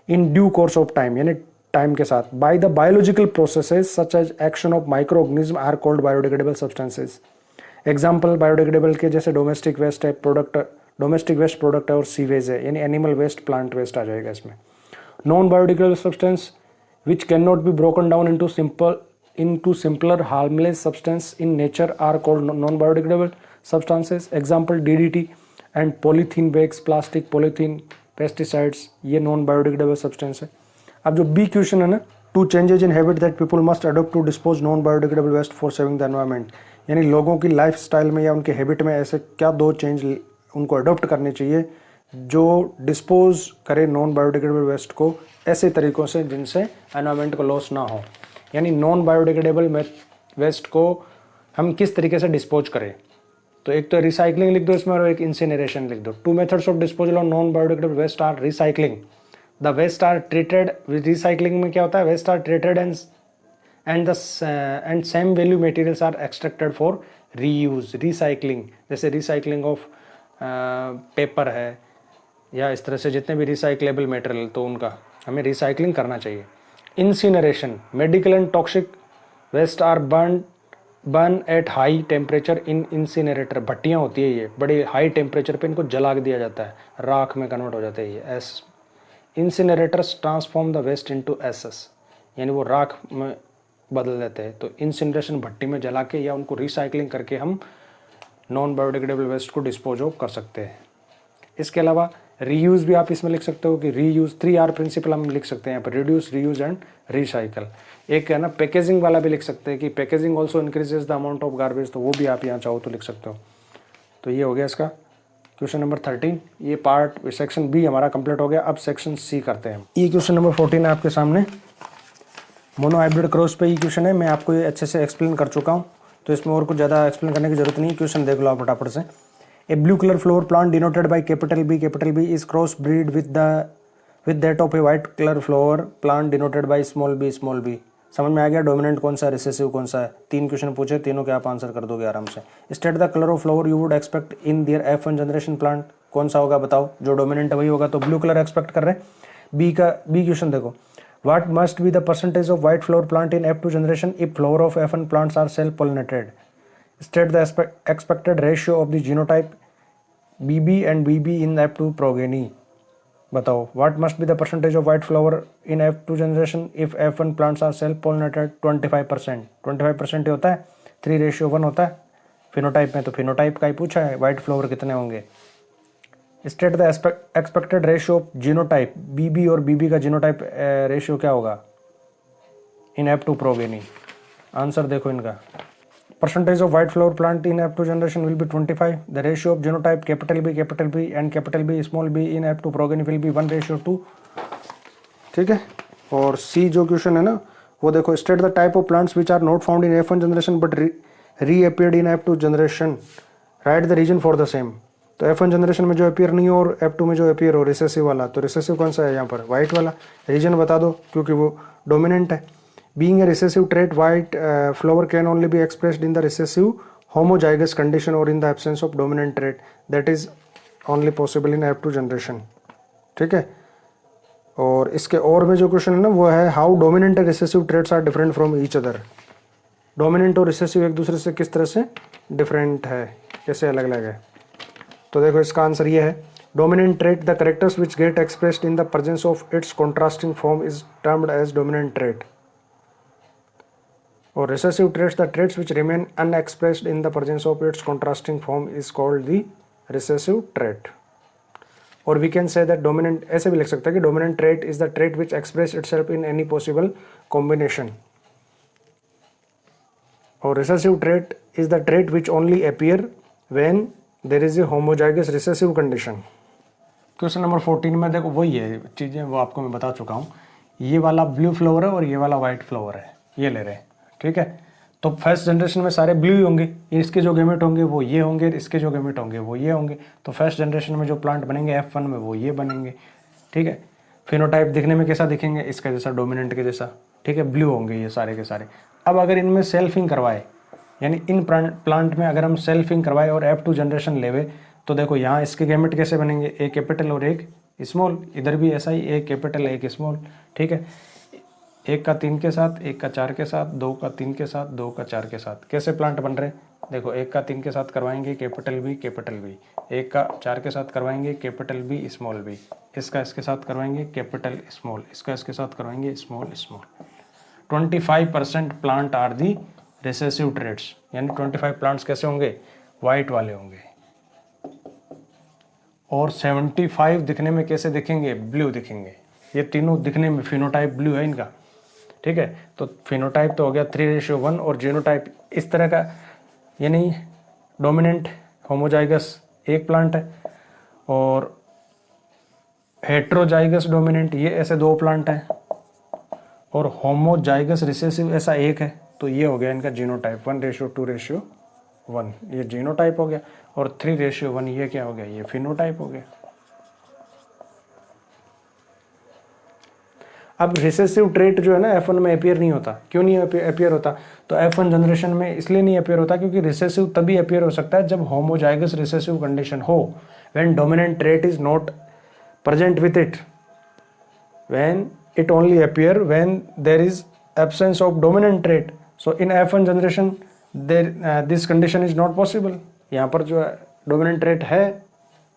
Speaker 1: in due course of time, यानी टाइम के साथ, by the biological processes such as action of micro organism are called biodegradable substances. Example biodegradable के जैसे domestic waste है, domestic waste product है और sewage है, यानी एनिमल वेस्ट, प्लांट वेस्ट आ जाएगा इसमें। Non biodegradable substance which can not be broken down into simpler harmless substance in nature are called non-biodegradable substances. Example DDT and polythene bags, plastic, polythene, pesticides, ये non biodegradable substance है। अब जो B question है ना, two changes in habit that people must adopt to dispose non biodegradable waste for saving the environment, यानी लोगों की life style में या उनके हैबिट में ऐसे क्या दो चेंज उनको अडोप्ट करने चाहिए जो डिस्पोज करे नॉन बायोडिग्रेडेबल वेस्ट को ऐसे तरीक़ों से जिनसे एनवायरनमेंट को लॉस ना हो। यानी नॉन बायोडिग्रेडेबल वेस्ट को हम किस तरीके से डिस्पोज करें, तो एक तो रिसाइकलिंग लिख दो इसमें और एक इंसिनरेशन लिख दो। Two methods of disposal of non biodegradable waste are recycling, the waste are treated with recycling में क्या होता है, waste are treated and same value materials are extracted for reuse. Recycling जैसे रिसाइकलिंग ऑफ पेपर है या इस तरह से जितने भी रिसाइकलेबल मटेरियल, तो उनका हमें रिसाइकलिंग करना चाहिए। Incineration, medical and toxic waste are burn at high temperature in incinerator, भट्टियाँ होती है ये, बड़ी हाई टेम्परेचर पे इनको जला दिया जाता है, राख में कन्वर्ट हो जाते हैं ये एस। Incinerators transform the waste into ashes, यानी वो राख में बदल देते हैं। तो इंसिनरेशन भट्टी में जला के या उनको रिसाइकलिंग करके हम नॉन बायोडिग्रेडेबल वेस्ट को डिस्पोज ऑफ कर सकते हैं। इसके अलावा रीयूज़ भी आप इसमें लिख सकते हो कि रीयूज़ 3R प्रिंसिपल हम लिख सकते हैं यहाँ पर, रिड्यूस, रीयूज एंड रिसाइकल। एक है ना पैकेजिंग वाला भी लिख सकते हैं कि packaging also increases the amount of garbage, तो वो भी आप यहाँ चाहो तो लिख सकते हो। तो ये हो गया इसका क्वेश्चन नंबर 13। ये पार्ट सेक्शन बी हमारा कंप्लीट हो गया। अब सेक्शन सी करते हैं। ये क्वेश्चन नंबर 14 है आपके सामने, मोनो हाइब्रिड क्रॉस पे ये क्वेश्चन है। मैं आपको ये अच्छे से एक्सप्लेन कर चुका हूँ, तो इसमें और कुछ ज़्यादा एक्सप्लेन करने की जरूरत नहीं। क्वेश्चन देख लो आप फटाफट से। A blue color flower plant denoted by capital B is crossbreed with that of a white color flower plant denoted by small b। समझ में आ गया डोमिनेंट कौन सा है, रिसेसिव कौन सा है। 3 क्वेश्चन पूछे, तीनों के आप आंसर कर दोगे आराम से। State the colour of flower you would expect in their F1 generation plant, कौन सा होगा बताओ, जो डोमिनेंट है वही होगा, तो ब्लू कलर एक्सपेक्ट कर रहे हैं। बी क्वेश्चन देखो, what must be the percentage of white flower plant in F2 generation if flower of F1 plants are self pollinated. State the expected ratio of the genotype BB and BB in F2 progeny। बताओ what must be the percentage of white flower in F2 generation if F1 plants are self pollinated। 25%। 25% ही होता है, 3:1 होता है phenotype में, तो phenotype का ही पूछा है, व्हाइट फ्लावर कितने होंगे। State the expected ratio of genotype, BB और BB का जीनोटाइप रेशियो क्या होगा इन F2 प्रोगेनी। आंसर देखो इनका, percentage of white flower plant in F2 generation will be 25। the ratio of genotype B and B small b in F2 progeny will be 1:2। ठीक है। और सी जो क्वेश्चन है ना वो देखो, state the type of plants which are not found in F1 generation but reappeared in F2 generation, right the reason for the same. तो F1 generation में जो अपीयर नहीं हो और F2 में जो अपीयर हो रिसेसिव वाला, तो रिसेसिव कौन सा है यहाँ पर, व्हाइट वाला। रीजन बता दो क्योंकि वो डोमिनेंट है। Being a recessive trait, white flower can only be expressed in the recessive homozygous condition or in the absence of dominant trait, that is only possible in F2 generation। ठीक है। और इसके और में जो क्वेश्चन है ना वो है how dominant and recessive traits are different from each other. Dominant और रिसेसिव एक दूसरे से किस तरह से डिफरेंट है, कैसे अलग अलग है। तो देखो इसका आंसर ये है, dominant trait the characters which get expressed in the presence of its contrasting form is termed as dominant trait. और recessive traits, the traits which remain unexpressed in the presence of its contrasting form is called the recessive trait। और we can say that dominant, ऐसे भी लिख सकते हैं कि dominant trait is the trait which express itself in any possible combination। और recessive trait is the trait which only appear when there is a homozygous recessive condition। Question number 14 में देखो वही है चीज़ें, वो आपको मैं बता चुका हूँ। ये वाला ब्लू फ्लावर है और ये वाला वाइट फ्लावर है, ये ले रहे हैं, ठीक है। तो फर्स्ट जनरेशन में सारे ब्लू ही होंगे, इसके जो गैमेट होंगे वो ये होंगे, इसके जो गैमेट होंगे वो ये होंगे। तो फर्स्ट जनरेशन में जो प्लांट बनेंगे F1 में वो ये बनेंगे, ठीक है। फिनोटाइप दिखने में कैसा दिखेंगे, इसका जैसा, डोमिनेंट के जैसा, ठीक है, ब्लू होंगे ये सारे के सारे। अब अगर इनमें सेल्फिंग करवाए, यानी इन प्लांट में अगर हम सेल्फिंग करवाए और F2 जनरेशन लेवे, तो देखो यहाँ इसके गैमेट कैसे बनेंगे, एक कैपिटल और एक स्मॉल। इधर भी ऐसा ही, एक कैपिटल एक स्मॉल, ठीक है। एक का 3 के साथ, एक का 4 के साथ, 2 का 3 के साथ, 2 का 4 के साथ। कैसे प्लांट बन रहे हैं देखो, एक का 3 के साथ करवाएंगे कैपिटल बी, एक का 4 के साथ करवाएंगे कैपिटल बी स्मॉल बी, इसका इसके साथ करवाएंगे कैपिटल स्मॉल, इसका इसके साथ करवाएंगे small small. 25% plant are the recessive traits, यानी 25 प्लांट्स कैसे होंगे, वाइट वाले होंगे। और 75 दिखने में कैसे दिखेंगे, ब्लू दिखेंगे। ये तीनों दिखने में फिनोटाइप ब्लू है इनका, ठीक है। तो फिनोटाइप तो हो गया 3:1 और जीनोटाइप इस तरह का, यानी डोमिनेंट होमोजाइगस एक प्लांट है और हेट्रोजाइगस डोमिनेंट ये ऐसे 2 प्लांट हैं और होमोजाइगस रिसेसिव ऐसा एक है। तो ये हो गया इनका जीनोटाइप 1:2:1, ये जीनोटाइप हो गया। और 3:1 ये क्या हो गया, ये फिनोटाइप हो गया। अब रिसेसिव ट्रेट जो है ना F1 में अपियर नहीं होता। क्यों नहीं अपियर होता, तो F1 जनरेशन में इसलिए नहीं अपियर होता क्योंकि रिसेसिव तभी अपियर हो सकता है जब होमोजाइगस रिसेसिव कंडीशन हो, when dominant trait is not present with it, when it only appear when there is absence of dominant trait. So in F1 generation this condition is not possible. यहाँ पर जो dominant trait है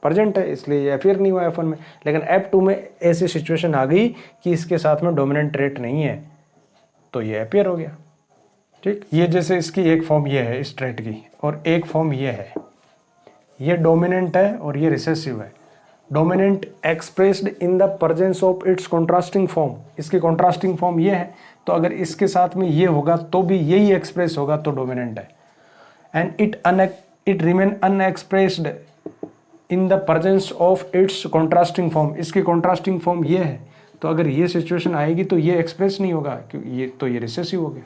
Speaker 1: present है, इसलिए ये appear नहीं हुआ F1 में। लेकिन F2 में ऐसी सिचुएशन आ गई कि इसके साथ में डोमिनेंट ट्रेट नहीं है, तो ये अपियर हो गया, ठीक। ये जैसे इसकी एक फॉर्म ये है इस ट्रेट की, और एक फॉर्म ये है, ये डोमिनेंट है और ये रिसेसिव है। Dominant expressed in the presence of its contrasting form, इसकी कॉन्ट्रास्टिंग फॉर्म ये है। तो अगर इसके साथ में ये होगा तो भी यही एक्सप्रेस होगा, तो डोमिनेंट है। And it remain unexpressed in the presence of its contrasting form, इसकी कॉन्ट्रास्टिंग फॉर्म ये है। तो अगर ये सिचुएशन आएगी तो ये एक्सप्रेस नहीं होगा, क्योंकि ये तो ये रिसेसिव हो गया,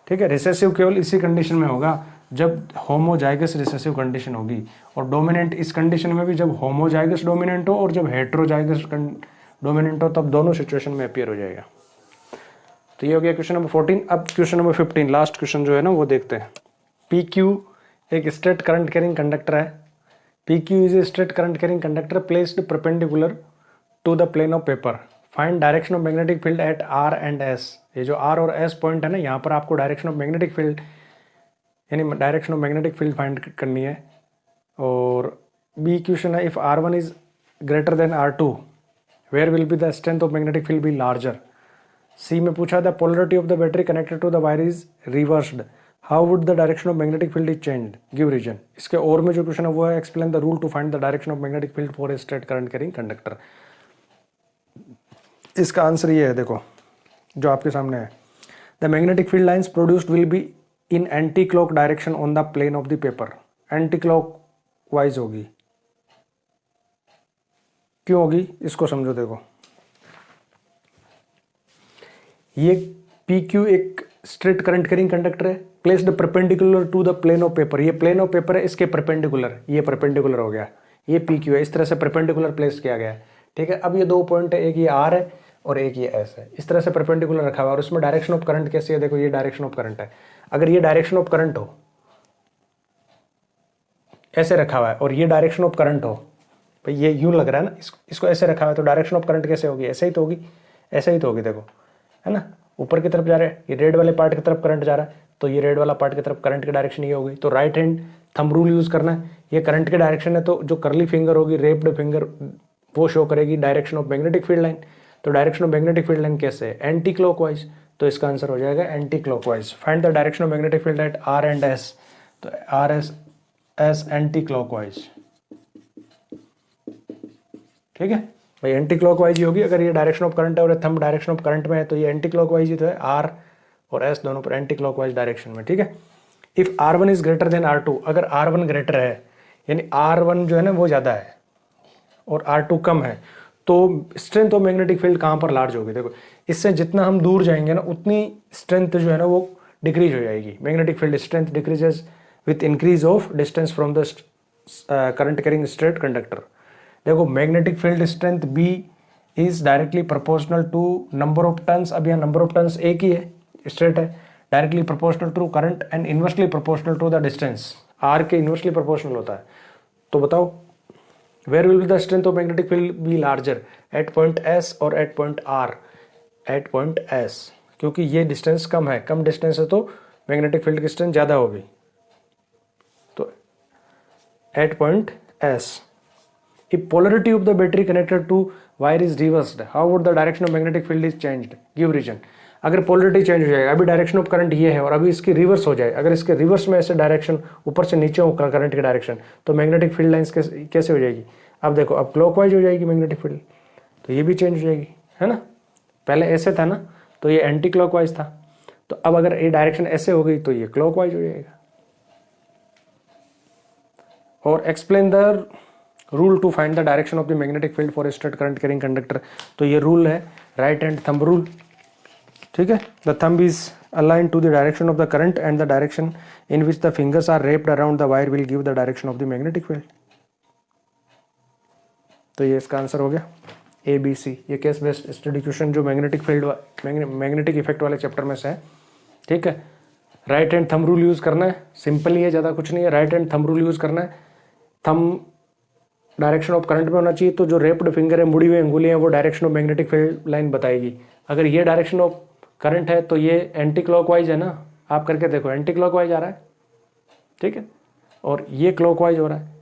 Speaker 1: ठीक है। रिसेसिव केवल इसी कंडीशन में होगा जब होमोजाइगस रिसेसिव कंडीशन होगी, और डोमिनेंट इस कंडीशन में भी जब होमोजाइगस डोमिनेंट हो और जब हेट्रोजाइगस डोमिनेंट हो, तब दोनों सिचुएशन में अपियर हो जाएगा। तो ये हो गया क्वेश्चन नंबर 14। अब क्वेश्चन नंबर 15 लास्ट क्वेश्चन जो है ना वो देखते हैं। PQ एक स्ट्रेट करंट कैरिंग कंडक्टर है। PQ is a straight current carrying conductor placed perpendicular to the plane of paper. Find direction of magnetic field at R and S. ये जो R और S पॉइंट है ना, यहाँ पर आपको डायरेक्शन ऑफ मैग्नेटिक फील्ड, यानी direction of magnetic field find करनी है। और B क्वेश्चन है, if R1 is greater than R2, where will be the strength of magnetic field be larger? C में पूछा था, polarity of the battery connected to the wire is reversed. How would the direction of magnetic field is changed? Give reason. इसके और में जो question है वो है, explain the rule to find the direction of magnetic field for a straight current carrying conductor. इसका answer ये है, देखो जो आपके सामने है। The magnetic field lines produced will be in anti-clock direction on the plane of the paper. Anti-clockwise होगी। क्यों होगी इसको समझो। देखो ये PQ एक स्ट्रेट करंट कैरिंग कंडक्टर है, placed perpendicular to the plane of paper. ये प्लेन ऑफ पेपर है, इसके परपेंडिकुलर, ये परपेंडिकुलर हो गया, ये PQ है, इस तरह से परपेंडिकुलर प्लेस किया गया है, ठीक है। अब ये 2 पॉइंट है, एक ये R है और एक ये S है, इस तरह से परपेंडिकुलर रखा हुआ है। और उसमें डायरेक्शन ऑफ करंट कैसी है, देखो ये डायरेक्शन ऑफ करंट है। अगर ये डायरेक्शन ऑफ करंट हो, ऐसे रखा हुआ है, और ये डायरेक्शन ऑफ करंट हो, भाई ये यूं लग रहा है ना, इसको ऐसे रखा हुआ है, तो डायरेक्शन ऑफ करंट कैसे होगी, ऐसे ही तो होगी, ऐसे ही तो होगी। देखो है ना, ऊपर की तरफ जा रहा है, ये रेड वाले पार्ट की तरफ करंट जा रहा है, तो ये रेड वाला पार्ट की तरफ करंट की डायरेक्शन ये होगी। तो right hand thumb rule use करना है। ये करंट की डायरेक्शन है, तो जो करली फिंगर होगी, रेप्ड फिंगर, वो शो करेगी direction of magnetic field line. तो direction of magnetic field line कैसे है, एंटी क्लॉकवाइज। तो इसका आंसर हो जाएगा anti clockwise. Find the direction of magnetic field at R and S। तो RS एंटी क्लॉकवाइज, ठीक है भाई, एंटी क्लॉकवाइज ही होगी। अगर ये डायरेक्शन ऑफ करंट है और थंब डायरेक्शन ऑफ करंट में है, तो ये एंटी क्लॉकवाइज ही तो है। R और S दोनों पर एंटी क्लॉकवाइज डायरेक्शन में, ठीक है। If R1 is greater than R2, अगर R1 ग्रेटर है, यानी R1 जो है ना वो ज़्यादा है और R2 कम है तो स्ट्रेंथ ऑफ मैग्नेटिक फील्ड कहाँ पर लार्ज होगी। देखो इससे जितना हम दूर जाएंगे ना उतनी स्ट्रेंथ जो है ना वो डिक्रीज हो जाएगी। Magnetic field strength decreases with increase of distance from the current carrying straight conductor. देखो magnetic field strength B is directly proportional to number of turns. अब यहाँ नंबर ऑफ टर्न्स एक ही है, स्ट्रेट है, directly proportional to current and inversely proportional to the distance. R के inversely proportional होता है। तो बताओ where will be the strength of magnetic field be larger, at point S और at point R? At point S, क्योंकि ये distance कम है, कम distance है तो मैग्नेटिक फील्ड की स्ट्रेंथ ज़्यादा होगी। तो at point S। If polarity of the battery connected to wire is reversed, how would the direction of magnetic field is changed? Give reason. अगर पोलरिटी चेंज हो जाएगा, अभी डायरेक्शन ऑफ करंट ये है और अभी इसकी रिवर्स हो जाए, अगर इसके रिवर्स में ऐसे डायरेक्शन ऊपर से नीचे हो करंट की डायरेक्शन, तो मैग्नेटिक फील्ड लाइंस कैसे हो जाएगी? अब देखो अब क्लॉकवाइज हो जाएगी मैग्नेटिक फील्ड, तो ये भी चेंज हो जाएगी, है ना। पहले ऐसे था ना, तो ये एंटी क्लॉकवाइज था, तो अब अगर ये डायरेक्शन ऐसे हो गई तो ये क्लॉकवाइज हो जाएगा। और explain the rule to find the direction of the magnetic field for straight current carrying conductor. तो ये रूल है राइट हैंड थंब रूल, ठीक है। The thumb is align to the direction of the current and the direction in which the fingers are wrapped around the wire will give the direction of the magnetic field. तो ये इसका answer हो गया ABC। ये case based study question जो magnetic field magnetic effect वाले chapter में से है, ठीक है। Right hand thumb rule use करना है, सिंपल ही है, ज़्यादा कुछ नहीं है। Right hand thumb rule use करना है, थंब डायरेक्शन ऑफ करंट में होना चाहिए, तो जो रेप्ड फिंगर है, मुड़ी हुई अंगुलियां, वो direction of magnetic field line बताएगी। अगर ये डायरेक्शन ऑफ करंट है तो ये एंटी क्लॉकवाइज है ना, आप करके देखो एंटी क्लॉकवाइज आ रहा है, ठीक है, और ये क्लॉकवाइज हो रहा है।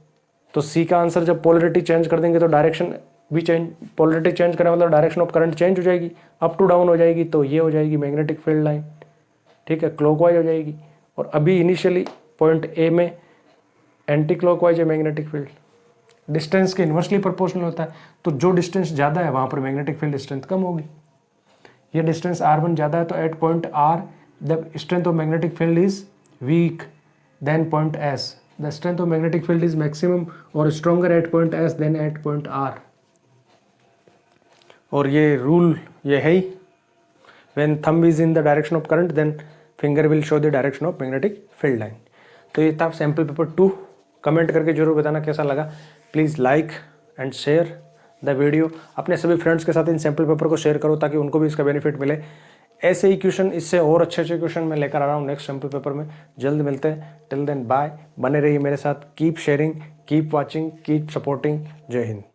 Speaker 1: तो C का आंसर जब पोलरिटी चेंज कर देंगे तो डायरेक्शन भी चेंज, पोलरिटी चेंज करें मतलब डायरेक्शन ऑफ करंट चेंज हो जाएगी, अप टू डाउन हो जाएगी, तो ये हो जाएगी मैग्नेटिक फील्ड लाइन, ठीक है, क्लॉकवाइज हो जाएगी। और अभी इनिशियली पॉइंट A में एंटी क्लॉकवाइज है मैग्नेटिक फील्ड, डिस्टेंस के इन्वर्सली प्रोपोर्शनल होता है, तो जो डिस्टेंस ज़्यादा है वहाँ पर मैग्नेटिक फील्ड स्ट्रेंथ कम होगी। ये डिस्टेंस R1 ज़्यादा है, तो at point R the strength of magnetic field is weak than point S। The strength of magnetic field is maximum और stronger at point S than at point R। और ये rule ये है ही, when thumb is in the direction of current then finger will show the direction of magnetic field line. तो ये था sample paper 2। Comment करके जरूर बताना कैसा लगा। Please like and share the video. अपने सभी फ्रेंड्स के साथ इन सैम्पल पेपर को शेयर करो ताकि उनको भी इसका बेनिफिट मिले। ऐसे ही क्वेश्चन, इससे और अच्छे अच्छे क्वेश्चन मैं लेकर आ रहा हूँ नेक्स्ट सैम्पल पेपर में। जल्द मिलते हैं, टिल देन बाय। बने रहिए मेरे साथ, keep sharing, keep watching, keep supporting. जय हिंद।